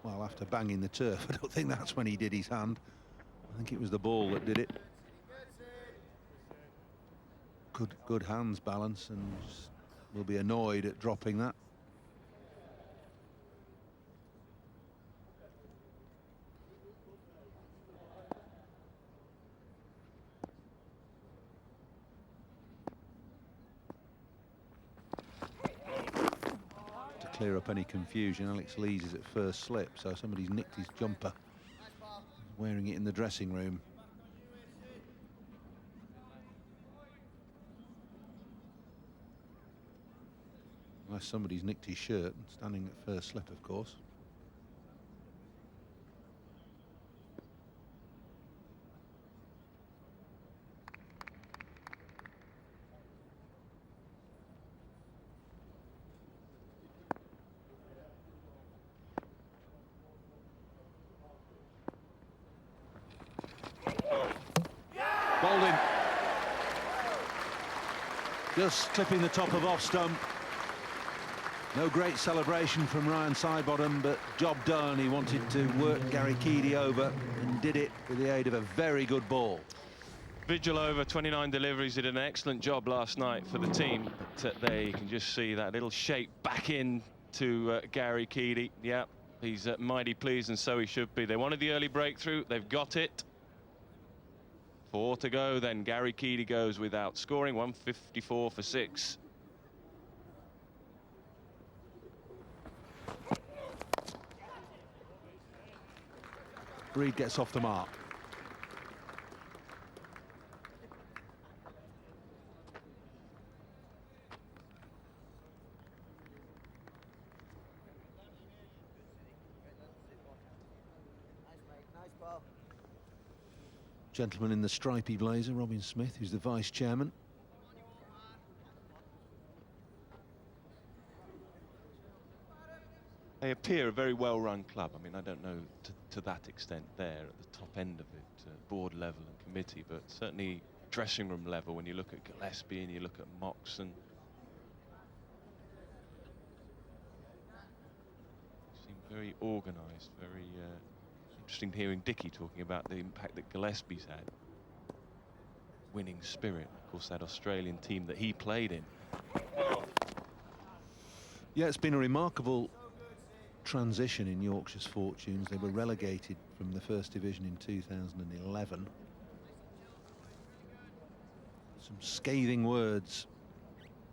well, after banging the turf, I don't think that's when he did his hand. I think it was the ball that did it. Good hands balance, and will be annoyed at dropping that. clear up any confusion. Alex Lees is at first slip, so somebody's nicked his jumper. Wearing it in the dressing room. Unless somebody's nicked his shirt and standing at first slip, of course. Bowled in. Just clipping the top of off stump. No great celebration from Ryan Sidebottom, but job done. He wanted to work Gary Keady over and did it with the aid of a very good ball. Vigil over 29 deliveries, did an excellent job last night for the team. But there you can just see that little shape back in to Gary Keady. Yeah, he's mighty pleased, and so he should be. They wanted the early breakthrough. They've got it. 4 to go, then Gary Keady goes without scoring. 154 for 6. Reed gets off the mark. Gentleman in the stripy blazer, Robin Smith, who's the vice chairman. They appear a very well-run club. I mean, I don't know to that extent there at the top end of it, board level and committee, but certainly dressing room level when you look at Gillespie and you look at Moxon. Seem very organised, very interesting hearing Dickie talking about the impact that Gillespie's had. Winning spirit, of course, that Australian team that he played in. Yeah, it's been a remarkable transition in Yorkshire's fortunes. They were relegated from the First Division in 2011. Some scathing words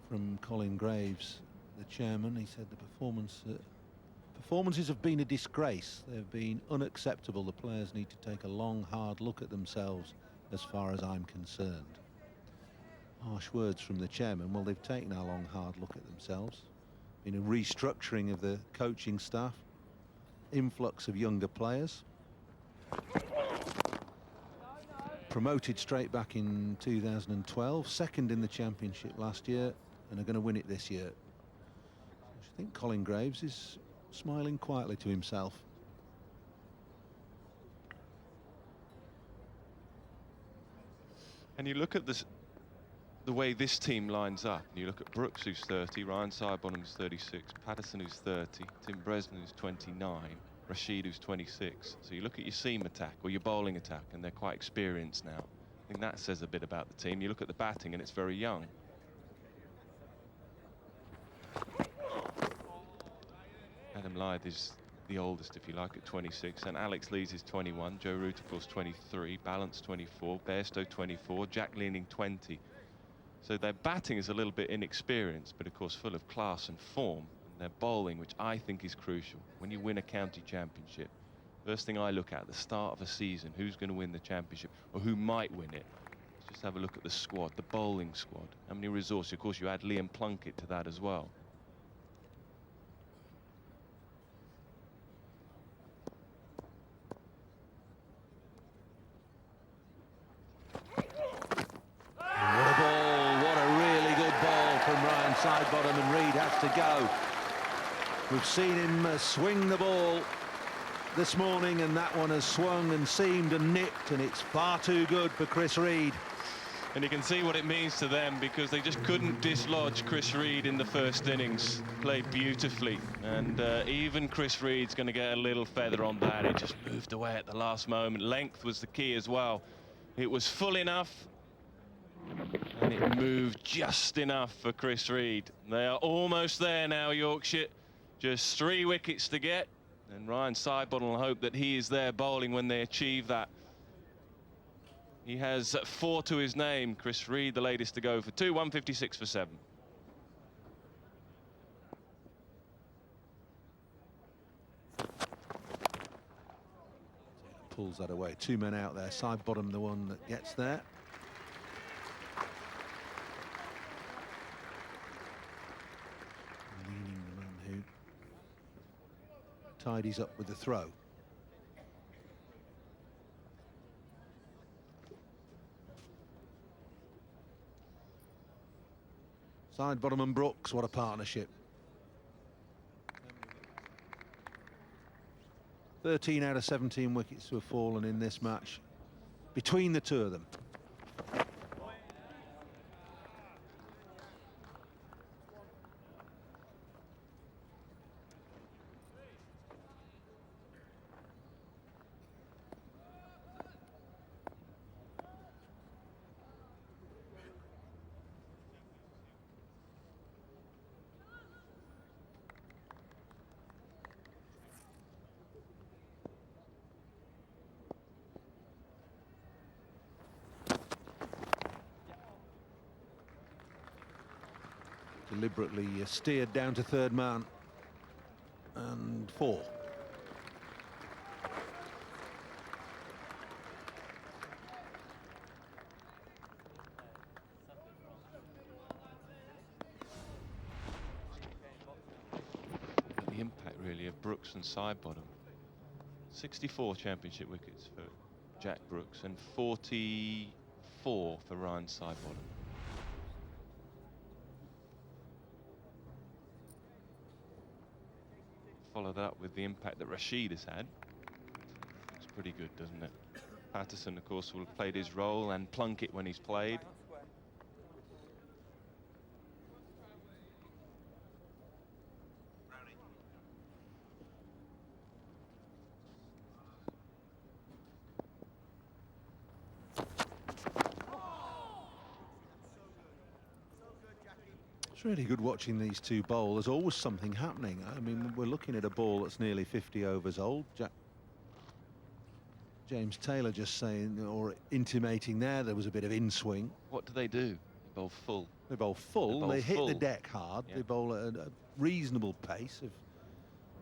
from Colin Graves, the chairman. He said the performances have been a disgrace. They've been unacceptable. The players need to take a long, hard look at themselves as far as I'm concerned. Harsh words from the chairman. Well, they've taken a long, hard look at themselves. Been a restructuring of the coaching staff, influx of younger players. Promoted straight back in 2012, second in the championship last year, and are going to win it this year. I think Colin Graves is smiling quietly to himself. And you look at this, the way this team lines up, and you look at Brooks, who's 30, Ryan Sidebottom's 36, Patterson, who's 30, Tim Bresnan, who's 29, Rashid, who's 26. So you look at your seam attack or your bowling attack, and they're quite experienced now. I think that says a bit about the team. You look at the batting, and it's very young. Adam Lyth is the oldest, if you like, at 26, and Alex Lees is 21, Joe Root, of course, 23, Balance 24, Bairstow 24, Jack Leaning 20. So their batting is a little bit inexperienced, but of course full of class and form. And their bowling, which I think is crucial. When you win a county championship, first thing I look at the start of a season, who's going to win the championship or who might win it. Let's just have a look at the squad, the bowling squad. How many resources? Of course, you add Liam Plunkett to that as well. Sidebottom, and Reed has to go. We've seen him swing the ball this morning, and that one has swung and seamed and nipped, and it's far too good for Chris Reed. And you can see what it means to them, because they just couldn't dislodge Chris Reed in the first innings. Played beautifully, and even Chris Reed's going to get a little feather on that. It just moved away at the last moment. Length was the key as well. It was full enough, and it moved just enough for Chris Reed. They are almost there now, Yorkshire. Just 3 wickets to get, and Ryan Sidebottom will hope that he is there bowling when they achieve that. He has 4 to his name. Chris Reed, the latest to go for 2, 156 for 7. pulls that away. 2 men out there. Side bottom, the one that gets there. Leaning the man who tidies up with the throw. Side bottom and Brooks, what a partnership. 13 out of 17 wickets to have fallen in this match between the two of them. Deliberately steered down to third man, and 4. The impact really of Brooks and Sidebottom. 64 championship wickets for Jack Brooks and 44 for Ryan Sidebottom. Follow that up with the impact that Rashid has had. It's pretty good, doesn't it? Patterson, of course, will have played his role, and Plunkett when he's played. It's really good watching these two bowl. There's always something happening. I mean, we're looking at a ball that's nearly 50 overs old. James Taylor just saying, or intimating there was a bit of in-swing. What do? They bowl full. They bowl full. They hit the deck hard. Yeah. They bowl at a reasonable pace. If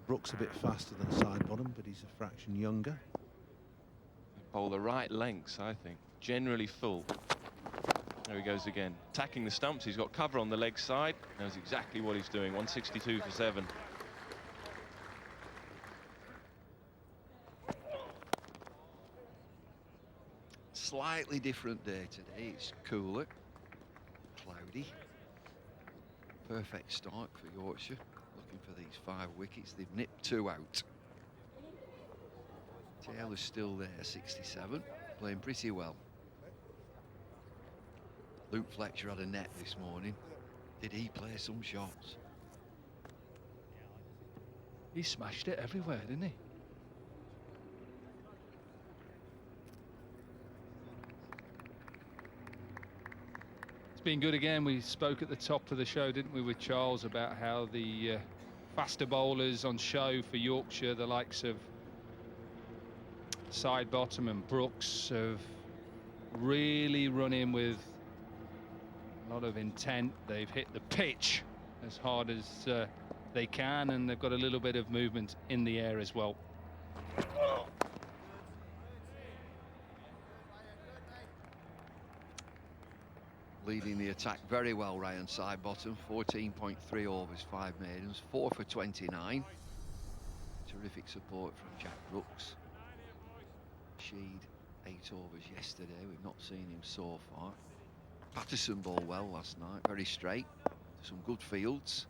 Brooks a bit faster than Sidebottom, but he's a fraction younger. They bowl the right lengths, I think. Generally full. There he goes again, attacking the stumps. He's got cover on the leg side. Knows exactly what he's doing. 162 for 7. Slightly different day today. It's cooler, cloudy. Perfect start for Yorkshire. Looking for these 5 wickets. They've nipped 2 out. Taylor's still there, 67, playing pretty well. Luke Fletcher had a net this morning. Did he play some shots? He smashed it everywhere, didn't he? It's been good again. We spoke at the top of the show, didn't we, with Charles, about how the faster bowlers on show for Yorkshire, the likes of Sidebottom and Brooks, have really run in with a lot of intent. They've hit the pitch as hard as they can, and they've got a little bit of movement in the air as well. Leading the attack very well, Ryan Sidebottom. 14.3 overs, 5 maidens, 4 for 29. Terrific support from Jack Brooks. Sheed 8 overs yesterday. We've not seen him so far. Patterson bowled well last night, very straight, some good fields.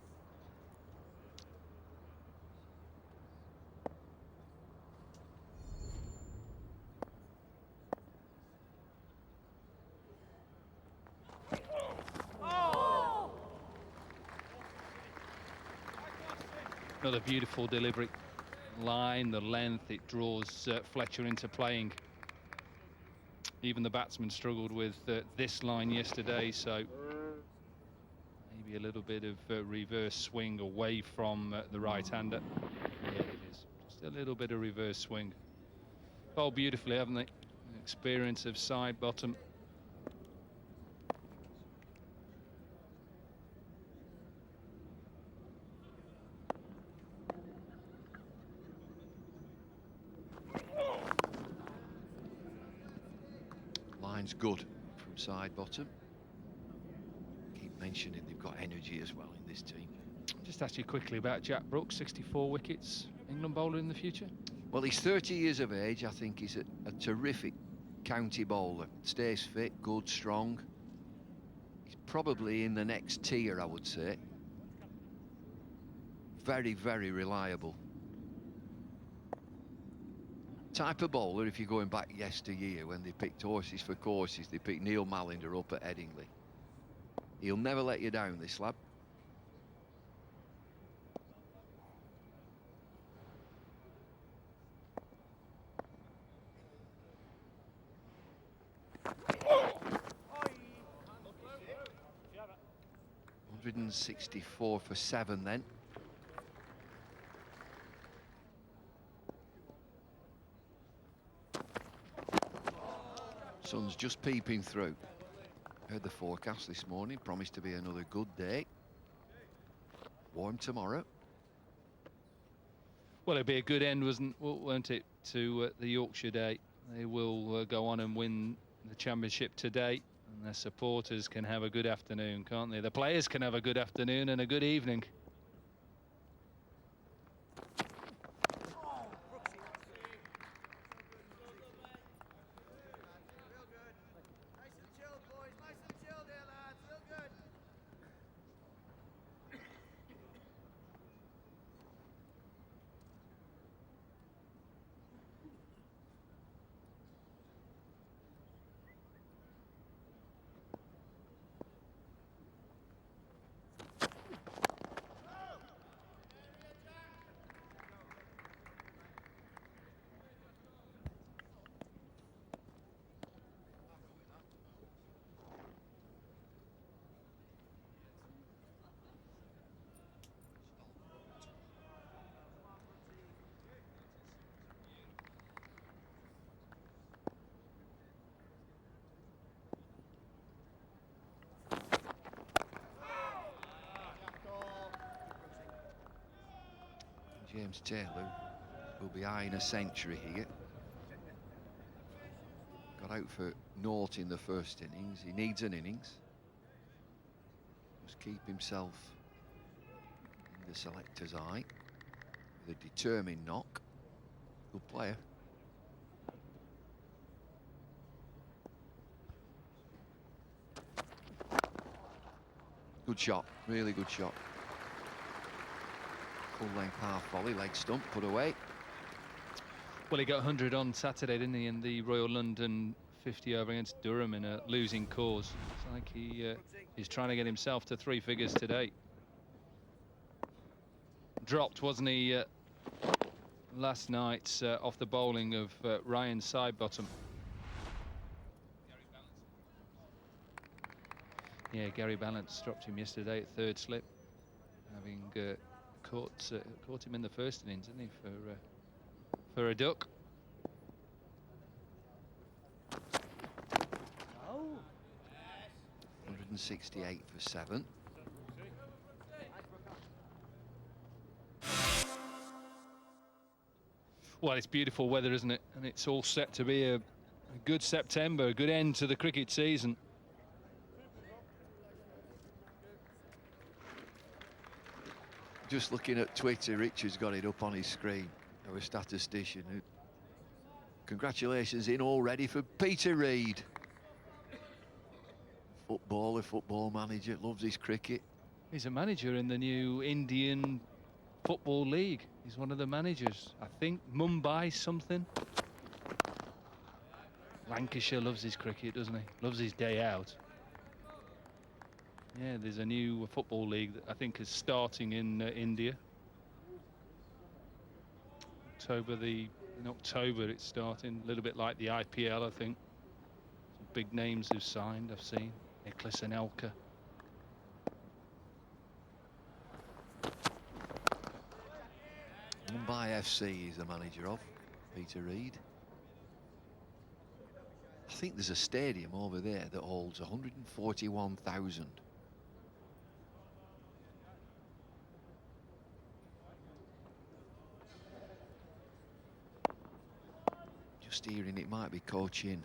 Another beautiful delivery. Line, the length, it draws Fletcher into playing. Even the batsman struggled with this line yesterday, so maybe a little bit of reverse swing away from the right-hander. Yeah, it is. Just a little bit of reverse swing. Bowled beautifully, haven't they? Experience of Sidebottom. Signs good from side bottom. Keep mentioning they've got energy as well in this team. Just ask you quickly about Jack Brooks, 64 wickets, England bowler in the future. Well, he's 30 years of age. I think he's a terrific county bowler. Stays fit, good, strong. He's probably in the next tier, I would say. Very, very reliable. Type of bowler, if you're going back yesteryear when they picked horses for courses, they picked Neil Mallender up at Headingley. He'll never let you down, this lad. $164 for 7 then. Sun's just peeping through. Heard the forecast this morning, promised to be another good day. Warm tomorrow. Well, it'd be a good end, won't it, to the Yorkshire day. They will go on and win the championship today, and their supporters can have a good afternoon, can't they? The players can have a good afternoon and a good evening. James Taylor will be eyeing a century here. Got out for naught in the first innings. He needs an innings. Must keep himself in the selector's eye with a determined knock. Good player. Good shot, really good shot. Full length half volley, leg stump, put away. Well, he got 100 on Saturday, didn't he, in the Royal London 50 over against Durham in a losing cause. It's like he's trying to get himself to 3 figures today. Dropped, wasn't he, last night off the bowling of Ryan Sidebottom. Yeah, Gary Balance dropped him yesterday at 3rd slip, having caught him in the first innings, didn't he, for a duck. Oh. 168 for 7. Well, it's beautiful weather, isn't it? And it's all set to be a good September, a good end to the cricket season. Just looking at Twitter, Richard's got it up on his screen, our statistician. Congratulations in already for Peter Reid. Footballer, football manager, loves his cricket. He's a manager in the new Indian Football League. He's one of the managers. I think Mumbai something. Lancashire loves his cricket, doesn't he? Loves his day out. Yeah, there's a new football league that I think is starting in India. In October it's starting, a little bit like the IPL, I think. Some big names who've signed, I've seen. Nicholas Anelka. Mumbai FC is the manager of, Peter Reid. I think there's a stadium over there that holds 141,000. Just hearing it might be Cochin.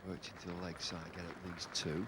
Worked into the leg side, get at least 2.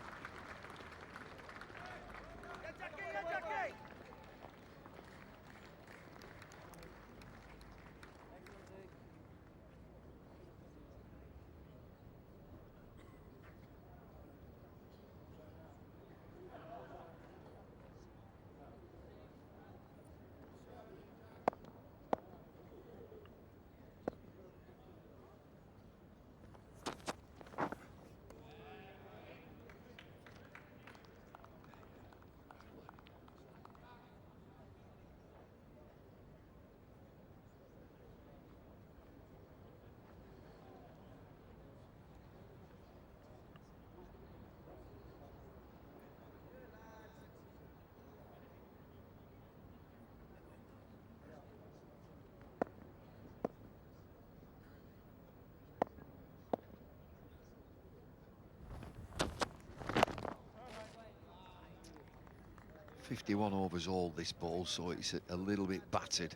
.51 overs all this ball, so it's a little bit battered.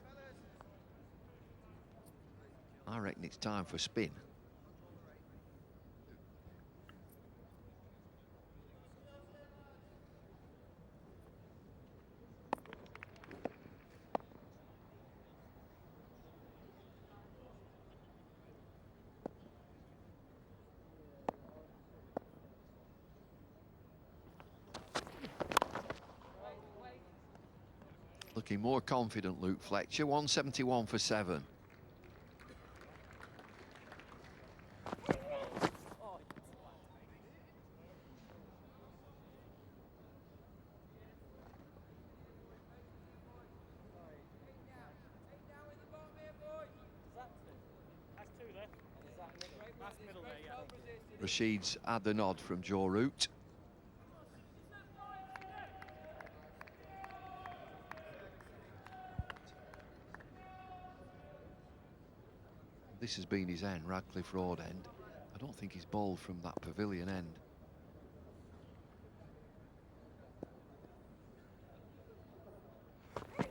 I reckon it's time for spin. Looking more confident, Luke Fletcher. 171 for 7. Rashid's had the nod from Joe Root. This has been his end, Radcliffe Road end. I don't think he's bowled from that pavilion end. Bit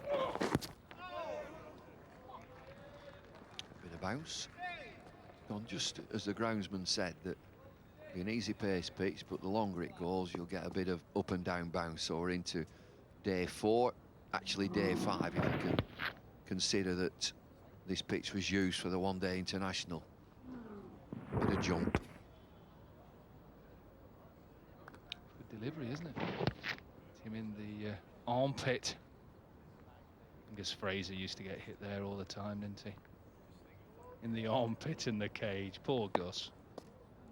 of bounce. Gone just as the groundsman said, that it'll be an easy pace pitch, but the longer it goes, you'll get a bit of up and down bounce, or into day 4, actually day 5, if you can consider that this pitch was used for the one-day international. Bit of jump. Good delivery, isn't it? Him in the armpit. I guess Fraser used to get hit there all the time, didn't he? In the armpit in the cage. Poor Gus.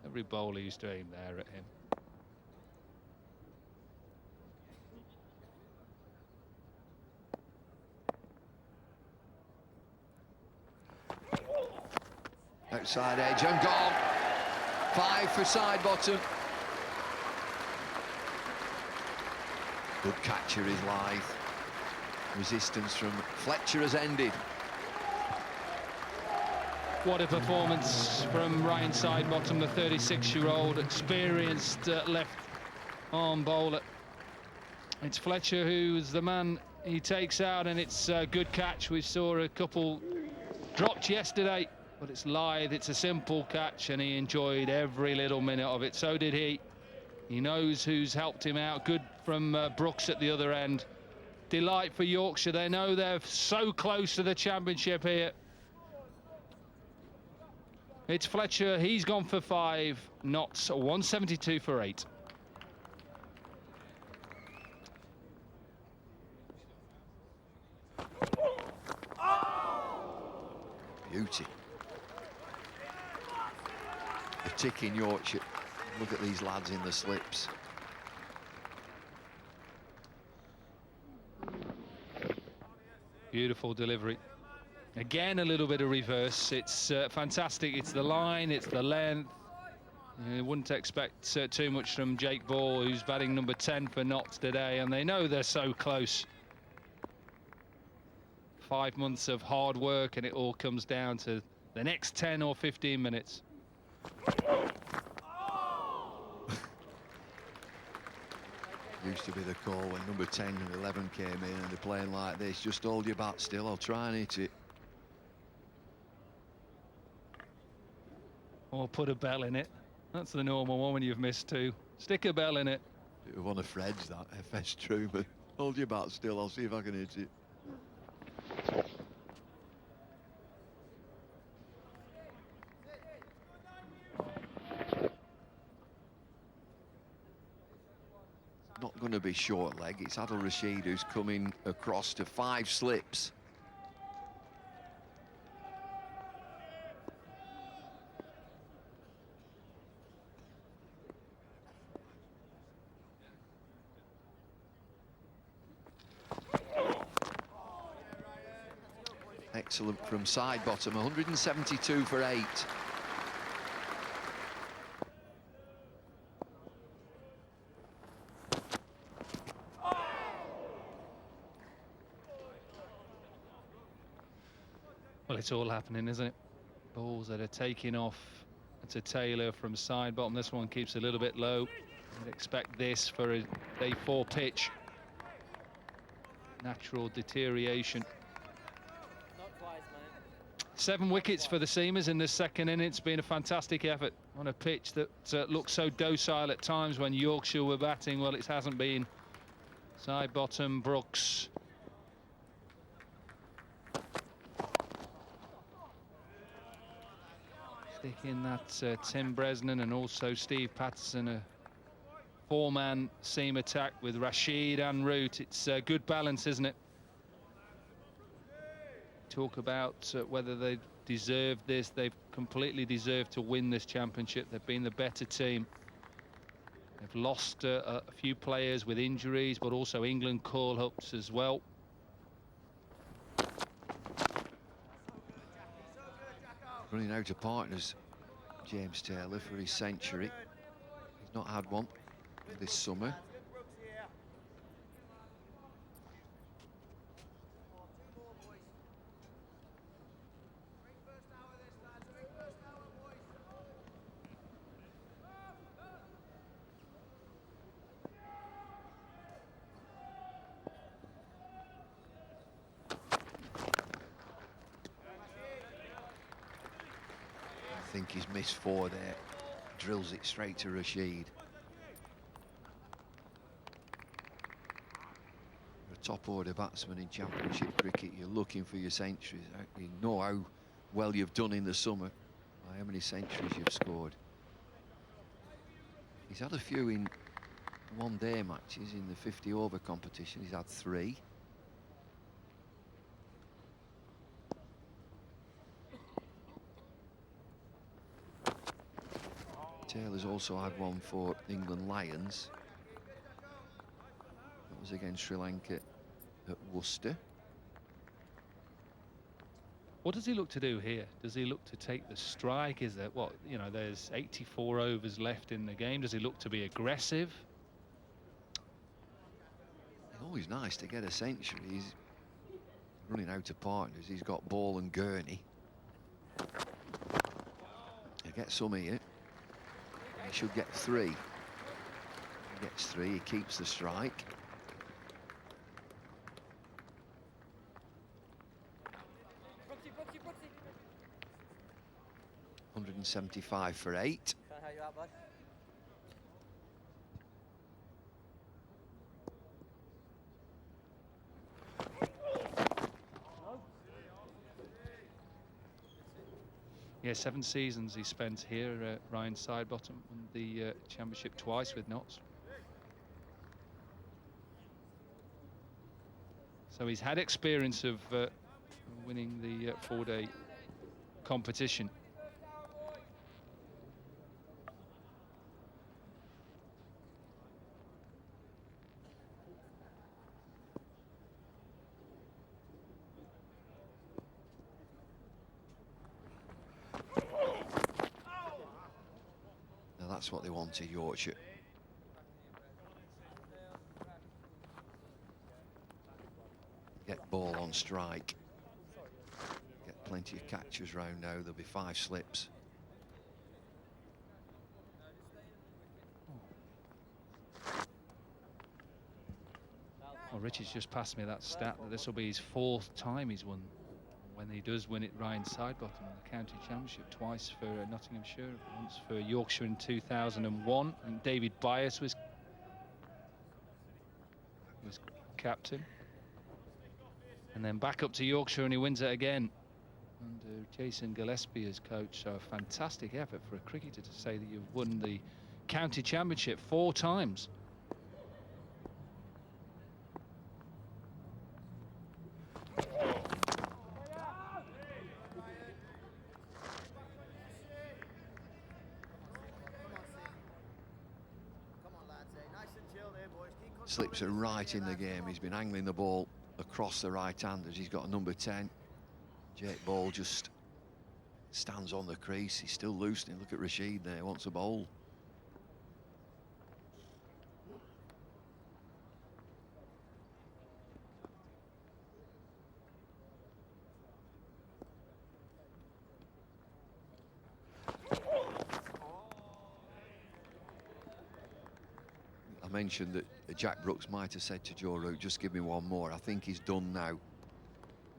Every bowler used to aim there at him. Outside edge and gone. 5 for side bottom. Good catcher is Lythe. Resistance from Fletcher has ended. What a performance from Ryan Sidebottom, the 36-year-old experienced left arm bowler. It's Fletcher who's the man he takes out, and it's a good catch. We saw a couple dropped yesterday, but it's Lythe. It's a simple catch, and he enjoyed every little minute of it. So did he. He knows who's helped him out. Good from Brooks at the other end. Delight for Yorkshire. They know they're so close to the championship here. It's Fletcher. He's gone for 5 knots. 172 for 8. Beauty. A tick in Yorkshire. Look at these lads in the slips. Beautiful delivery. Again, a little bit of reverse. It's fantastic. It's the line, it's the length. You wouldn't expect too much from Jake Ball, who's batting number 10 for Notts today, and they know they're so close. 5 months of hard work, and it all comes down to the next 10 or 15 minutes. Used to be the call when number 10 and 11 came in, and they're playing like this. Just hold your bat still, I'll try and hit it. Or put a bell in it. That's the normal one when you've missed two. Stick a bell in it. Bit of one of Fred's, that FS Truman. Hold your bat still, I'll see if I can hit it. Not going to be short leg. It's Adil Rashid who's coming across to 5 slips. Excellent from side bottom, 172 for 8. Well, it's all happening, isn't it? Balls that are taking off to Taylor from side bottom. This one keeps a little bit low. You'd expect this for a day 4 pitch. Natural deterioration. 7 wickets for the seamers in this second inning. It's been a fantastic effort on a pitch that looked so docile at times when Yorkshire were batting. Well, it hasn't been. Side bottom, Brooks. Stick in that Tim Bresnan and also Steve Patterson, a 4-man seam attack with Rashid and Root. It's a good balance, isn't it? Talk about whether they deserve this. They've completely deserved to win this championship. They've been the better team. They've lost a few players with injuries, but also England call-ups as well. Running out of partners, James Taylor, for his century. He's not had one this summer. I think he's missed 4 there. Drills it straight to Rashid. For a top order batsman in championship cricket, you're looking for your centuries. You know how well you've done in the summer, by how many centuries you've scored. He's had a few in one-day matches in the 50-over competition. He's had 3. Taylor's also had one for England Lions. That was against Sri Lanka at Worcester. What does he look to do here? Does he look to take the strike? Is there, what, you know, there's 84 overs left in the game. Does he look to be aggressive? It's always nice to get a century. He's running out of partners. He's got Ball and Gurney. He'll get some here. He should get 3. He gets 3, he keeps the strike. $175 for 8. Yeah, 7 seasons he spent here, Ryan Sidebottom, won the championship twice with Notts. So he's had experience of winning the 4-day competition. That's what they wanted, Yorkshire. Get Ball on strike. Get plenty of catches round now. There'll be 5 slips. Well, Richard's just passed me that stat that this will be his 4th time he's won when he does win it, Ryan Sidebottom, the county championship, twice for Nottinghamshire, once for Yorkshire in 2001, and David Byers was captain, and then back up to Yorkshire and he wins it again under Jason Gillespie as coach. So a fantastic effort for a cricketer to say that you've won the county championship 4 times. Slips are right in the game. He's been angling the ball across the right-handers. He's got a number 10. Jake Ball just stands on the crease. He's still loosening. Look at Rashid there, wants a bowl. I mentioned that Jack Brooks might have said to Joe Root, just give me one more. I think he's done now.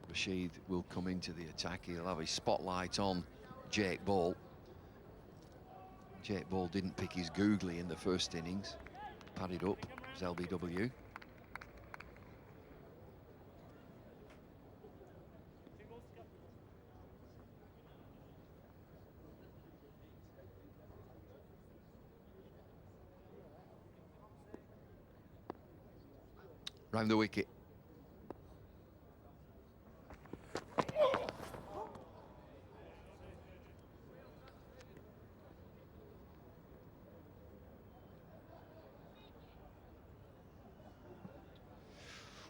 Rashid will come into the attack. He'll have his spotlight on Jake Ball. Jake Ball didn't pick his googly in the first innings. Padded up as LBW. Round the wicket.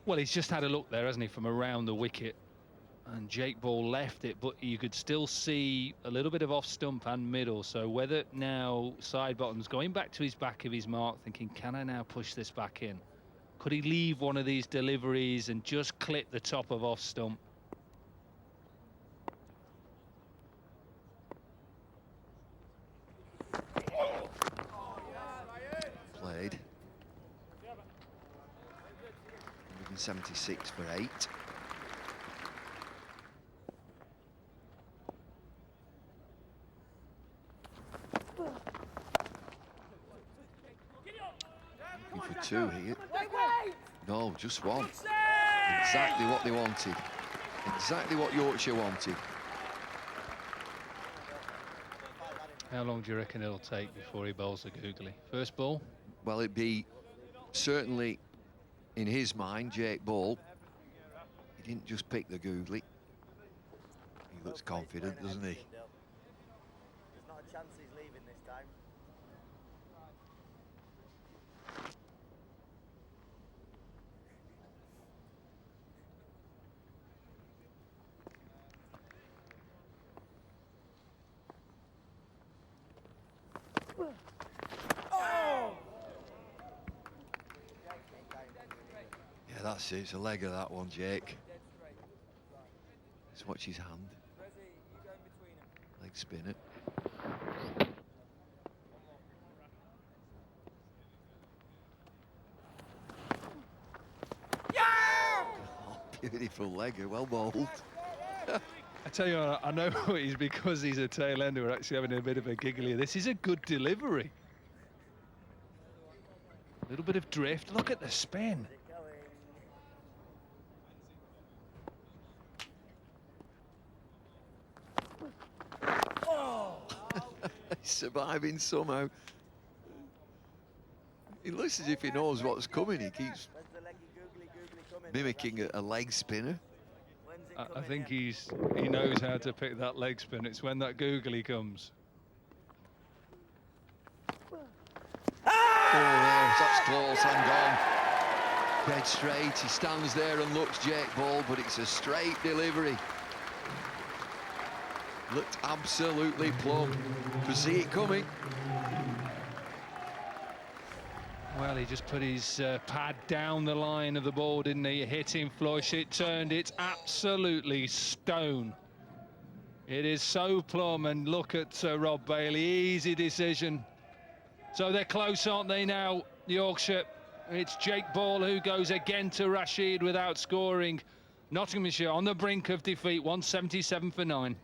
Well, he's just had a look there, hasn't he, from around the wicket, and Jake Ball left it, but you could still see a little bit of off stump and middle. So whether now Sidebottom's going back to his back of his mark, thinking, can I now push this back in? Could he leave one of these deliveries and just clip the top of off stump? Played. 176 for 8. Looking for 2 here. No, just 1. Exactly what they wanted. Exactly what Yorkshire wanted. How long do you reckon it'll take before he bowls the googly? First ball? Well, it'd be certainly, in his mind, Jake Ball. He didn't just pick the googly. He looks confident, doesn't he? There's not a chance he's leaving this time. Yeah, that's it. It's a leg of that one, Jake. Let's watch his hand. Leg spinner. Oh, beautiful legger, well bowled. I tell you what, I know it's because he's a tail ender. We're actually having a bit of a giggle here. This is a good delivery. A little bit of drift. Look at the spin. He's surviving somehow. He looks as if he knows what's coming. He keeps mimicking a leg spinner. I think he knows how to pick that leg spin. It's when that googly comes. Oh, that's close and gone. Dead straight. He stands there and looks Jake Ball, but it's a straight delivery. Looked absolutely plumb. Could see it coming. Well, he just put his pad down the line of the ball, didn't he? Hit him flush, it turned, it's absolutely stone. It is so plumb, and look at Rob Bailey, easy decision. So they're close, aren't they now, Yorkshire? It's Jake Ball who goes again to Rashid without scoring. Nottinghamshire on the brink of defeat, 177 for 9.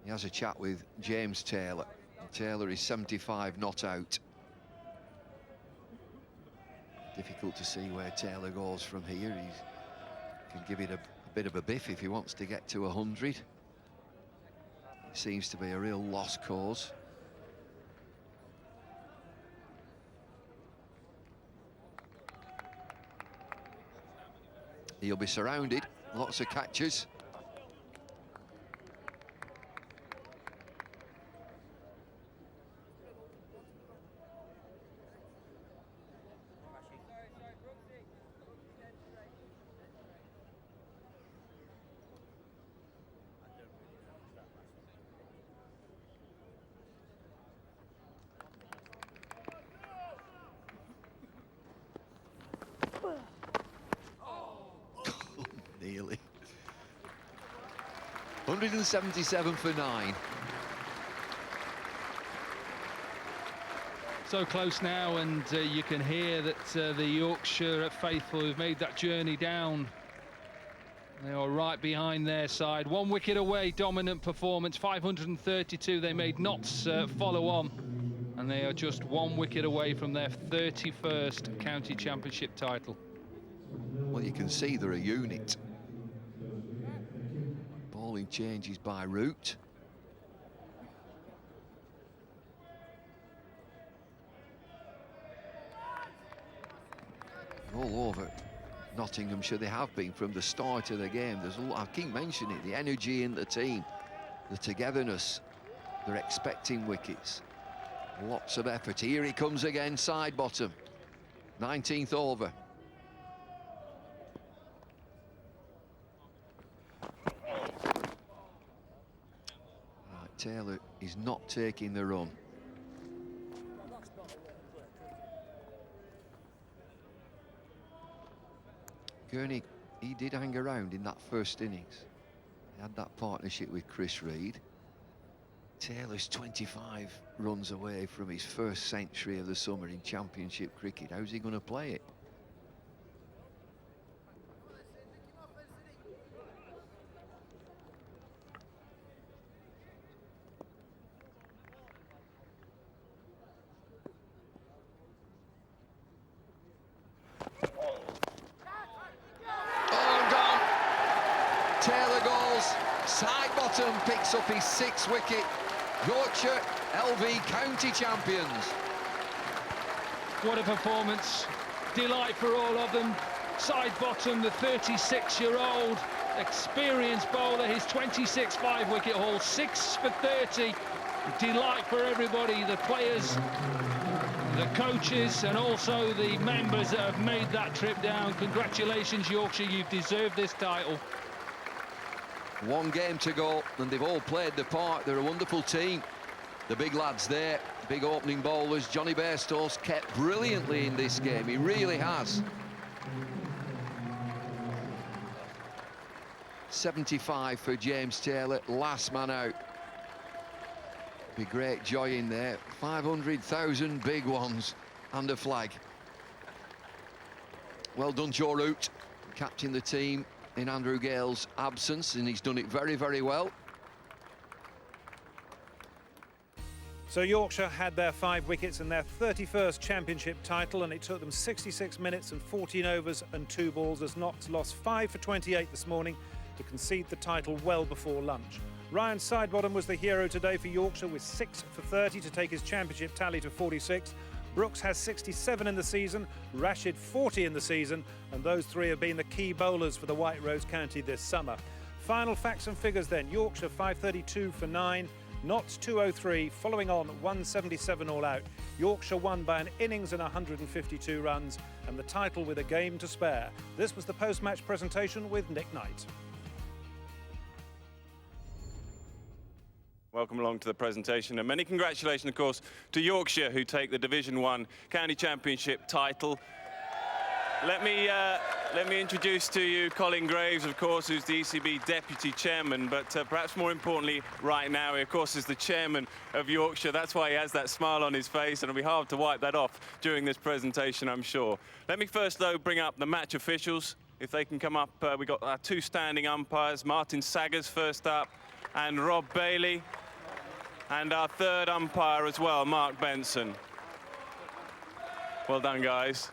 He has a chat with James Taylor. Taylor is 75 not out. Difficult to see where Taylor goes from here. He can give it a bit of a biff if he wants to get to 100. It seems to be a real lost cause. He'll be surrounded, lots of catches. Nearly. 177 for 9. So close now, and you can hear that the Yorkshire faithful who've made that journey down, they are right behind their side. 1 wicket away, dominant performance, 532. They made Notts follow on, and they are just 1 wicket away from their 31st county championship title. Well, you can see they're a unit. Bowling changes by route. All over Nottinghamshire, they have been from the start of the game. There's a lot, I keep mentioning it, the energy in the team, the togetherness. They're expecting wickets. Lots of effort. Here he comes again, side bottom. 19th over. Right, Taylor is not taking the run. Gurney, he did hang around in that first innings. He had that partnership with Chris Reed. Taylor's 25 runs away from his first century of the summer in championship cricket. How's he going to play it? Taylor goes, side bottom, picks up his 6th wicket. Yorkshire LV County champions. What a performance. Delight for all of them. Side bottom, the 36-year-old experienced bowler, his 26th 5-wicket haul, 6 for 30. Delight for everybody, the players, the coaches, and also the members that have made that trip down. Congratulations, Yorkshire, you've deserved this title. 1 game to go, and they've all played their part. They're a wonderful team. The big lads there, big opening bowlers. Johnny Bairstow's kept brilliantly in this game. He really has. 75 for James Taylor, last man out. Be great joy in there. 500,000 big ones and a flag. Well done, Joe Root, captain the team in Andrew Gale's absence, and he's done it very, very well. So Yorkshire had their 5 wickets and their 31st championship title, and it took them 66 minutes and 14 overs and 2 balls as Notts lost 5 for 28 this morning to concede the title well before lunch. Ryan Sidebottom was the hero today for Yorkshire with 6 for 30 to take his championship tally to 46. Brooks has 67 in the season, Rashid 40 in the season, and those 3 have been the key bowlers for the White Rose County this summer. Final facts and figures then. Yorkshire 532 for 9, Notts 203, following on 177 all out. Yorkshire won by an innings and 152 runs, and the title with a game to spare. This was the post-match presentation with Nick Knight. Welcome along to the presentation, and many congratulations, of course, to Yorkshire, who take the Division 1 County Championship title. Let me let me introduce to you Colin Graves, of course, who's the ECB Deputy Chairman, but perhaps more importantly right now, he, of course, is the Chairman of Yorkshire. That's why he has that smile on his face, and it'll be hard to wipe that off during this presentation, I'm sure. Let me first, though, bring up the match officials. If they can come up, we've got our two standing umpires, Martin Saggers first up, and Rob Bailey, and our third umpire as well, Mark Benson. Well done, guys.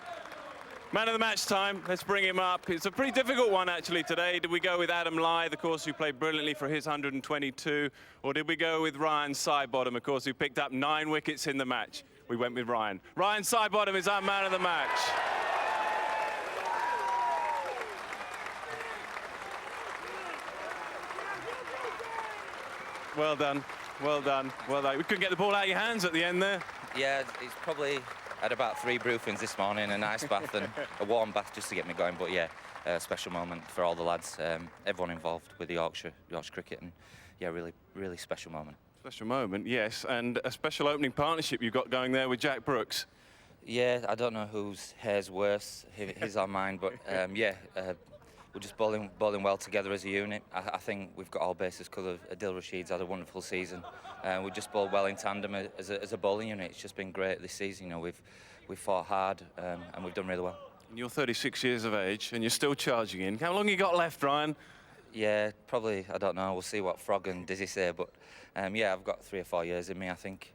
Man of the match time, let's bring him up. It's a pretty difficult one, actually, today. Did we go with Adam Lyth, of course, who played brilliantly for his 122, or did we go with Ryan Sidebottom, of course, who picked up 9 wickets in the match? We went with Ryan. Ryan Sidebottom is our man of the match. Well done, well done, well done. We couldn't get the ball out of your hands at the end there. Yeah, it's probably had about 3 briefings this morning, an ice bath and a warm bath just to get me going. But yeah, a special moment for all the lads, everyone involved with the Yorkshire cricket, and yeah, really special moment. Special moment, yes, and a special opening partnership you've got going there with Jack Brooks. Yeah, I don't know whose hair's worse, his or mine, but yeah, we're just bowling well together as a unit. I think we've got all bases covered. Adil Rashid's had a wonderful season. We just bowled well in tandem as a bowling unit. It's just been great this season. You know, we've fought hard and we've done really well. And you're 36 years of age and you're still charging in. How long you got left, Ryan? Yeah, probably, I don't know. We'll see what Frog and Dizzy say, but yeah, I've got 3 or 4 years in me, I think.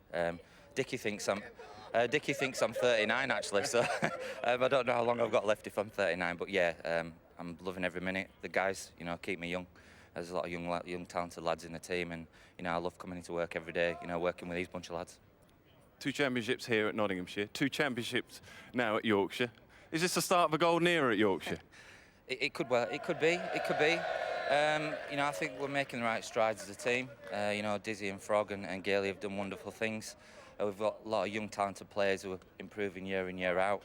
Dickie thinks I'm 39 actually, so I don't know how long I've got left if I'm 39, but yeah, I'm loving every minute. The guys, you know, keep me young. There's a lot of young talented lads in the team, and you know, I love coming into work every day, you know, working with these bunch of lads. 2 championships here at Nottinghamshire, 2 championships now at Yorkshire. Is this the start of a golden era at Yorkshire? It could be. You know, I think we're making the right strides as a team. You know, Dizzy and Frog and Gailey have done wonderful things. We've got a lot of young talented players who are improving year in, year out.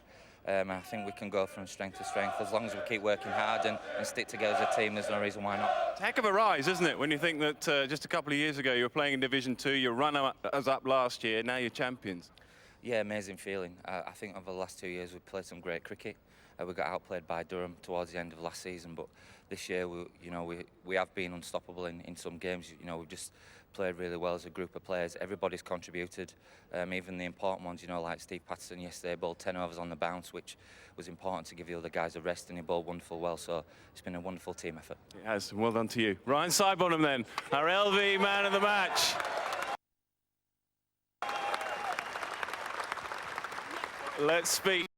I think we can go from strength to strength as long as we keep working hard and stick together as a team. There's no reason why not. It's a heck of a rise, isn't it, when you think that just a couple of years ago you were playing in Division 2, you ran us up last year, now you're champions. Yeah, amazing feeling. I think over the last 2 years we've played some great cricket. We got outplayed by Durham towards the end of last season, but this year we have been unstoppable in some games. You know, we've just played really well as a group of players. Everybody's contributed, even the important ones, you know, like Steve Patterson yesterday bowled 10 overs on the bounce, which was important to give the other guys a rest, and he bowled wonderful well, so it's been a wonderful team effort. It has, well done to you. Ryan Sidebottom then, our LV man of the match. Let's speak